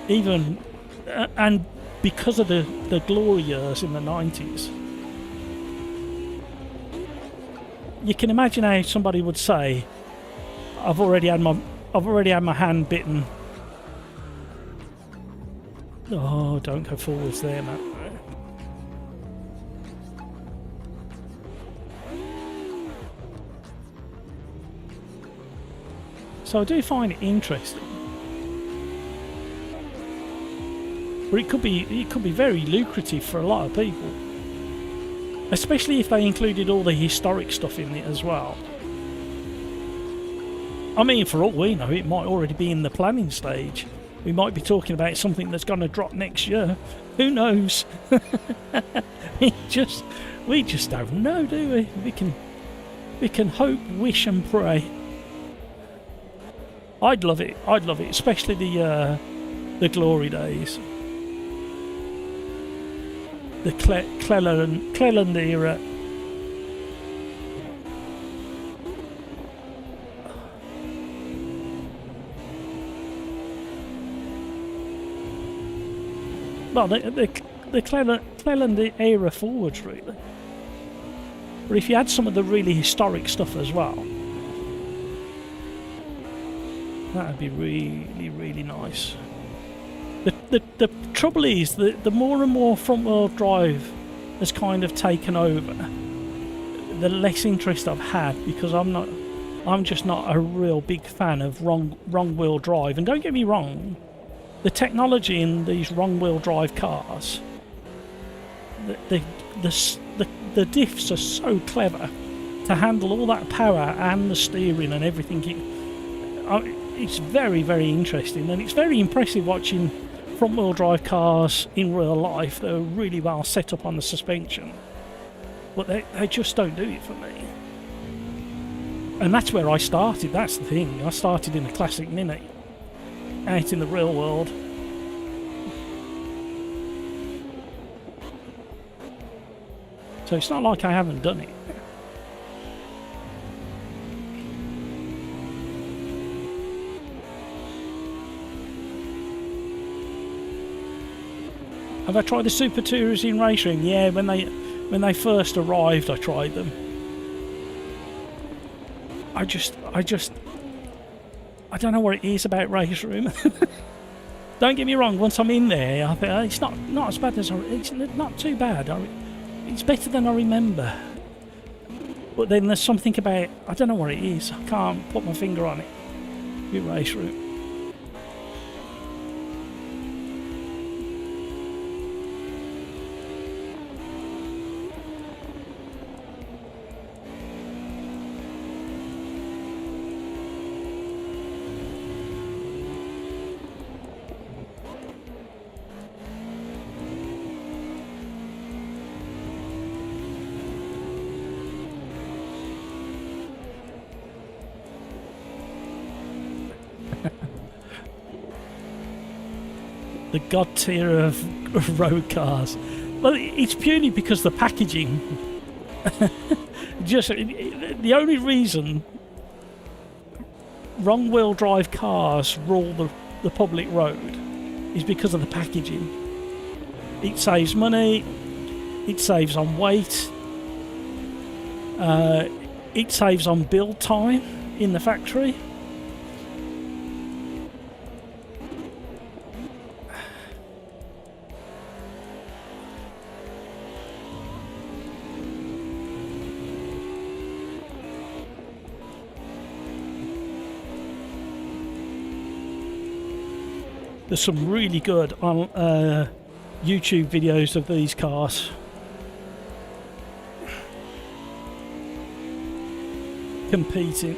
even and because of the glory years in the 90s, you can imagine how somebody would say, I've already had my hand bitten. Oh, don't go forwards there, Matt. So I do find it interesting. But it could be very lucrative for a lot of people. Especially if they included all the historic stuff in it as well. I mean, for all we know, it might already be in the planning stage. We might be talking about something that's going to drop next year. Who knows? we just don't know, do we? We can hope, wish, and pray. I'd love it, especially the glory days. The Cleland era. Well, the Cleland era forwards, really. But if you had some of the really historic stuff as well, that would be really, really nice. The trouble is that the more and more front-wheel drive has kind of taken over, the less interest I've had, because I'm just not a real big fan of wrong-wheel drive. And don't get me wrong, the technology in these wrong-wheel drive cars, the diffs are so clever to handle all that power and the steering and everything. It's very, very interesting, and it's very impressive watching front-wheel drive cars in real life. They're really well set up on the suspension, but they just don't do it for me. And that's where I started. That's the thing. I started in a classic Mini, out in the real world. So it's not like I haven't done it. Have I tried the Super Tours in racing? Yeah, when they first arrived, I tried them. I don't know what it is about Race Room. Don't get me wrong. Once I'm in there, I think it's not as bad as it's not too bad. It's better than I remember. But then there's something about, I don't know what it is. I can't put my finger on it. Your Race Room. The god tier of road cars. Well, it's purely because the packaging. Just the only reason wrong-wheel drive cars rule the public road is because of the packaging. It saves money. It saves on weight. It saves on build time in the factory. There's some really good on YouTube videos of these cars. Competing.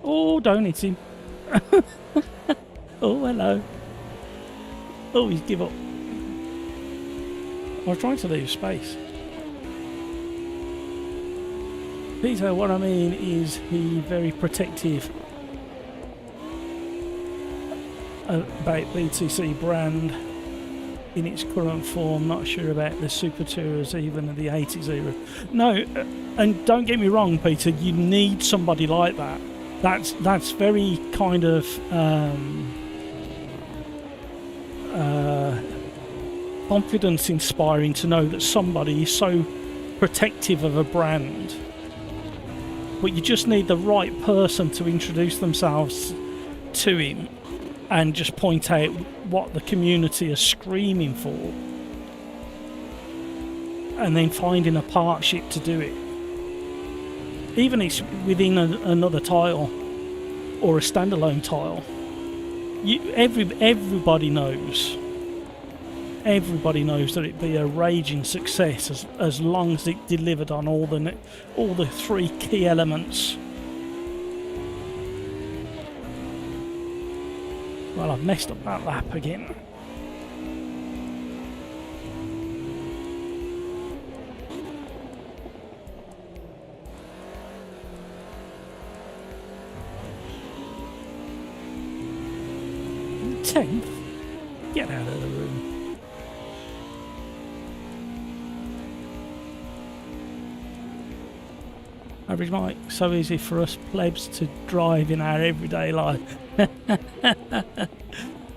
Oh, don't hit him. Oh, hello. Oh, he's give up. I was trying to leave space. Peter, what I mean is he very protective about BTC brand in its current form. Not sure about the Super Tours, even the 80s era. No, and don't get me wrong, Peter, you need somebody like that. That's very kind of confidence inspiring to know that somebody is so protective of a brand. But you just need the right person to introduce themselves to him and just point out what the community are screaming for, and then finding a partnership to do it. Even if it's within another tile or a standalone tile, everybody knows. Everybody knows that it'd be a raging success as long as it delivered on all the three key elements. Well, I've messed up that lap again. Tenth? Get out of the room. Average Mike, so easy for us plebs to drive in our everyday life.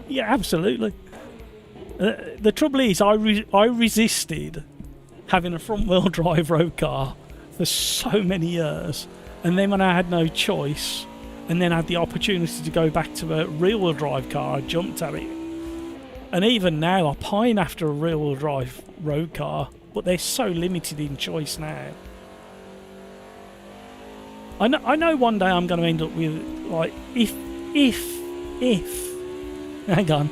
Yeah, absolutely. The trouble is, I resisted having a front-wheel drive road car for so many years, and then when I had no choice, and then had the opportunity to go back to a rear-wheel drive car, I jumped at it. And even now, I pine after a rear-wheel drive road car, but they're so limited in choice now. I know one day I'm going to end up with, like, if, hang on,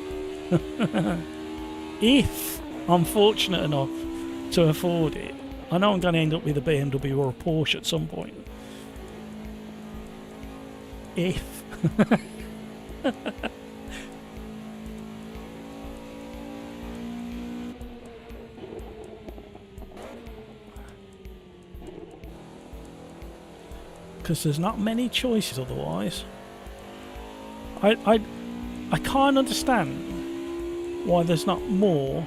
if I'm fortunate enough to afford it, I know I'm going to end up with a BMW or a Porsche at some point. If. Because there's not many choices otherwise. I can't understand why there's not more.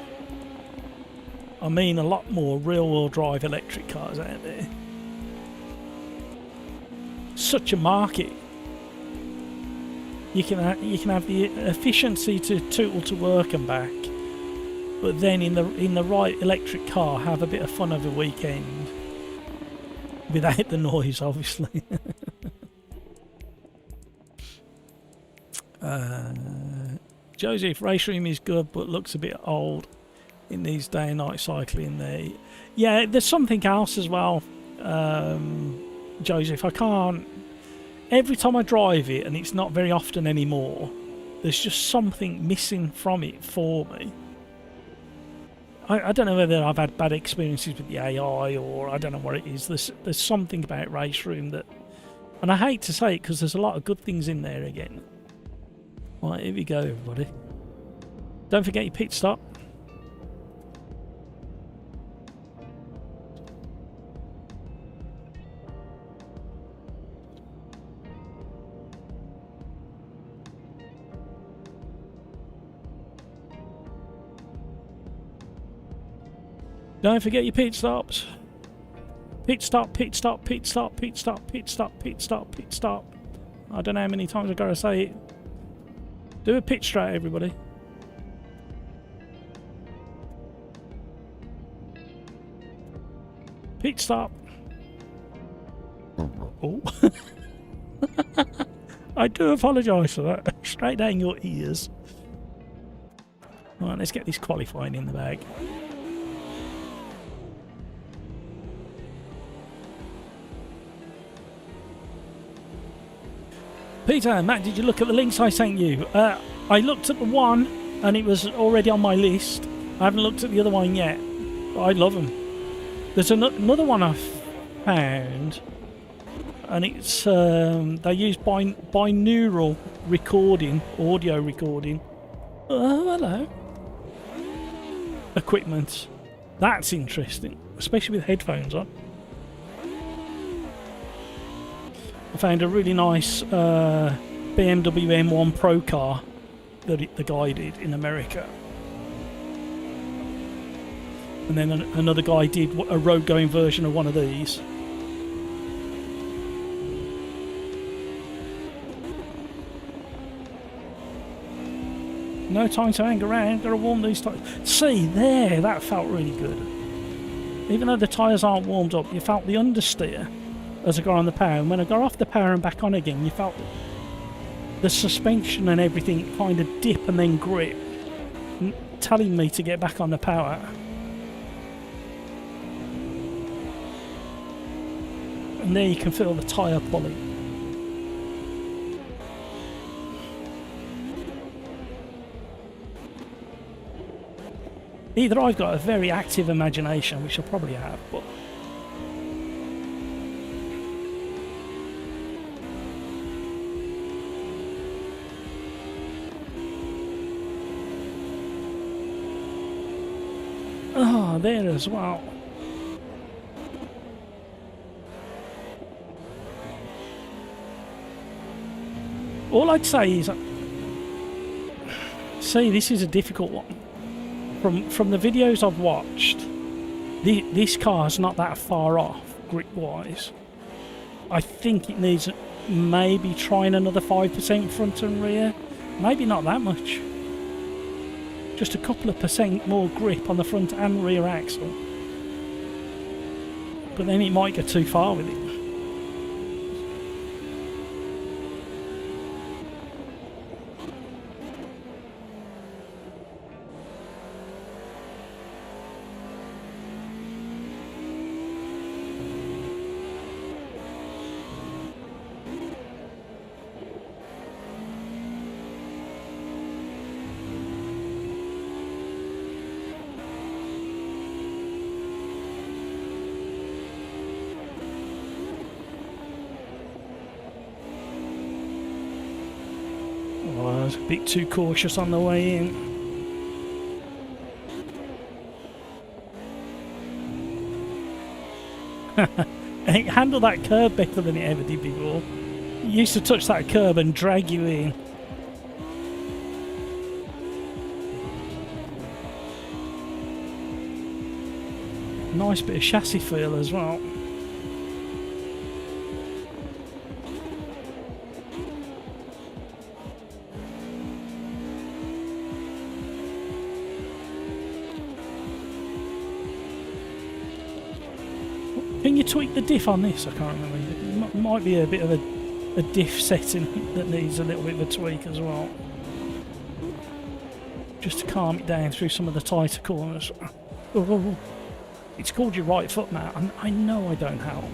I mean, a lot more rear-wheel drive electric cars out there. Such a market. You can have the efficiency to tootle to work and back, but then in the right electric car, have a bit of fun over the weekend. Without the noise, obviously. Joseph, race room is good, but looks a bit old in these day and night cycling there. Yeah, there's something else as well, Joseph. I can't... Every time I drive it, and it's not very often anymore, there's just something missing from it for me. I don't know whether I've had bad experiences with the AI or I don't know what it is. There's something about Race Room that... And I hate to say it because there's a lot of good things in there again. Right, here we go, everybody. Don't forget your pit stop. Don't forget your pit stops. Pit stop, pit stop, pit stop, pit stop, pit stop, pit stop, pit stop. I don't know how many times I've got to say it. Do a pit straight, everybody. Pit stop. Oh. I do apologise for that. Straight down your ears. Right, let's get this qualifying in the bag. Peter, Matt, did you look at the links I sent you? I looked at the one and it was already on my list. I haven't looked at the other one yet, but I love them. There's another one I found. and it's they use binaural recording, audio recording. Oh, hello. Equipment. That's interesting, especially with headphones on. I found a really nice BMW M1 Pro car that the guy did in America. And then another guy did a road-going version of one of these. No time to hang around, gotta warm these tyres. See, there, that felt really good. Even though the tyres aren't warmed up, you felt the understeer as I got on the power. And when I got off the power and back on again, you felt the suspension and everything kind of dip and then grip, telling me to get back on the power. And there you can feel the tyre pulley. Either I've got a very active imagination, which I probably have, but oh, there as well. All I'd say is, see, this is a difficult one. From the videos I've watched, this car's not that far off grip-wise. I think it needs maybe trying another 5% front and rear. Maybe not that much. Just a couple of percent more grip on the front and rear axle. But then it might go too far with it. I was a bit too cautious on the way in. It handled that curb better than it ever did before. It used to touch that curb and drag you in. Nice bit of chassis feel as well. Can you tweak the diff on this? I can't remember. It might be a bit of a diff setting that needs a little bit of a tweak as well. Just to calm it down through some of the tighter corners. Oh, it's called your right foot, Matt. I know I don't help.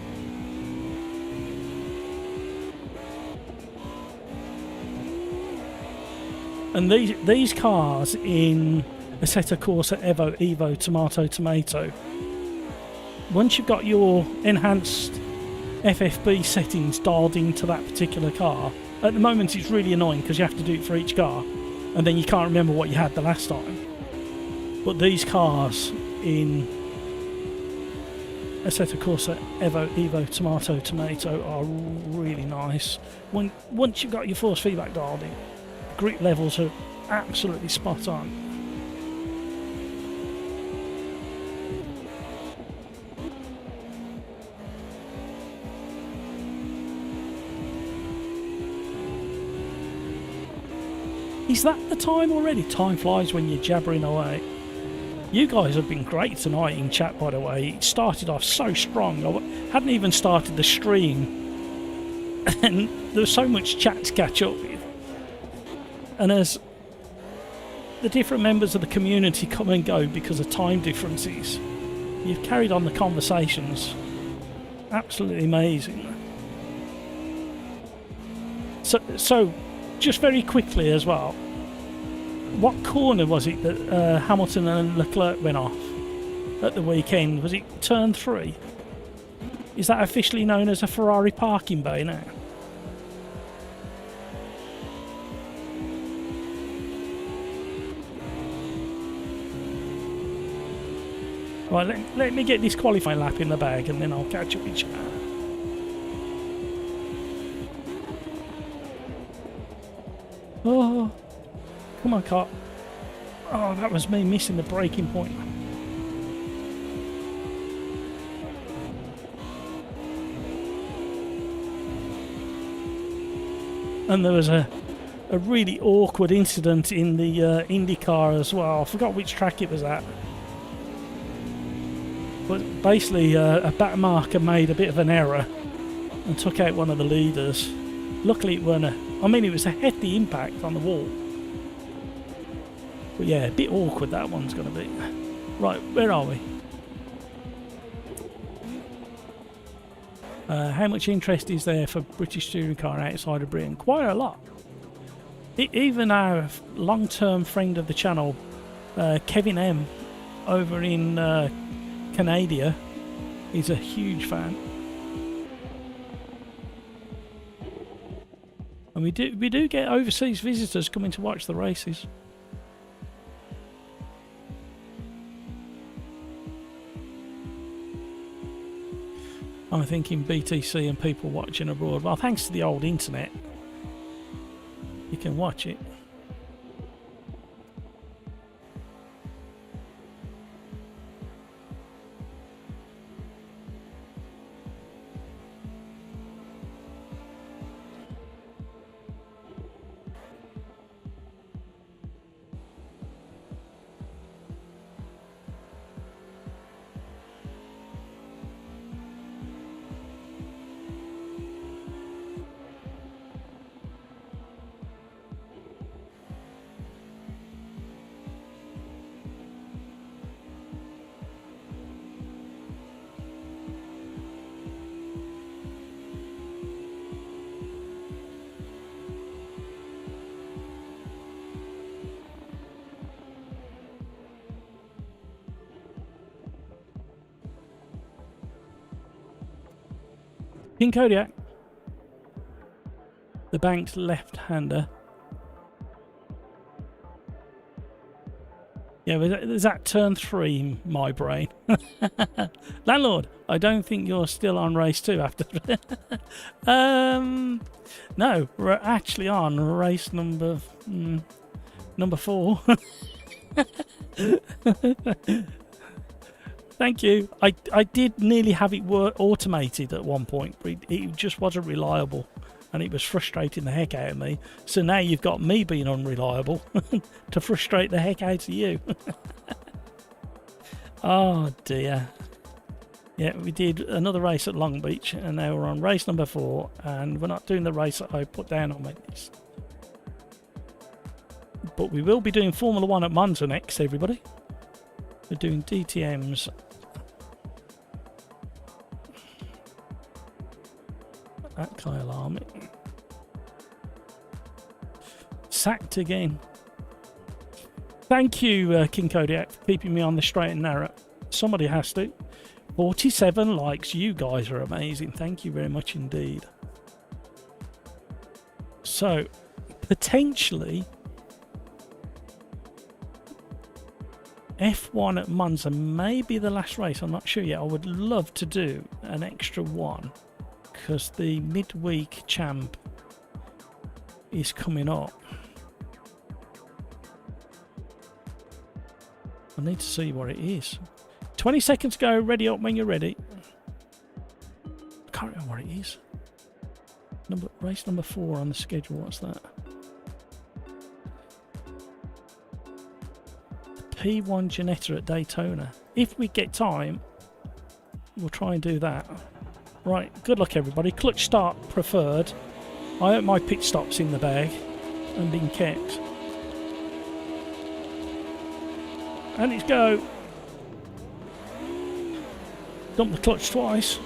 And these cars in Assetto Corsa Evo, Tomato, once you've got your enhanced FFB settings dialed into that particular car, at the moment it's really annoying because you have to do it for each car and then you can't remember what you had the last time. But these cars in Assetto Corsa Evo, Tomato are really nice. Once you've got your force feedback dialed in, grip levels are absolutely spot on. Is that the time already? Time flies when you're jabbering away. You guys have been great tonight in chat, by the way. It started off so strong. I hadn't even started the stream. And there was so much chat to catch up with. And as the different members of the community come and go because of time differences, you've carried on the conversations. Absolutely amazing. So just very quickly as well, what corner was it that Hamilton and Leclerc went off at the weekend? Was it turn 3? Is that officially known as a Ferrari parking bay now? Right, let me get this qualifying lap in the bag and then I'll catch up with you. Oh, come on, car. Oh, that was me missing the braking point. And there was a really awkward incident in the IndyCar as well. I forgot which track it was at. But basically, a back marker made a bit of an error and took out one of the leaders. Luckily, it weren't it was a hefty impact on the wall. But yeah, a bit awkward that one's going to be. Right, where are we? How much interest is there for British touring car outside of Britain? Quite a lot. Even our long-term friend of the channel, Kevin M, over in Canada, is a huge fan. And we do get overseas visitors coming to watch the races. I'm thinking BTC and people watching abroad. Well, thanks to the old internet, you can watch it. King Kodiak, the bank's left-hander. Yeah, is that turn 3 in my brain? Landlord, I don't think you're still on race 2 after. No, we're actually on race number 4. Thank you. I did nearly have it automated at one point, but it just wasn't reliable, and it was frustrating the heck out of me. So now you've got me being unreliable to frustrate the heck out of you. Oh dear. Yeah, we did another race at Long Beach, and now we're on race number 4, and we're not doing the race that I put down on my list. But we will be doing Formula 1 at Monza next, everybody. We're doing DTMs. At Kyle Army. Sacked again. Thank you, King Kodiak, for keeping me on the straight and narrow. Somebody has to. 47 likes. You guys are amazing. Thank you very much indeed. So, potentially, F1 at Monza may be the last race. I'm not sure yet. I would love to do an extra one, because the midweek champ is coming up. I need to see what it is. 20 seconds to go. Ready up when you're ready. I can't remember what it is. Race number 4 on the schedule. What's that? The P1 Ginetta at Daytona. If we get time, we'll try and do that. Right, good luck everybody. Clutch start preferred. I hope my pit stop's in the bag and being kept. And it's go. Dump the clutch twice.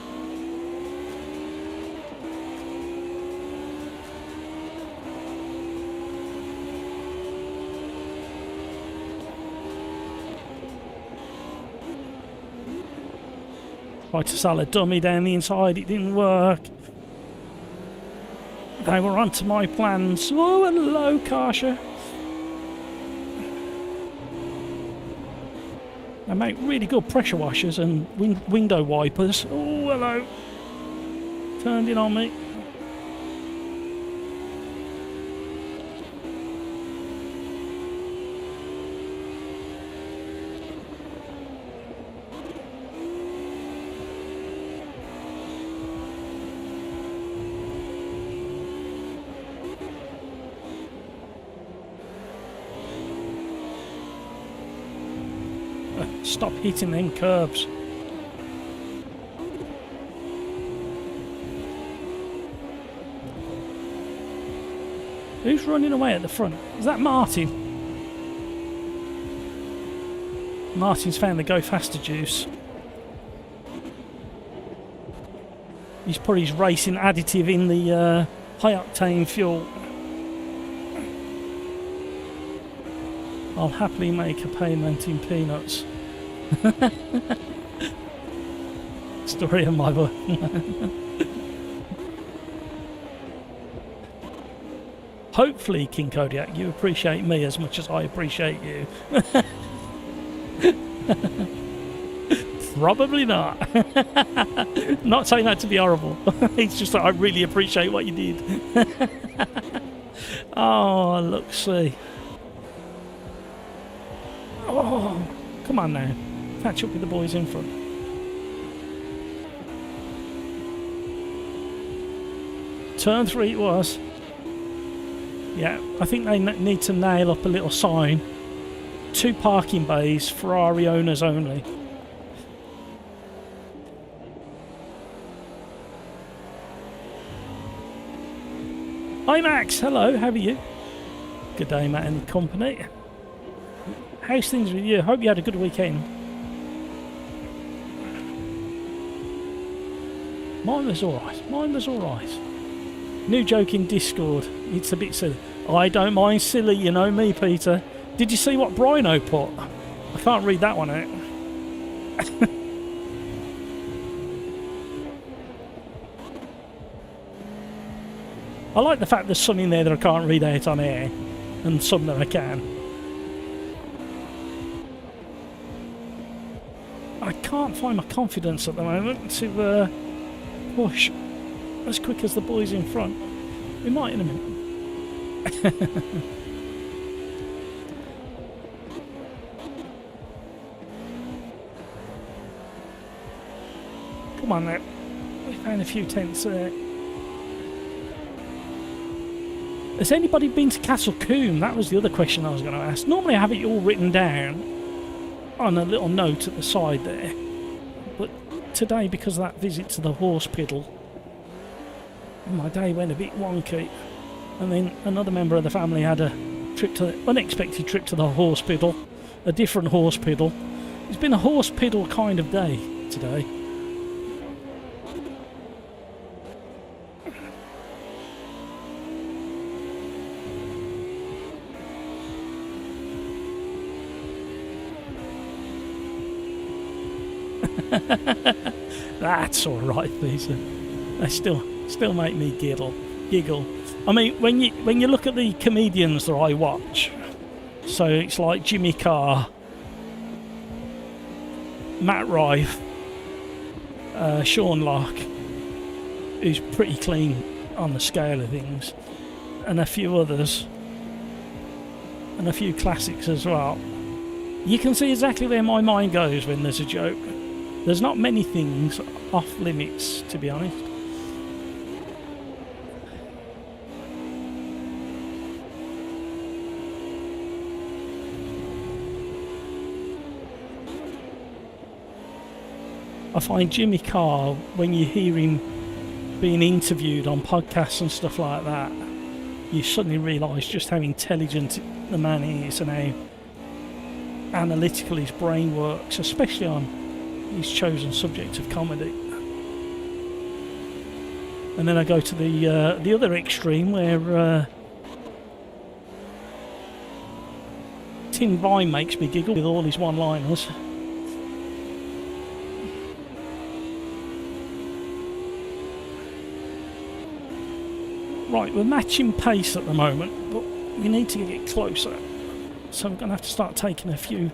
Tried to sell a dummy down the inside, it didn't work. They were onto my plans. Oh, hello, Karsha. They make really good pressure washers and window wipers. Oh, hello. Turned in on me. Stop hitting them curbs. Who's running away at the front? Is that Martin? Martin's found the go faster juice. He's put his racing additive in the high octane fuel. I'll happily make a payment in peanuts. Story of my book. Hopefully, King Kodiak, you appreciate me as much as I appreciate you. Probably not. Not saying that to be horrible. It's just that I really appreciate what you did. Oh, look, see. Oh, come on now. Catch up with the boys in front. Turn 3 it was. Yeah, I think they need to nail up a little sign. 2 parking bays, Ferrari owners only. Hi Max, hello, how are you? Good day, Matt and company. How's things with you? Hope you had a good weekend. Mine was alright. Mine was alright. New joke in Discord. It's a bit silly. I don't mind silly, you know me, Peter. Did you see what Brino put? I can't read that one out. I like the fact there's some in there that I can't read out on air, and some that I can. I can't find my confidence at the moment to push as quick as the boys in front. We might in a minute. Come on now. We found a few tents there. Has anybody been to Castle Coombe? That was the other question I was going to ask. Normally I have it all written down on a little note at the side there. But today, because of that visit to the hospital, my day went a bit wonky. And then another member of the family had a unexpected trip to the hospital. A different hospital. It's been a hospital kind of day today. That's all right, Lisa. They still make me giggle. I mean, when you look at the comedians that I watch, so it's like Jimmy Carr, Matt Rife, Sean Locke, who's pretty clean on the scale of things, and a few others, and a few classics as well. You can see exactly where my mind goes when there's a joke. There's not many things off limits, to be honest. I find Jimmy Carr, when you hear him being interviewed on podcasts and stuff like that, you suddenly realise just how intelligent the man is and how analytical his brain works, especially on his chosen subject of comedy. And then I go to the other extreme where Tim Vine makes me giggle with all his one-liners. Right, we're matching pace at the moment, but we need to get closer. So we're going to have to start taking a few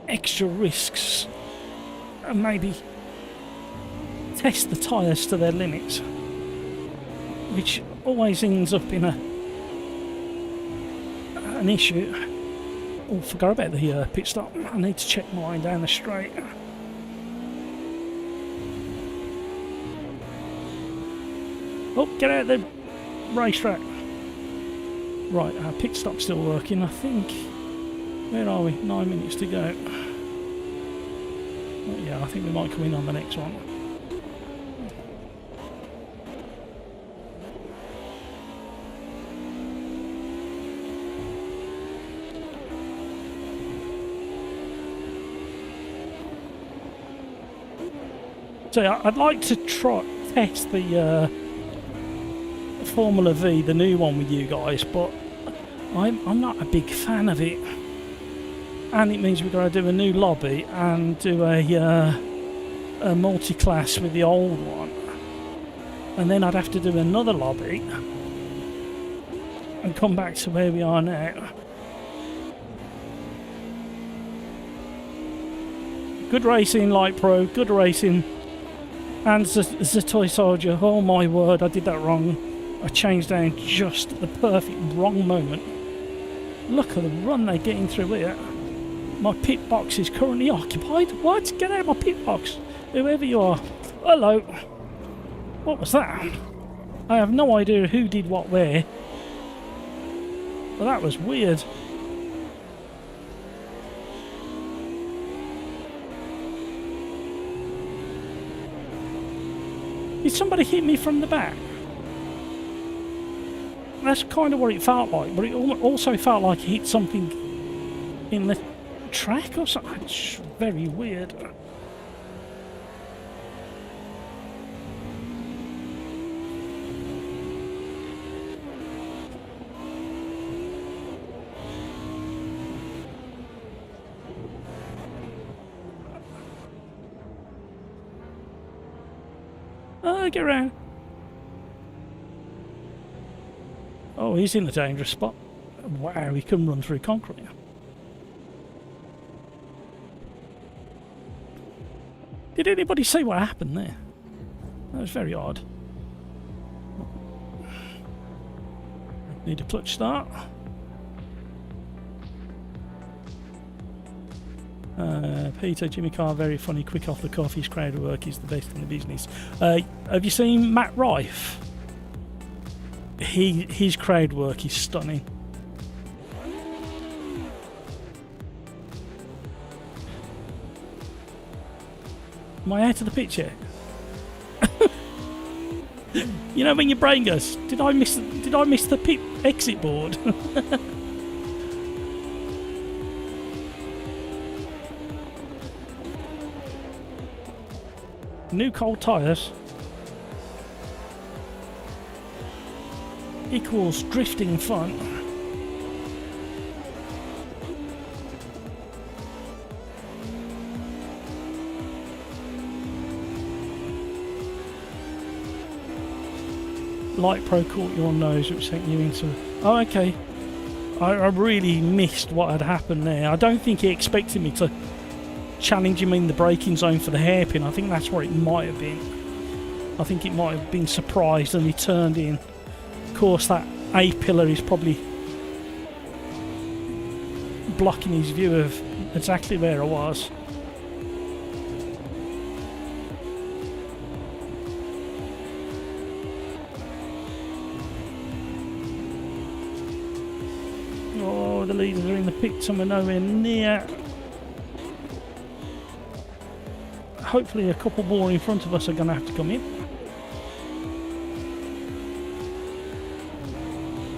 extra risks and maybe test the tyres to their limits, which always ends up in an issue. Oh, forgot about the pit stop. I need to check mine down the straight. Oh, get out of the racetrack. Right, our pit stop's still working, I think. Where are we? 9 minutes to go. Oh, yeah, I think we might come in on the next one. So I'd like to test the Formula V, the new one, with you guys, but I'm not a big fan of it, and it means we've got to do a new lobby and do a multi-class with the old one, and then I'd have to do another lobby and come back to where we are now. Good racing, Light Pro, good racing. And the toy soldier, oh my word, I did that wrong. I changed down just at the perfect wrong moment. Look at the run they're getting through here. My pit box is currently occupied. What? Get out of my pit box, whoever you are. Hello. What was that? I have no idea who did what where. But that was weird. Did somebody hit me from the back? That's kind of what it felt like, but it also felt like it hit something in the track or something. It's very weird. Get around. Oh, he's in a dangerous spot. Wow, he can run through concrete. Did anybody see what happened there? That was very odd. Need a clutch start. Peter, Jimmy Carr, very funny, quick off the cuff. His crowd work is the best in the business. Have you seen Matt Rife? His crowd work is stunning. Am I out of the picture? You know when your brain goes, did I miss the pit exit board? New cold tyres equals drifting fun. Light Pro caught your nose, which sent you into... Oh, okay. I really missed what had happened there. I don't think he expected me to challenge him in the braking zone for the hairpin. I think that's what it might have been. I think it might have been surprised and he turned in. Of course, that A pillar is probably blocking his view of exactly where I was. Oh, the leaders are in the pit, some are nowhere near. Hopefully a couple more in front of us are going to have to come in.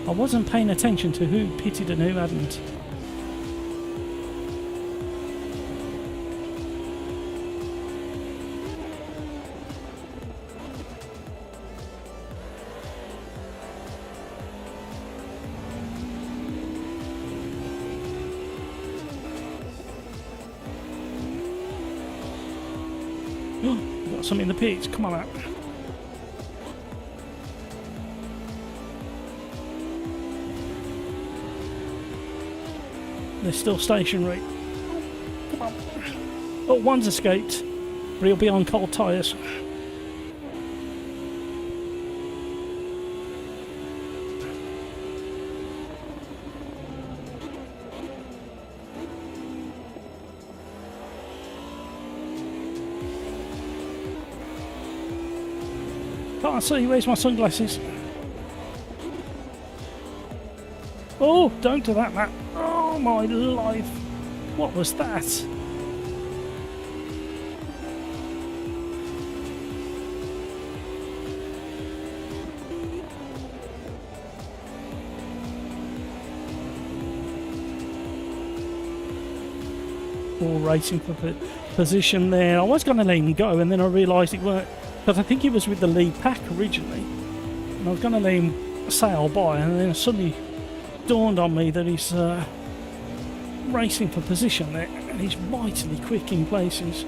I wasn't paying attention to who pitted and who hadn't. Got some in the pits, come on out. they're still stationary. Come on. Oh, one's escaped, but he'll be on cold tyres. Can't see, where's my sunglasses? Oh, don't do that, Matt. Oh my life. What was that? All racing for position there. I was going to let him go, and then I realised it weren't, because I think he was with the lead pack originally, and I was going to let him sail by, and then it suddenly dawned on me that he's racing for position there, and he's mightily quick in places.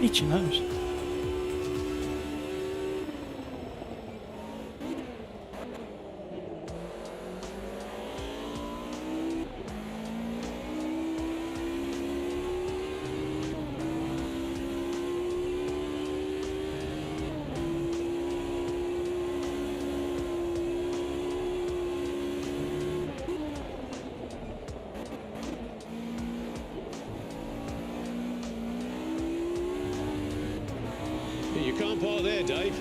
Itchy nose. You can't park there, Dave.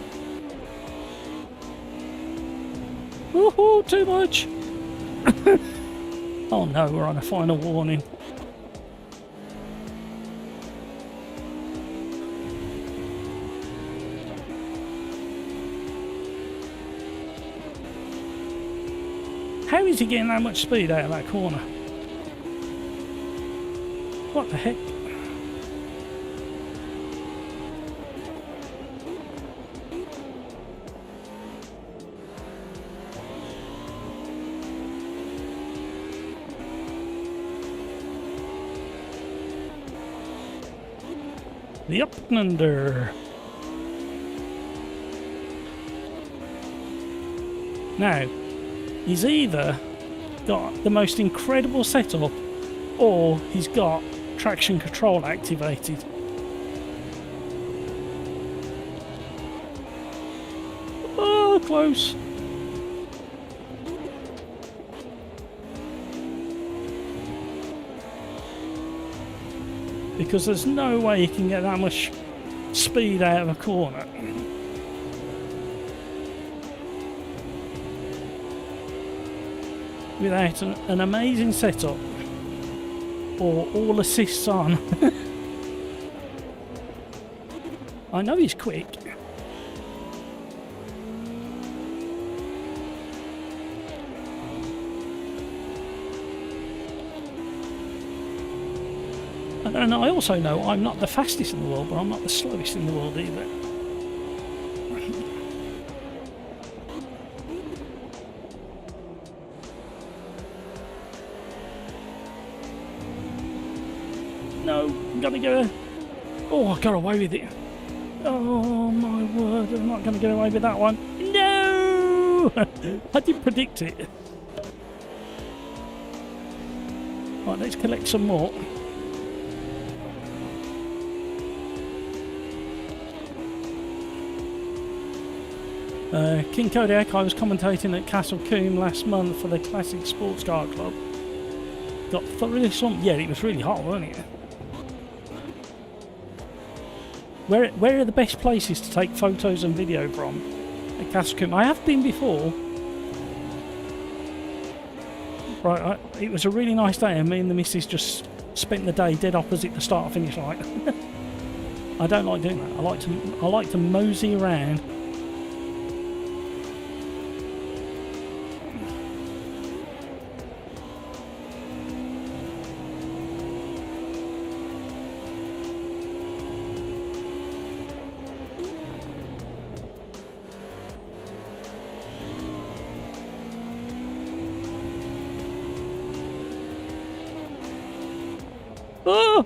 Woohoo, too much! Oh no, we're on a final warning. How is he getting that much speed out of that corner? What the heck? The up and under. Now, he's either got the most incredible setup or he's got traction control activated. Oh, close. Because there's no way you can get that much speed out of a corner. Without an amazing setup or all assists on. I know he's quick. And I also know I'm not the fastest in the world, but I'm not the slowest in the world either. No, I'm gonna go. Oh, I got away with it. Oh my word, I'm not gonna get away with that one. No! I did predict it. Right, let's collect some more. King Kodiak, I was commentating at Castle Combe last month for the Classic Sports Car Club. Got thoroughly swamped. Yeah, it was really hot, wasn't it? Where are the best places to take photos and video from at Castle Combe? I have been before. Right, it was a really nice day, and me and the missus just spent the day dead opposite the start finish line. I don't like doing that. I like to mosey around. Oh!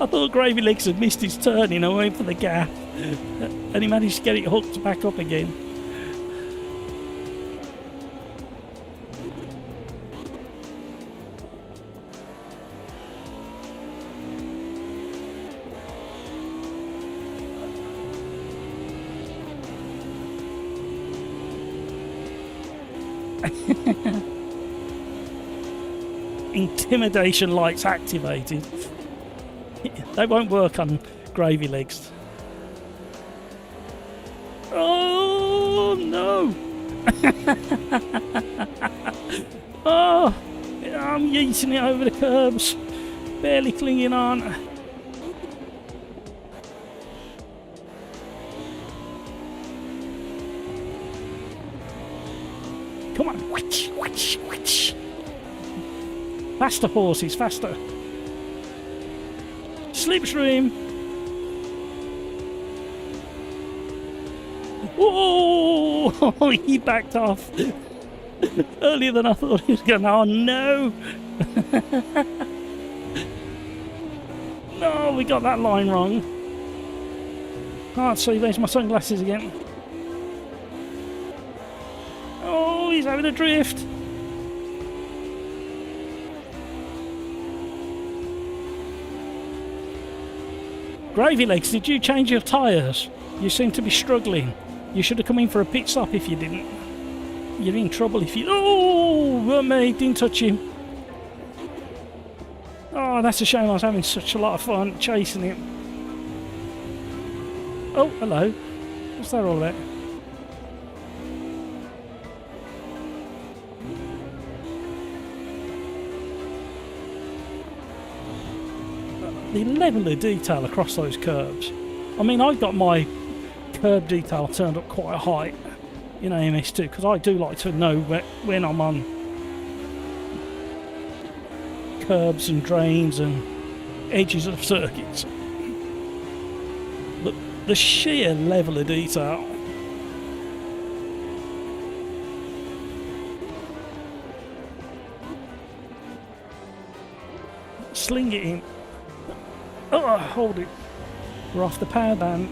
I thought Gravy Legs had missed his turning away for the gap, and he managed to get it hooked back up again. Intimidation lights activated. They won't work on gravy legs. Oh no! Oh, I'm yeeting it over the curbs, barely clinging on. Come on, whoosh, whoosh, whoosh. Faster horses, faster. Slipstream. Oh, he backed off earlier than I thought he was going. Oh no! No, we got that line wrong. Can't see. There's my sunglasses again. Oh, he's having a drift. Gravy legs, did you change your tyres? You seem to be struggling. You should have come in for a pit stop if you didn't. You're in trouble if you... Oh, weren't me. Didn't touch him. Oh, that's a shame. I was having such a lot of fun chasing him. Oh, hello. What's that all about? The level of detail across those curbs. I mean, I've got my curb detail turned up quite high in AMS2 because I do like to know when I'm on curbs and drains and edges of circuits. But the sheer level of detail. Sling it in. Oh, hold it. We're off the power band.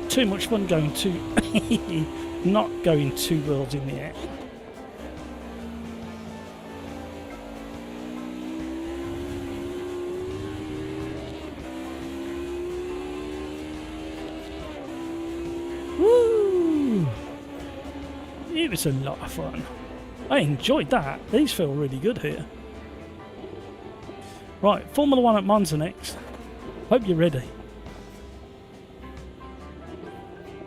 Too much fun going to not going 2 worlds in the air. Woo! It was a lot of fun. I enjoyed that. These feel really good here. Right, Formula 1 at Monza next. Hope you're ready.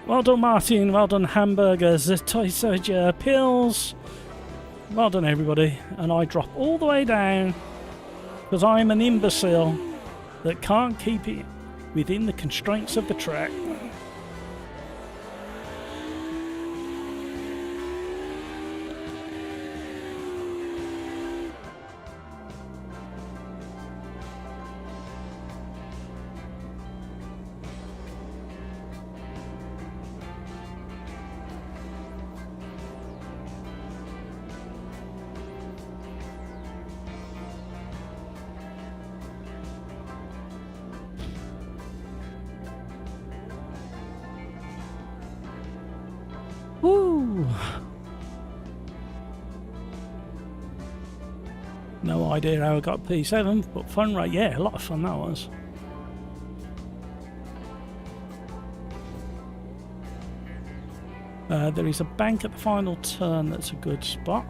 Well done, Martin. Well done, hamburgers, the TSRA pills. Well done, everybody. And I drop all the way down because I'm an imbecile that can't keep it within the constraints of the track. Woo! No idea how I got P7, but fun, right? Yeah, a lot of fun that was. There is a bank at the final turn that's a good spot.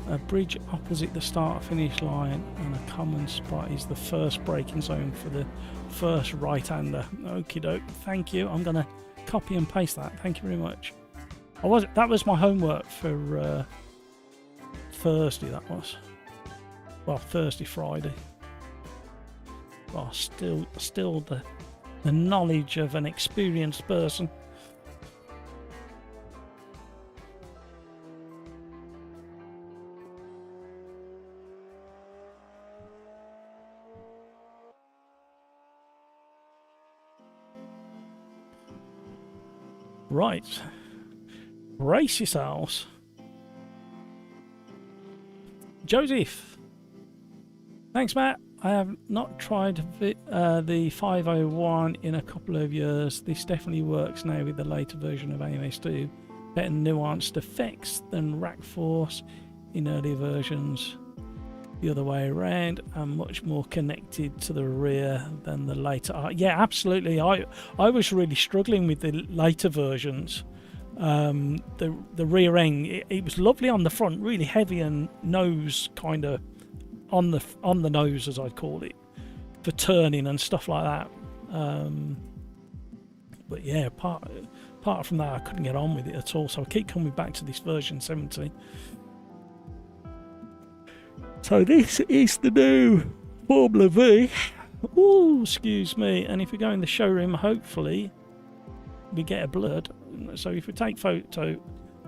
A bridge opposite the start-finish line, and a common spot is the first braking zone for the first right-hander. Okie doke, thank you. I'm going to copy and paste that. Thank you very much. That was my homework for Thursday. That was, well, Thursday, Friday. Well, still the knowledge of an experienced person. Right, brace yourselves. Joseph, thanks, Matt. I have not tried the 501 in a couple of years. This definitely works now with the later version of AMS2. Better nuanced effects than rack force in earlier versions. the other way around and much more connected to the rear than the later. Yeah, absolutely. I was really struggling with the later versions. The rear end, it was lovely on the front, really heavy, and nose kind of on the nose, as I'd call it, for turning and stuff like that. But yeah, apart from that, I couldn't get on with it at all. So I keep coming back to this version 17. So this is the new Formula V. Oh, excuse me. And if we go in the showroom, hopefully we get a blurred. So if we take photo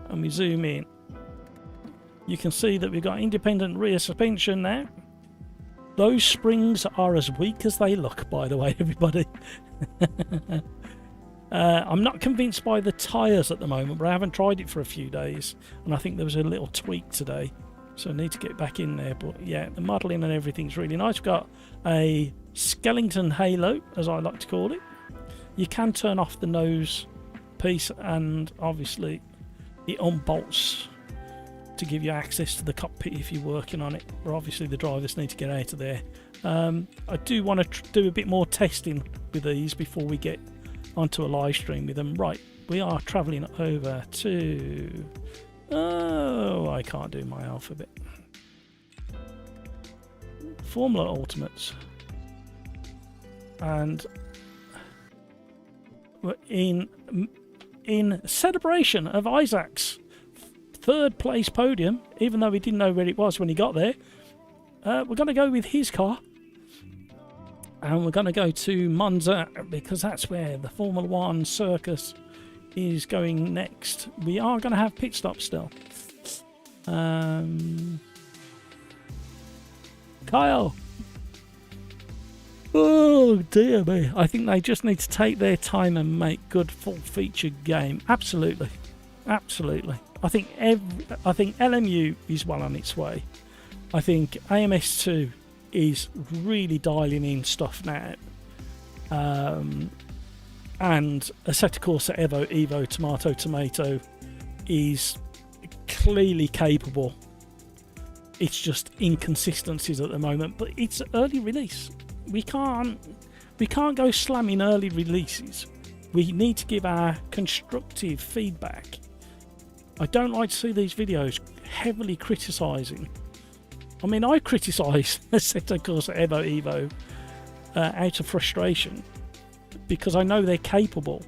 and we zoom in, you can see that we've got independent rear suspension now. Those springs are as weak as they look, by the way, everybody. I'm not convinced by the tyres at the moment, but I haven't tried it for a few days, and I think there was a little tweak today, so I need to get back in there. But yeah, the modelling and everything's really nice. We've got a skeleton halo, as I like to call it. You can turn off the nose piece, and obviously it unbolts to give you access to the cockpit if you're working on it, but obviously the drivers need to get out of there. I do want to do a bit more testing with these before we get onto a live stream with them. Right, we are travelling over to... Oh, I can't do my alphabet. Formula Ultimates. And we're in celebration of Isaac's third place podium, even though we didn't know where it was when he got there. We're going to go with his car. And we're going to go to Monza, because that's where the Formula 1 circus is going next. We are going to have pit stops still. Kyle. Oh dear me. I think they just need to take their time and make good full featured game. Absolutely. Absolutely. I think LMU is well on its way. I think AMS2 is really dialing in stuff now, and Assetto Corsa Evo Tomato is clearly capable. It's just inconsistencies at the moment, but it's early release. We can't go slamming early releases. We need to give our constructive feedback. I don't like to see these videos heavily criticising. I mean, I criticise Assetto Corsa Evo out of frustration, because I know they're capable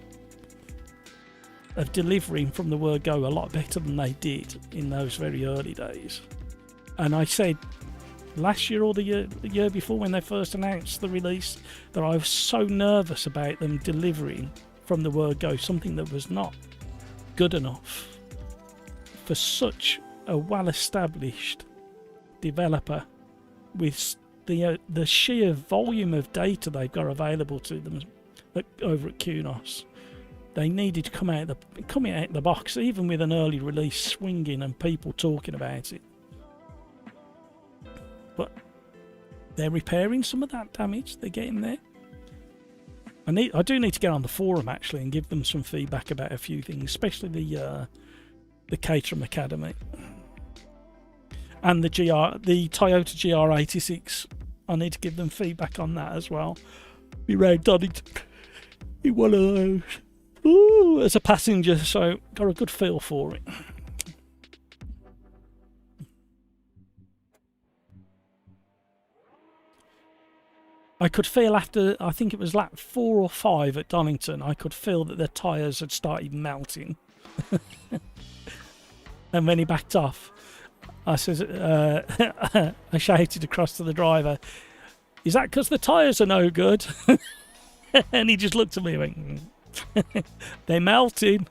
of delivering from the word go a lot better than they did in those very early days. And I said last year or the year before, when they first announced the release, that I was so nervous about them delivering from the word go something that was not good enough for such a well-established developer with the sheer volume of data they've got available to them over at Kunos. They needed to come out the box, even with an early release, swinging and people talking about it. But they're repairing some of that damage. They're getting there. I do need to get on the forum actually and give them some feedback about a few things, especially the Caterham Academy and the Toyota GR86. I need to give them feedback on that as well. Be round Donington in one of those. Ooh, as a passenger, so got a good feel for it. I could feel after, I think it was lap 4 or 5 at Donington, I could feel that the tyres had started melting. And when he backed off, I said, I shouted across to the driver, "Is that because the tyres are no good?" And he just looked at me and went, "They're melting."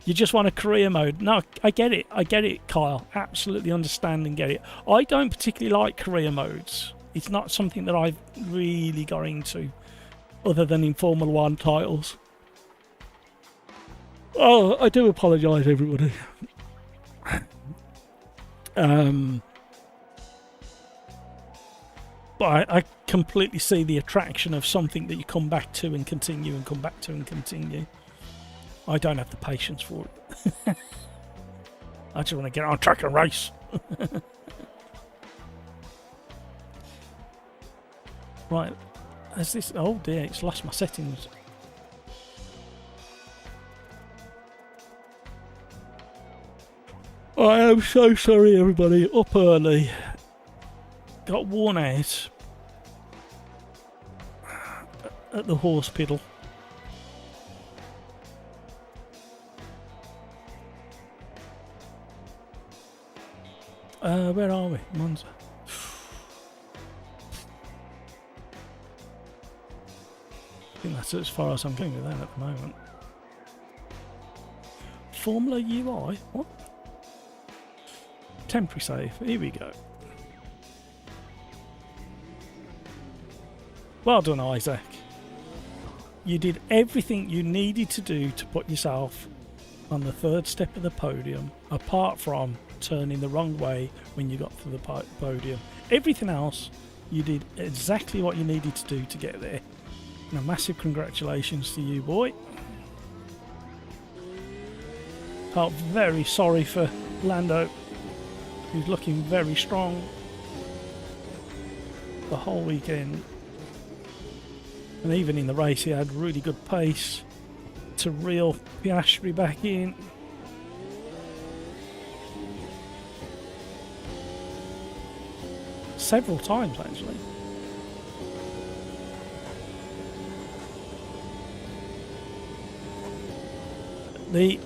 You just want a career mode. No, I get it, Kyle. Absolutely understand and get it. I don't particularly like career modes. It's not something that I've really got into, other than in Formula 1 titles. Oh, I do apologise, everybody. But I completely see the attraction of something that you come back to and continue and come back to and continue. I don't have the patience for it. I just want to get on track and race. Right, has this... Oh dear, it's lost my settings. I am so sorry everybody, up early. Got worn out at the horse piddle. Where are we? Monza. I think that's as far as I'm going with that at the moment. Formula UI? What? Temporary save. Here we go. Well done, Isaac. You did everything you needed to do to put yourself on the third step of the podium, apart from turning the wrong way when you got to the podium. Everything else, you did exactly what you needed to do to get there. And a massive congratulations to you, boy. Felt very sorry for Lando, who's looking very strong the whole weekend. And even in the race, he had really good pace to reel Piastri back in. Several times, actually. The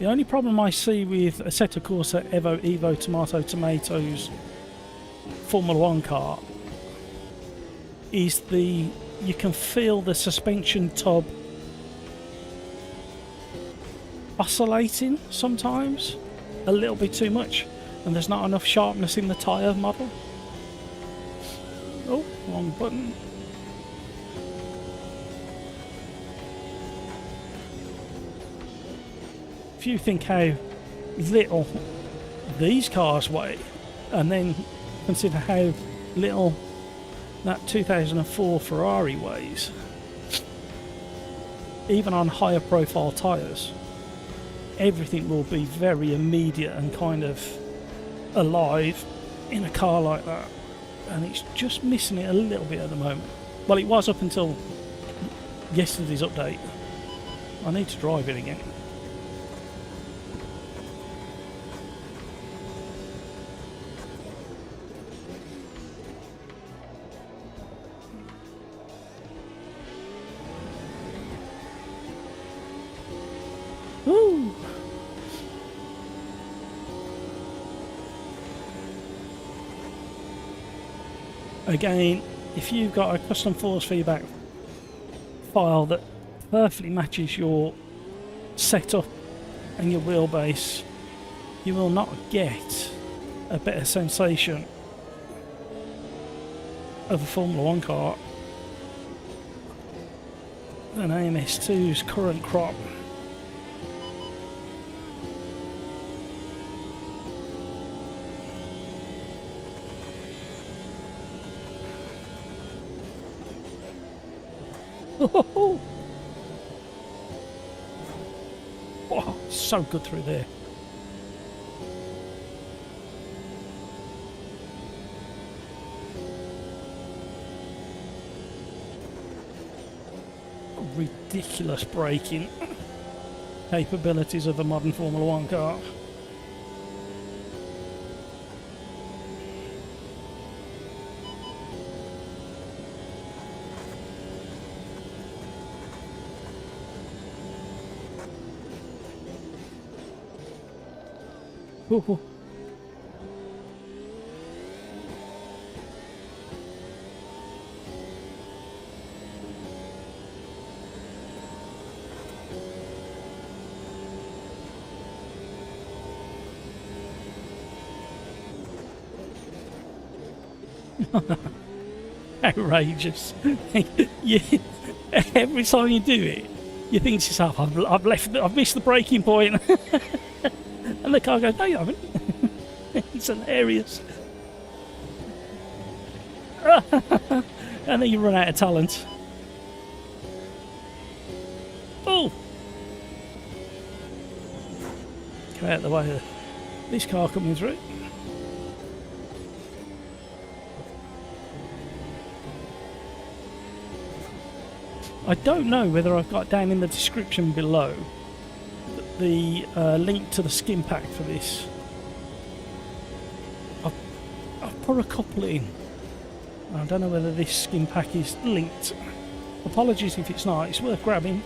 only problem I see with Assetto Corsa Evo Tomatoes Formula 1 car is you can feel the suspension tub oscillating sometimes a little bit too much, and there's not enough sharpness in the tyre model. Oh, wrong button. If you think how little these cars weigh, and then consider how little that 2004 Ferrari weighs, even on higher profile tyres, everything will be very immediate and kind of alive in a car like that, and it's just missing it a little bit at the moment. Well, it was up until yesterday's update. I need to drive it again. Woo! Again, if you've got a custom force feedback file that perfectly matches your setup and your wheelbase, you will not get a better sensation of a Formula 1 car than AMS2's current crop. Oh, so good through there. Ridiculous braking capabilities of a modern Formula 1 car. Ooh. Outrageous. Every time you do it, you think to yourself, I've missed the breaking point. And the car goes, no you haven't. It's hilarious. And then you run out of talent. Oh! Get out of the way of this car coming through. I don't know whether I've got down in the description below the link to the skin pack for this. I've put a couple in. I don't know whether this skin pack is linked. Apologies if it's not, it's worth grabbing.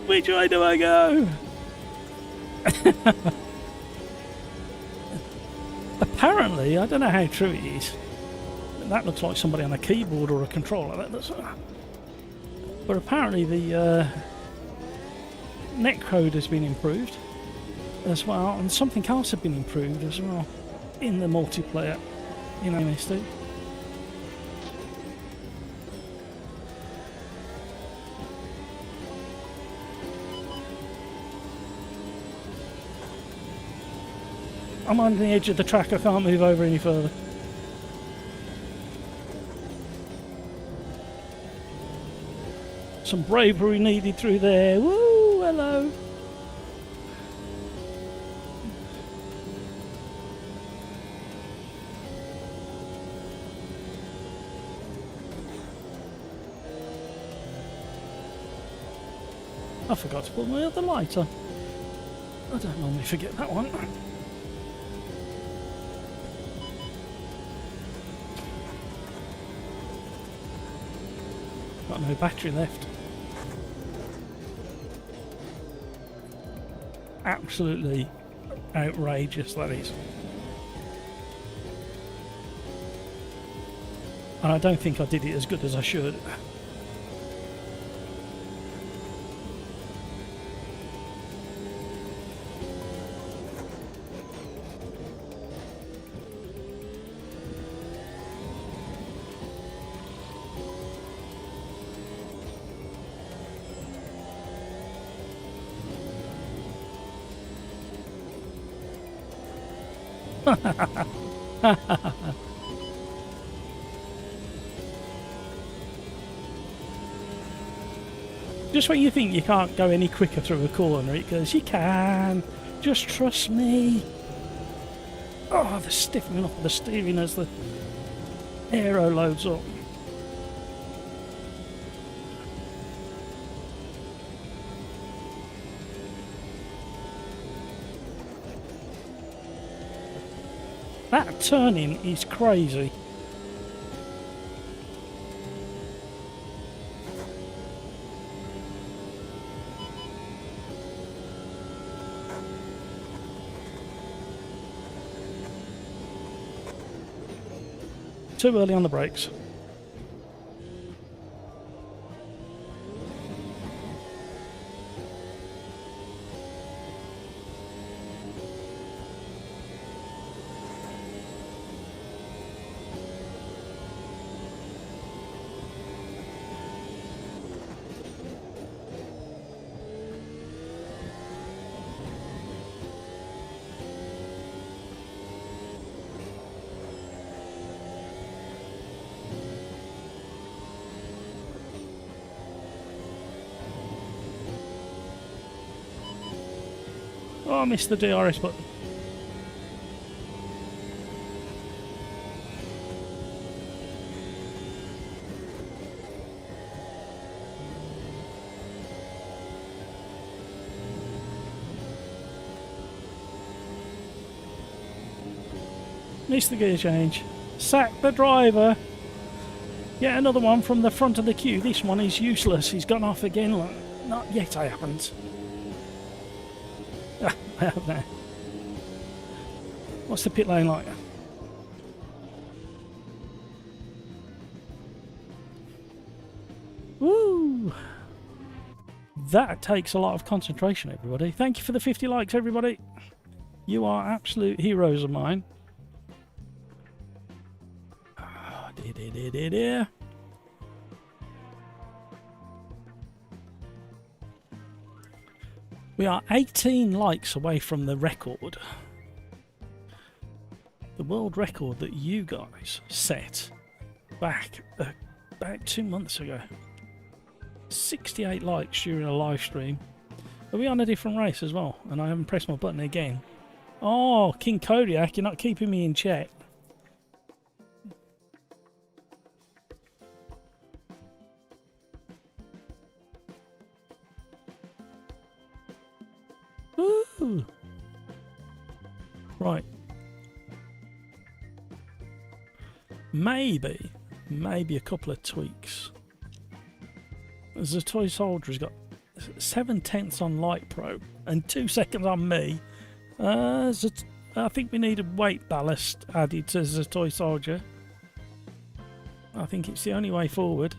Which way do I go? Apparently, I don't know how true it is. That looks like somebody on a keyboard or a controller. But apparently the netcode has been improved as well, and something else has been improved as well in the multiplayer in AMS2. I'm on the edge of the track, I can't move over any further. Some bravery needed through there. Woo, hello. I forgot to put my other light on. I don't normally forget that one. Got no battery left. Absolutely outrageous, that is. And I don't think I did it as good as I should. Just when you think you can't go any quicker through a corner, it goes, you can, just trust me. Oh, the stiffening off the steering as the aero loads up. That turning is crazy. Too early on the brakes. Oh, I missed the DRS button. Missed the gear change. Sack the driver. Yet another one from the front of the queue. This one is useless. He's gone off again. Not yet, I haven't. I have now. What's the pit lane like? Woo! That takes a lot of concentration, everybody. Thank you for the 50 likes, everybody. You are absolute heroes of mine. Oh, dear. We are 18 likes away from the record. the world record that you guys set back about 2 months ago. 68 likes during a live stream. Are we on a different race as well? And I haven't pressed my button again. Oh, King Kodiak, you're not keeping me in check. Ooh. Right. Maybe a couple of tweaks. The toy soldier's got 7/10 on Light Pro and 2 seconds on me. I think we need a weight ballast added to the toy soldier. I think it's the only way forward.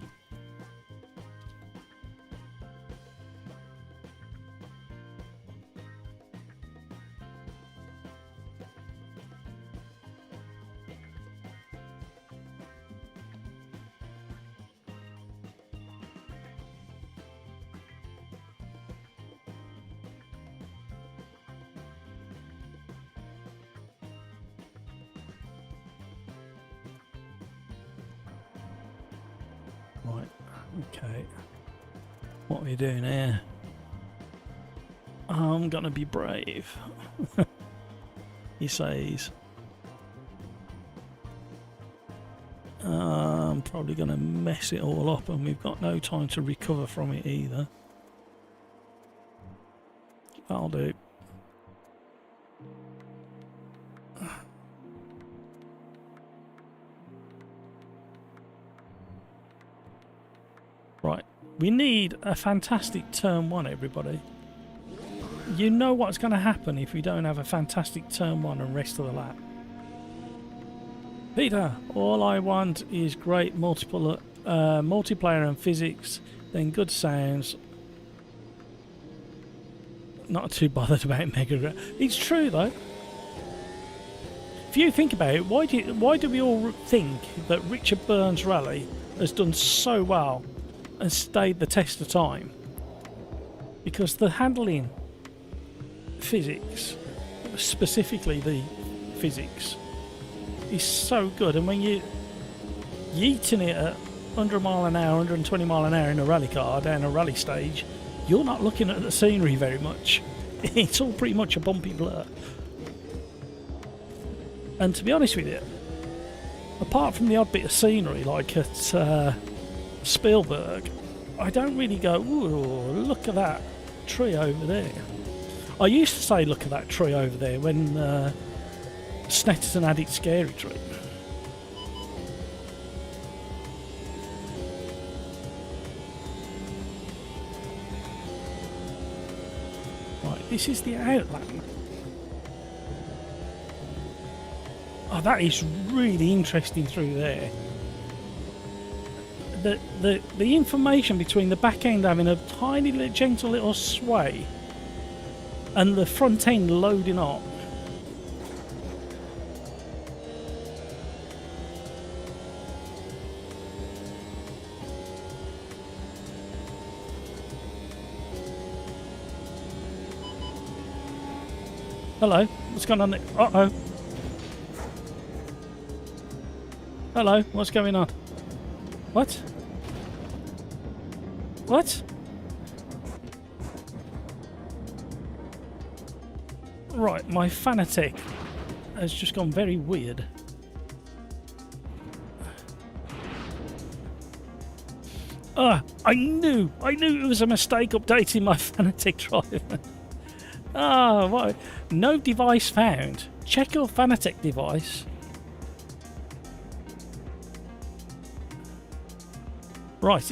Right, okay. What are we doing here? I'm gonna be brave. He says. I'm probably gonna mess it all up and we've got no time to recover from it either. That'll do. Right, we need a fantastic turn 1, everybody. You know what's going to happen if we don't have a fantastic turn 1 and rest of the lap. Peter, all I want is great multiplayer and physics, then good sounds. Not too bothered about Mega. It's true though. If you think about it, why do we all think that Richard Burns Rally has done so well and stayed the test of time? Because the handling physics, specifically the physics, is so good, and when you're yeeting it at 100 mile an hour, 120 mile an hour in a rally car down a rally stage, you're not looking at the scenery very much. It's all pretty much a bumpy blur. And to be honest with you, apart from the odd bit of scenery like at Spielberg, I don't really go, ooh, look at that tree over there. I used to say look at that tree over there when Snetterton had its scary tree. Right, this is the outland. Oh, that is really interesting through there. The information between the back end having a tiny little gentle little sway and the front end loading up. Hello, what's going on there? Uh-oh. Hello, what's going on? What? What? Right, my Fanatec has just gone very weird. I knew it was a mistake updating my Fanatec driver. What? No device found. Check your Fanatec device. Right,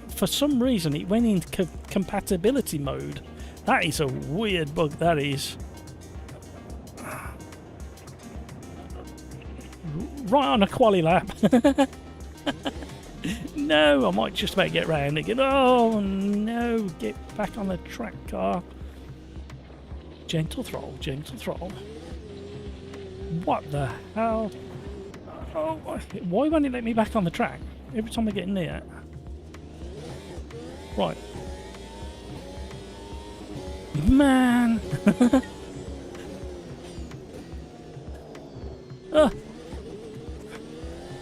for some reason it went into compatibility mode. That is a weird bug, that is. Right on a Quali lap. No, I might just about get round again. Oh no, get back on the track, car. Gentle throttle, gentle throttle. What the hell? Oh, why won't it let me back on the track every time I get near? Right. Man.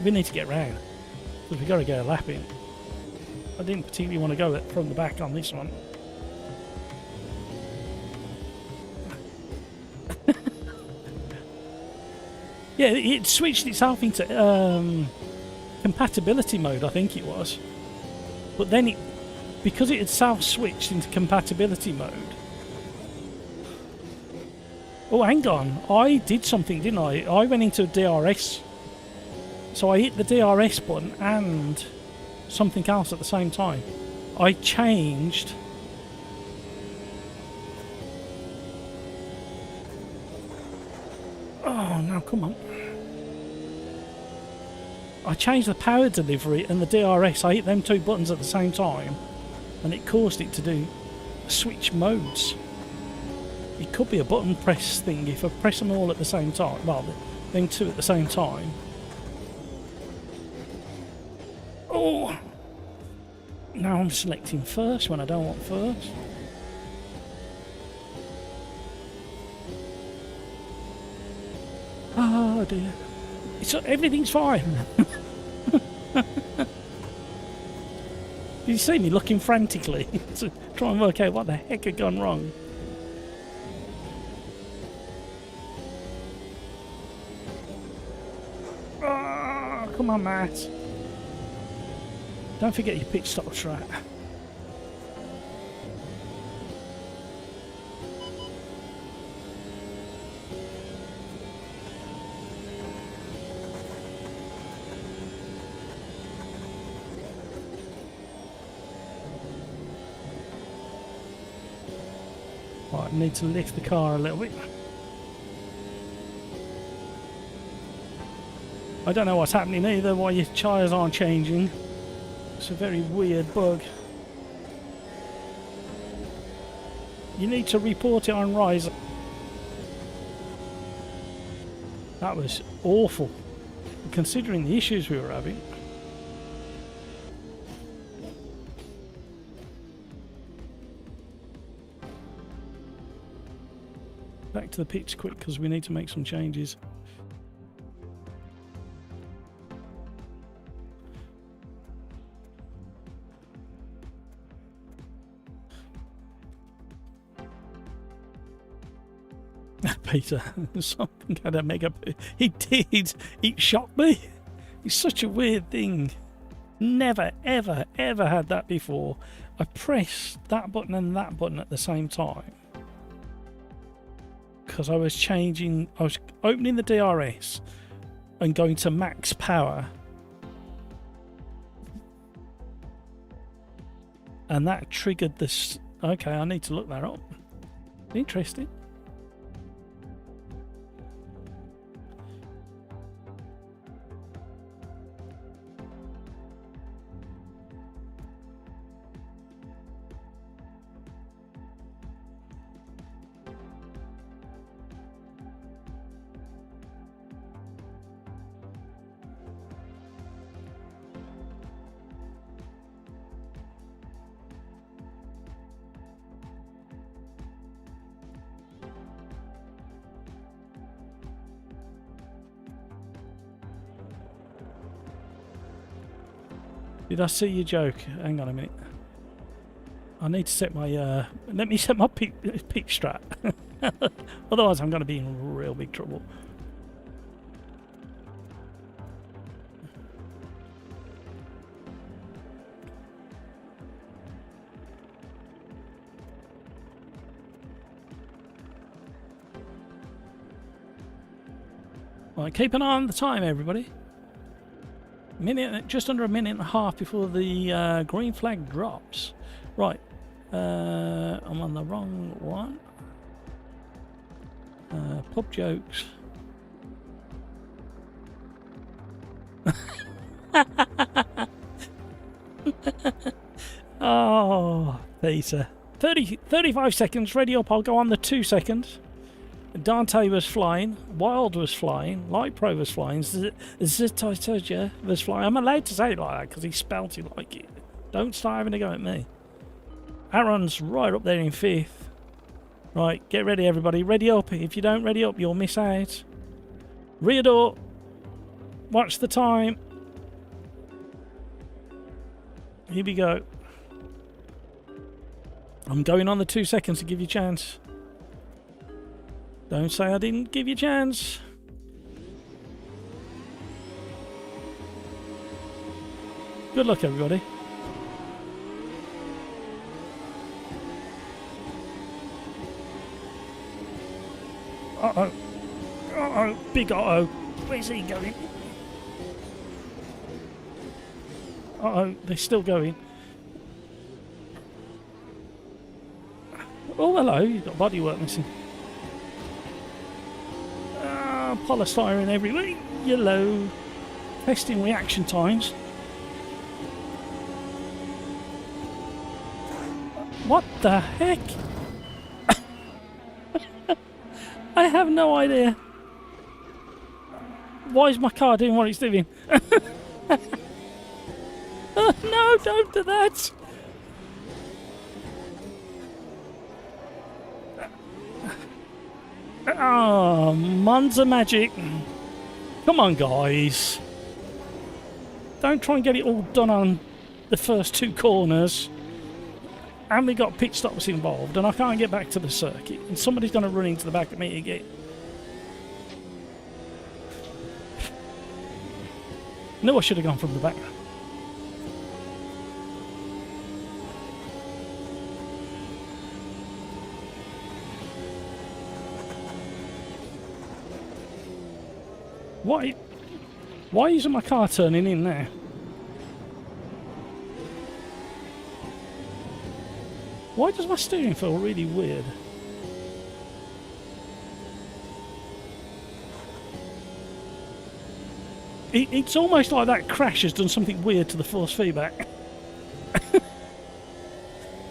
we need to get round. Because we've got to go lapping. I didn't particularly want to go from the back on this one. Yeah, it switched itself into compatibility mode, I think it was. But then because it had self-switched into compatibility mode. Oh, hang on. I did something, didn't I? I went into DRS. So I hit the DRS button and something else at the same time. I changed... Oh, no, come on. I changed the power delivery and the DRS. I hit them two buttons at the same time. And it caused it to do switch modes. It could be a button press thing if I press them all at the same time. Well, them two at the same time. Oh! Now I'm selecting first when I don't want first. Oh dear. Everything's fine. Did you see me looking frantically to try and work out what the heck had gone wrong? Oh, come on, Matt. Don't forget your pitch stop strat. Right, I need to lift the car a little bit. I don't know what's happening either, why your tyres aren't changing. It's a very weird bug. You need to report it on Rise. That was awful, considering the issues we were having. Back to the pitch quick because we need to make some changes. Peter, something had a mega... He did! It shocked me! It's such a weird thing. Never, ever, ever had that before. I pressed that button and that button at the same time. Because I was changing... I was opening the DRS and going to max power. And that triggered this... Okay, I need to look that up. Interesting. Did I see your joke? Hang on a minute. I need to set my... let me set my peak strat. Otherwise I'm going to be in real big trouble. Right, keep an eye on the time, everybody. Just under a minute and a half before the green flag drops. Right, I'm on the wrong one. Pub jokes. Oh, Peter. 35 seconds, ready up, I'll go on the 2 seconds. Dante was flying, Wild was flying, Light Pro was flying, Zitoja was flying. I'm allowed to say it like that because he spelt it like it. Don't start having a go at me. Aaron's right up there in 5th. Right, get ready everybody, ready up. If you don't ready up, you'll miss out. Rear door. Watch the time. Here we go. I'm going on the 2 seconds to give you a chance. Don't say I didn't give you a chance. Good luck, everybody. Uh-oh. Uh-oh. Big uh-oh. Where's he going? Uh-oh. They're still going. Oh, hello. You've got bodywork missing. Polystyrene everywhere. Yellow. Testing reaction times. What the heck? I have no idea. Why is my car doing what it's doing? Oh, no, don't do that. Oh, Monza magic. Come on, guys. Don't try and get it all done on the first 2 corners. And we got pit stops involved, and I can't get back to the circuit. And somebody's going to run into the back of me again. No, I should have gone from the back. Why isn't my car turning in there? Why does my steering feel really weird? It's almost like that crash has done something weird to the force feedback.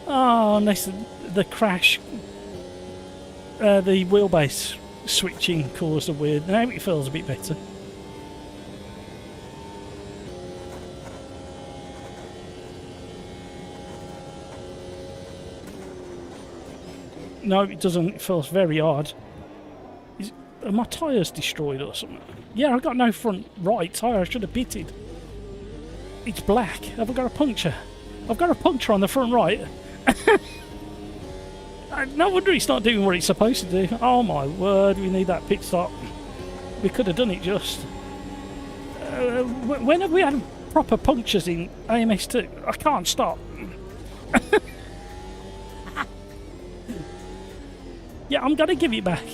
Oh, unless the crash, the wheelbase switching caused a weird. Now it feels a bit better. No, it doesn't. It feels very hard. Are my tyres destroyed or something? Yeah, I've got no front right tyre. I should have pitted. It's black. Have I got a puncture? I've got a puncture on the front right. No wonder it's not doing what it's supposed to do. Oh my word, we need that pit stop. We could have done it just. When have we had proper punctures in AMS2? I can't stop. Yeah, I'm going to give it back.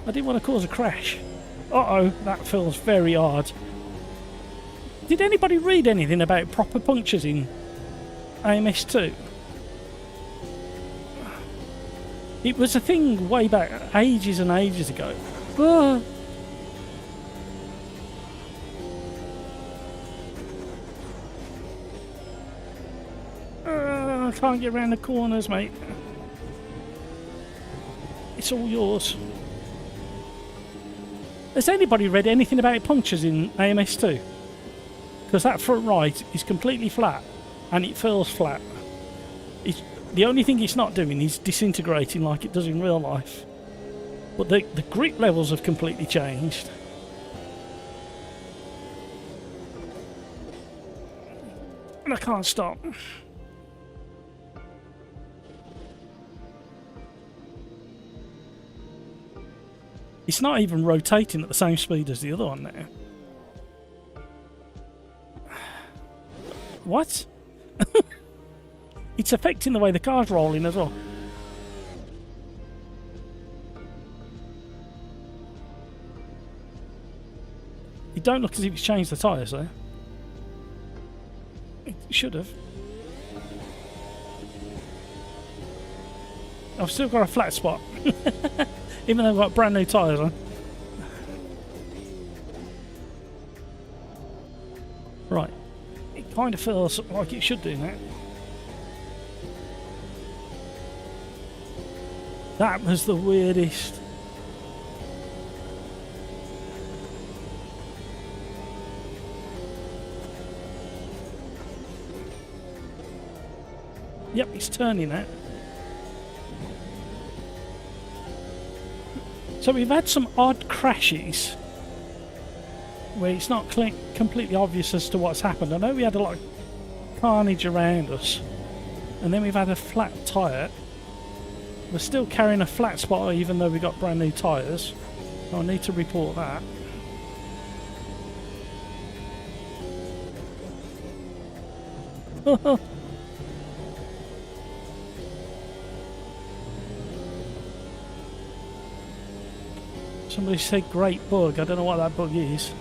I didn't want to cause a crash. Uh-oh, that feels very hard. Did anybody read anything about proper punctures in AMS2? It was a thing way back, ages and ages ago. I can't get around the corners, mate. It's all yours. Has anybody read anything about punctures in AMS2? Because that front right is completely flat, and it feels flat. The only thing it's not doing is disintegrating like it does in real life. But the grip levels have completely changed. And I can't stop. It's not even rotating at the same speed as the other one now. What? It's affecting the way the car's rolling as well. It don't look as if it's changed the tyres though. It should have. I've still got a flat spot. Even though I've got brand new tyres on. Right. It kind of feels like it should do now. That was the weirdest. Yep, it's turning now. So we've had some odd crashes where it's not completely obvious as to what's happened. I know we had a lot of carnage around us, and then we've had a flat tyre. We're still carrying a flat spot even though we got brand new tyres. So I need to report that. Somebody said great bug. I don't know what that bug is.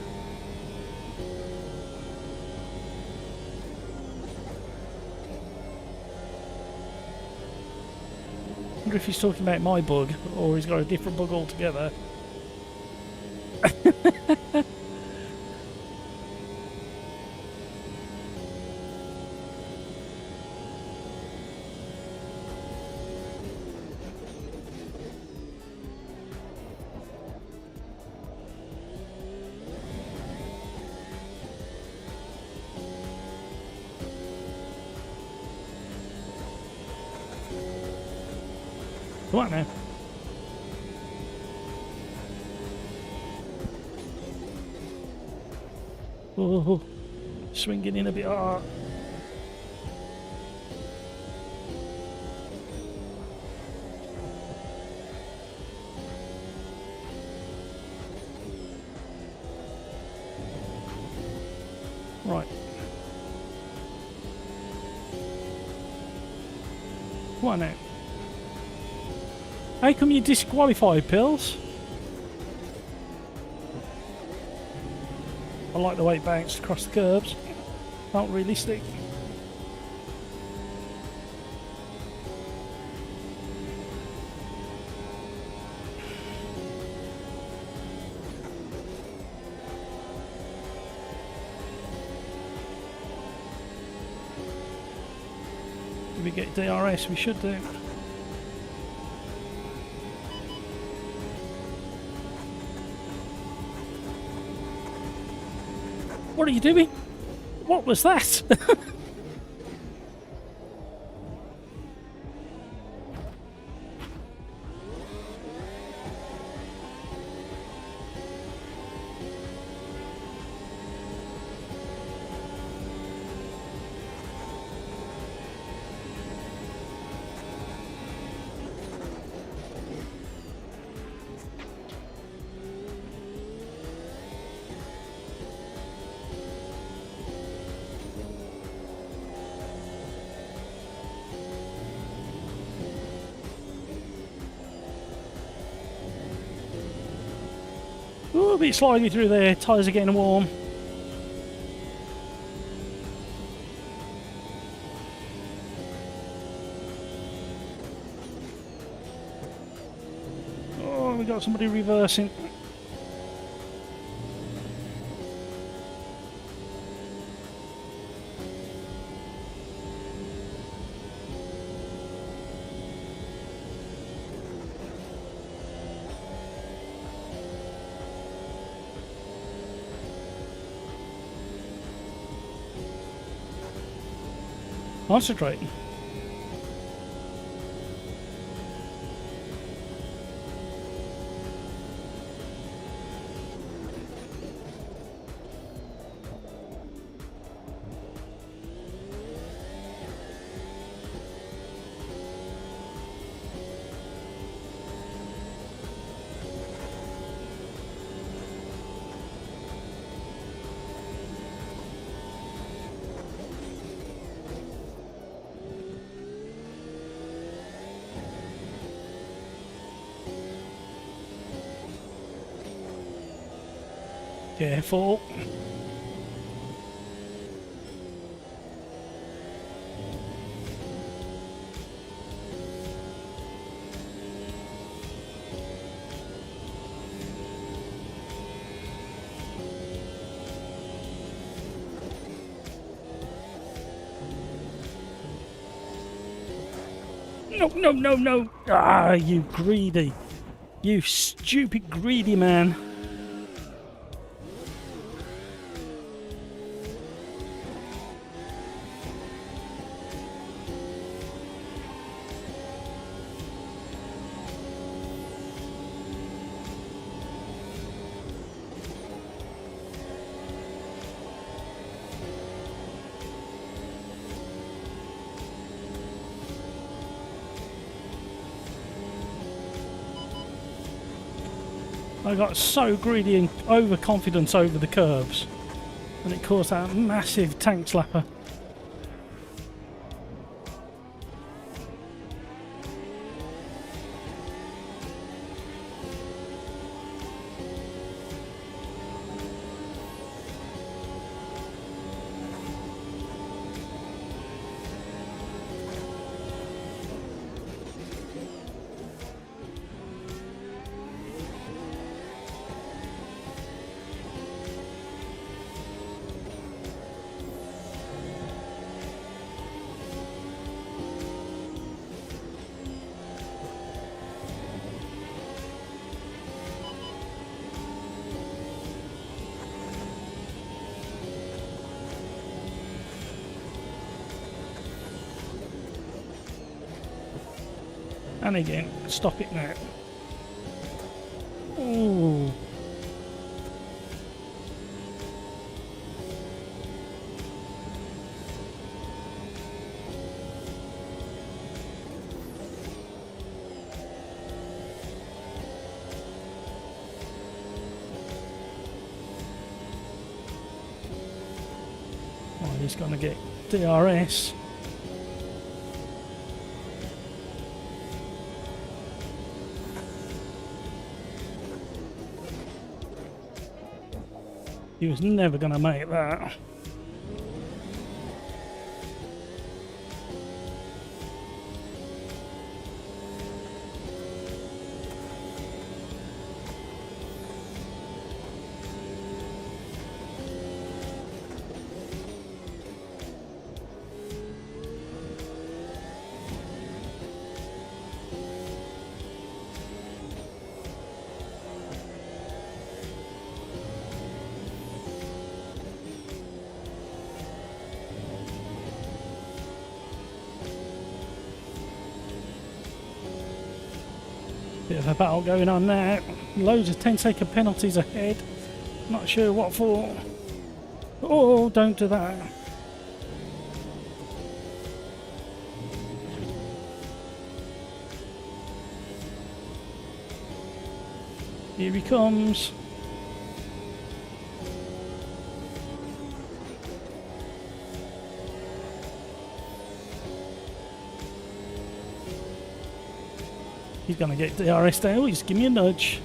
I wonder if he's talking about my bug or he's got a different bug altogether. Come on now. Oh, swinging in a bit hard. Right. Come on now. How come you disqualified, Pills? I like the way it bounced across the curbs. Not realistic. Did we get DRS? We should do. What are you doing? What was that? Ooh, a bit slidey through there. Tyres are getting warm. Oh, we got somebody reversing. Concentrating. Careful. No, no, no, no. Ah, you greedy. You stupid greedy man. I got so greedy and overconfident over the curves, and it caused that massive tank slapper. And again, stop it now. Ooh. Oh, he's gonna get DRS. He was never going to make that. Bit of a battle going on now. Loads of 10-second penalties ahead. Not sure what for. Oh, don't do that. Here he comes. He's going to get DRS there. Just give me a nudge.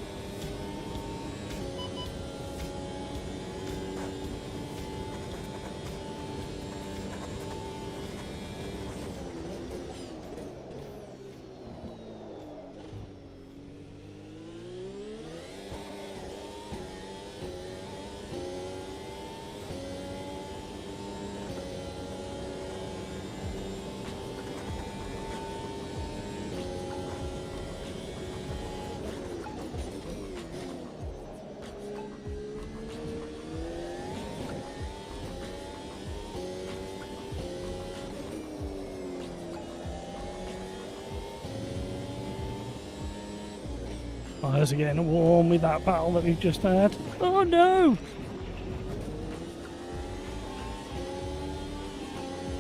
Tyres are getting warm with that battle that we've just had. Oh no!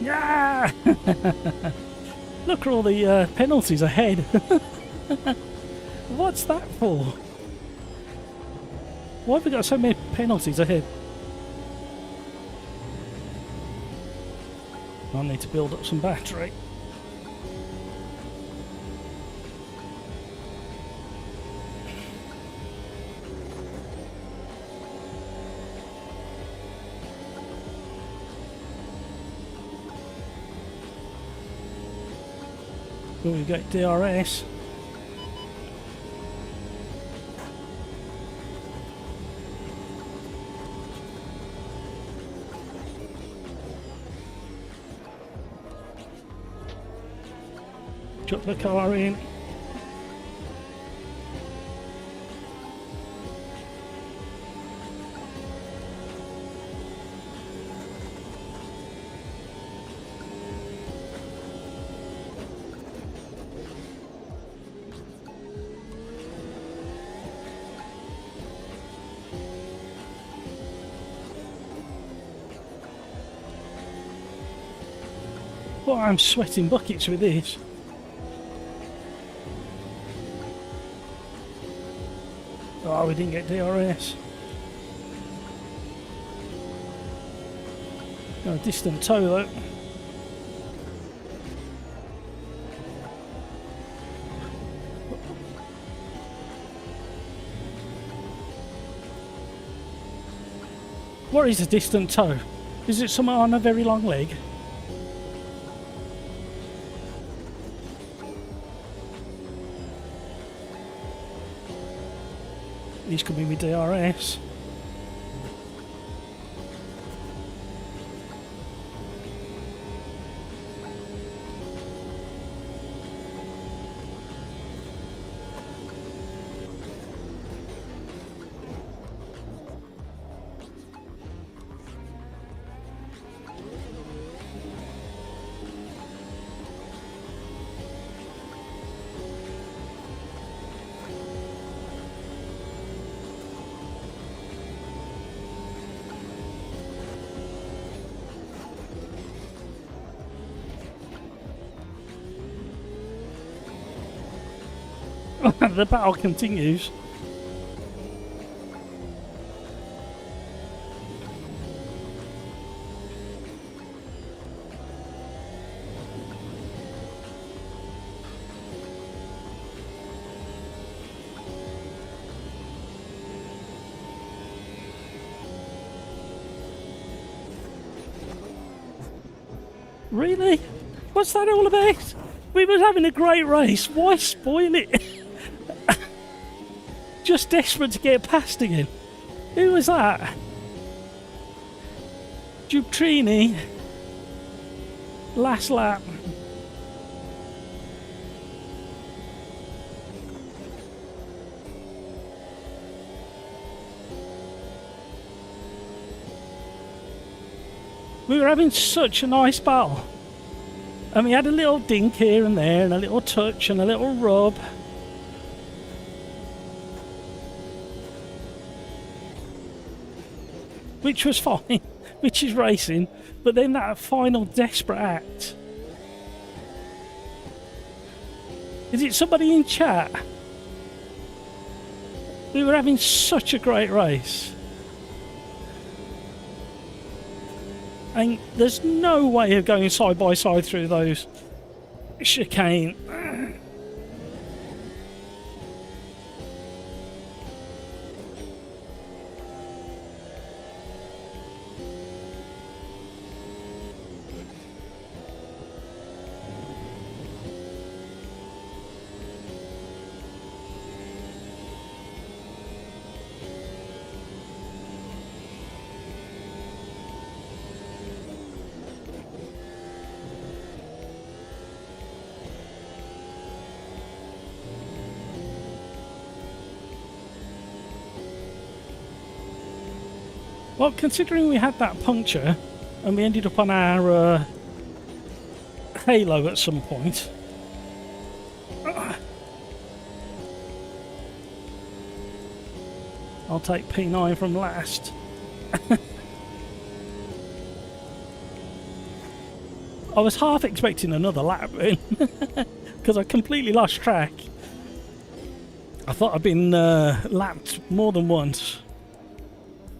Yeah! Look at all the penalties ahead. What's that for? Why have we got so many penalties ahead? I need to build up some battery. We get DRS. Chuck the car in. Well, I'm sweating buckets with this. Oh, we didn't get DRS. Got a distant tow though. What is a distant tow? Is it someone on a very long leg? He's coming with DRS. The battle continues. Really? What's that all about? We were having a great race. Why spoil it? Just desperate to get past again. Who was that? Giubtrini. Last lap. We were having such a nice battle. And we had a little dink here and there, and a little touch and a little rub. Which was fine, which is racing, but then that final desperate act. Is it somebody in chat? We were having such a great race. And there's no way of going side by side through those chicane. Well, considering we had that puncture and we ended up on our halo at some point. I'll take P9 from last. I was half expecting another lap because I completely lost track. I thought I'd been lapped more than once.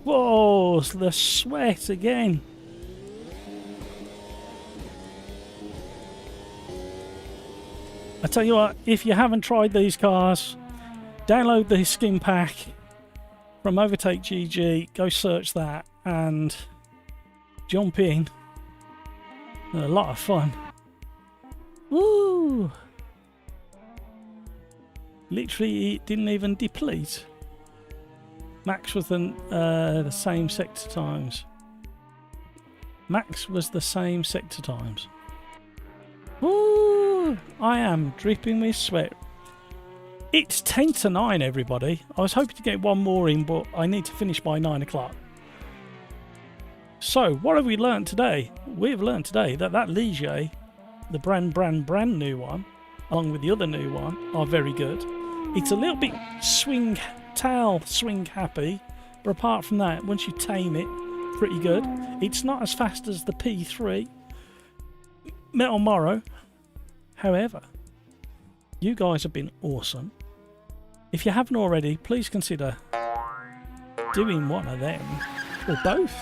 Whoa, the sweat again. I tell you what, if you haven't tried these cars, download the skin pack from Overtake GG, go search that and jump in. They're a lot of fun. Woo! Literally, it didn't even deplete. Max was the same sector times. Max was the same sector times. Woo! I am dripping with sweat. It's 10 to 9, everybody. I was hoping to get one more in, but I need to finish by 9 o'clock. So, what have we learned today? We've learned today that Ligier, the brand new one, along with the other new one, are very good. It's a little bit tail swing happy, but apart from that, once you tame it, pretty good. It's not as fast as the P3 Metal Morrow. However, you guys have been awesome. If you haven't already, please consider doing one of them, or both.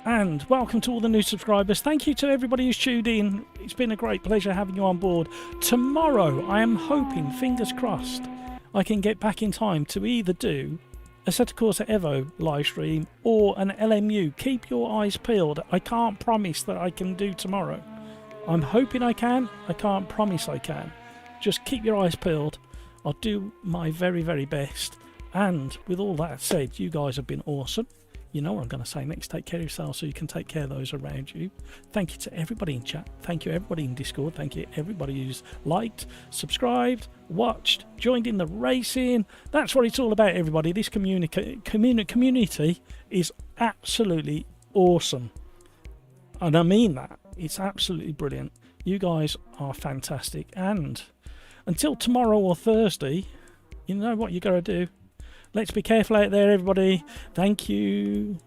And welcome to all the new subscribers. Thank you to everybody who's tuned in. It's been a great pleasure having you on board. Tomorrow, I am hoping, fingers crossed, I can get back in time to either do a Assetto Corsa Evo live stream or an LMU. Keep your eyes peeled. I can't promise that I can do tomorrow. I'm hoping I can. I can't promise I can. Just keep your eyes peeled. I'll do my very, very best. And with all that said, you guys have been awesome. You know what I'm going to say next. Take care of yourself so you can take care of those around you. Thank you to everybody in chat. Thank you everybody in Discord. Thank you everybody who's liked, subscribed, watched, joined in the racing. That's what it's all about, everybody. This community is absolutely awesome. And I mean that. It's absolutely brilliant. You guys are fantastic. And until tomorrow or Thursday, you know what you got to do. Let's be careful out there, everybody. Thank you.